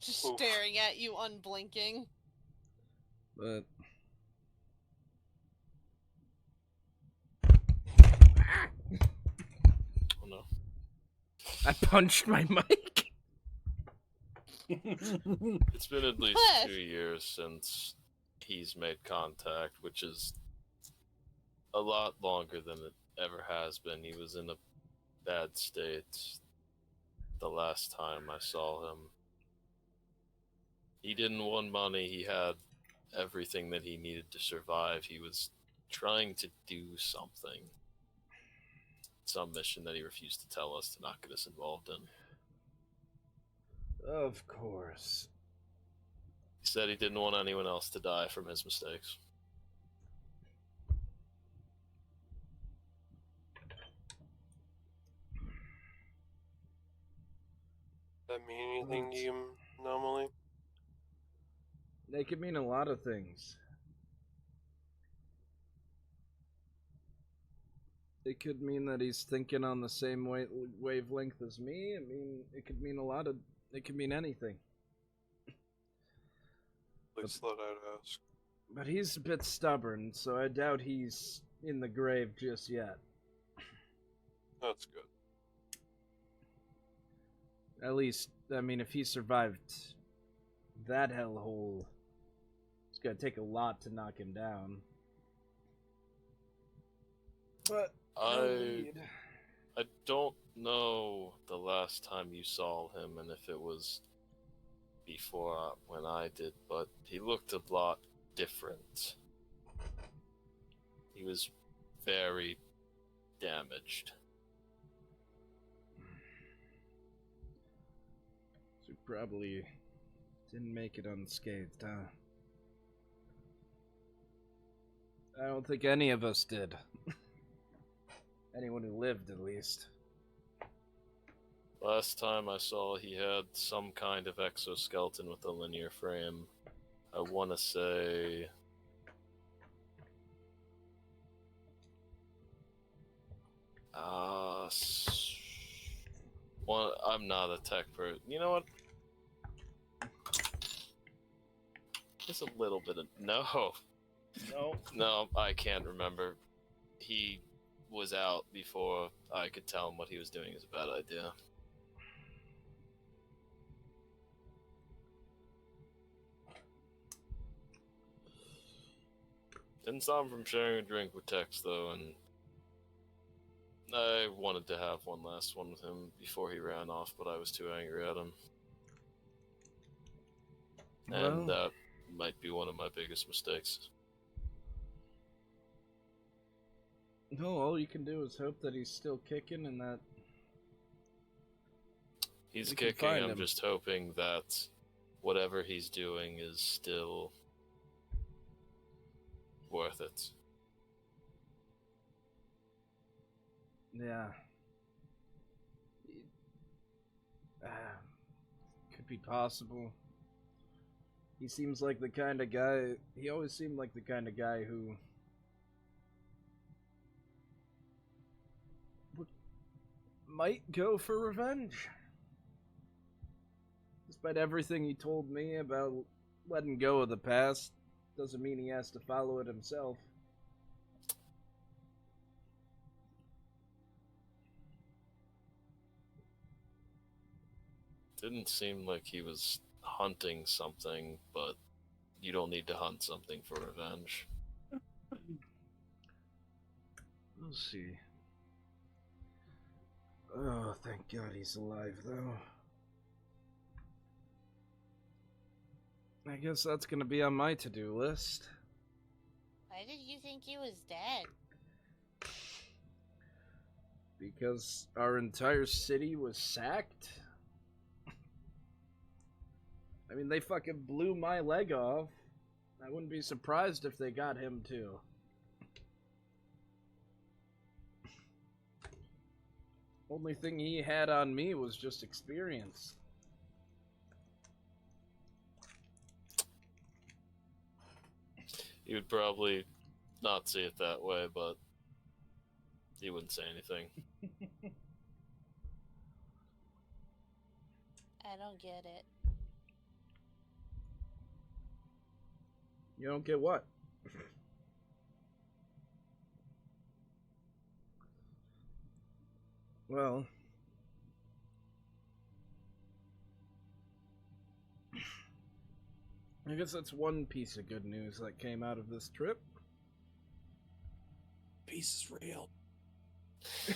Just
Oof.
staring at you, unblinking.
But
Oh no.
I punched my mic.
It's been at least
What?
2 years since he's made contact, which is a lot longer than it ever has been. He was in a bad state the last time I saw him. He didn't want money, he had everything that he needed to survive. He was trying to do something. Some mission that he refused to tell us to not get us involved in.
Of course.
He said he didn't want anyone else to die from his mistakes.
That mean anything to you, Anomaly?
They could mean a lot of things. It could mean that he's thinking on the same wavelength as me. I mean, it could mean it could mean anything.
At least that I'd ask.
But he's a bit stubborn, so I doubt he's in the grave just yet.
That's good.
At least, I mean, if he survived that hellhole, it's gonna take a lot to knock him down. But no need.
I don't know the last time you saw him and if it was before when I did, but he looked a lot different. He was very damaged.
So probably didn't make it unscathed, huh? I don't think any of us did. Anyone who lived, at least.
Last time I saw he had some kind of exoskeleton with a linear frame. I want to say... Well, I'm not a tech person. You know what? Just a little bit of... No. No, I can't remember. He was out before I could tell him what he was doing is a bad idea. Didn't stop him from sharing a drink with Tex, though, and I wanted to have one last one with him before he ran off, but I was too angry at him. And that might be one of my biggest mistakes.
No, all you can do is hope that he's still kicking and that
He's
we can
kicking,
find
I'm
him.
just hoping that whatever he's doing is still worth it.
Yeah. Could be possible. He seems like the kind of guy... He always seemed like the kind of guy who... might go for revenge. Despite everything he told me about letting go of the past, doesn't mean he has to follow it himself.
Didn't seem like he was hunting something, but you don't need to hunt something for revenge.
We'll see. Oh, thank God he's alive, though. I guess that's gonna be on my to-do list.
Why did you think he was dead?
Because our entire city was sacked? I mean, they fucking blew my leg off. I wouldn't be surprised if they got him, too. Only thing he had on me was just experience.
He would probably not see it that way, but he wouldn't say anything.
I don't get it.
You don't get what? Well, I guess that's one piece of good news that came out of this trip.
Peace is real.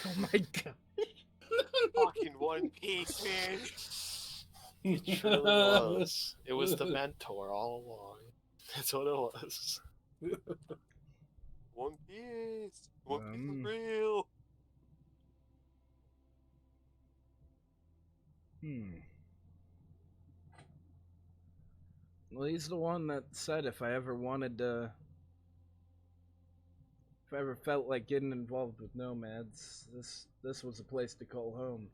Oh my God.
Fucking One Piece, man.
It truly was. It was the mentor all along. That's what it was.
One Piece. One Piece is
Um,
real.
Well, he's the one that said if I ever wanted to... If I ever felt like getting involved with nomads, this was a place to call home.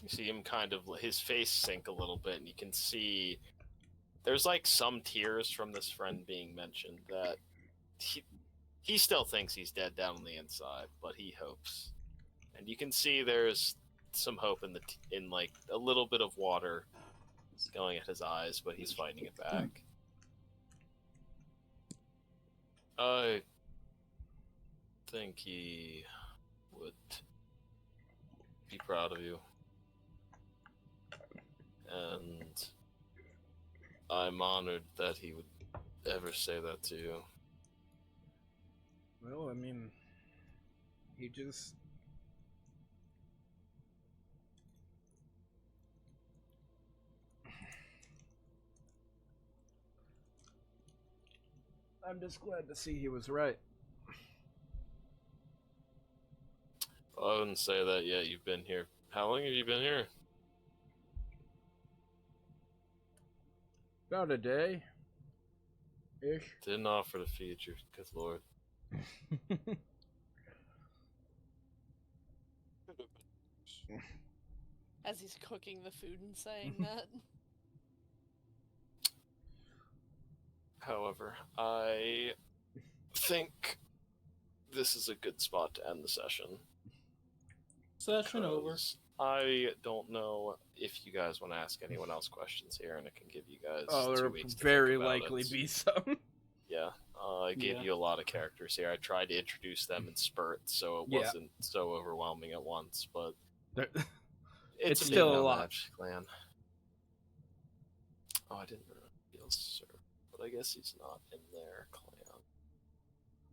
You see him kind of, his face sink a little bit, and you can see there's like some tears from this friend being mentioned that he still thinks he's dead down on the inside, but he hopes. And you can see there's some hope in like a little bit of water going at his eyes, but he's fighting it back. I think he would be proud of you. And I'm honored that he would ever say that to you.
Well, I mean, he just... I'm just glad to see he was right.
I wouldn't say that yet. You've been here. How long have you been here?
About a day. Ish.
Didn't offer to feed you, good lord.
As he's cooking the food and saying that.
However, I think this is a good spot to end the session.
Session over.
'Cause I don't know if you guys want to ask anyone else questions here, and I can give you guys
Oh,
2
there'll
weeks to
very
think about
likely
it.
be some.
Yeah, I gave
Yeah.
you a lot of characters here. I tried to introduce them in spurts, so it
Yeah.
wasn't so overwhelming at once, but
It's
a
still
meeting
a
on
lot.
Magic Clan. Oh, I didn't reveal Sir, but I guess he's not in their clan.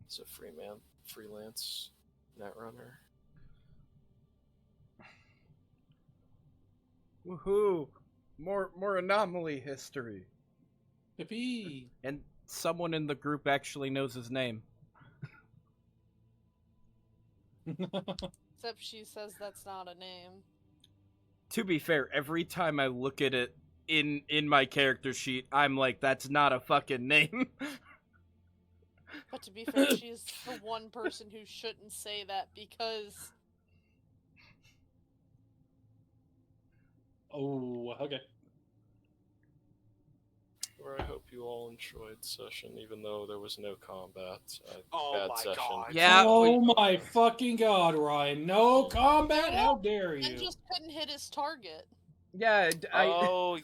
He's a freelance netrunner.
Woohoo! More Anomaly history.
Yippee!
And someone in the group actually knows his name.
Except she says that's not a name.
To be fair, every time I look at it in my character sheet, I'm like, that's not a fucking name.
But to be fair, she is the one person who shouldn't say that because
Oh, okay.
Where I hope you all enjoyed session, even though there was no combat.
Oh
Bad
my
session.
god.
Yeah,
Oh my fucking god, Ryan! No combat! How dare
and
you?
just couldn't hit his target.
Yeah,
Oh,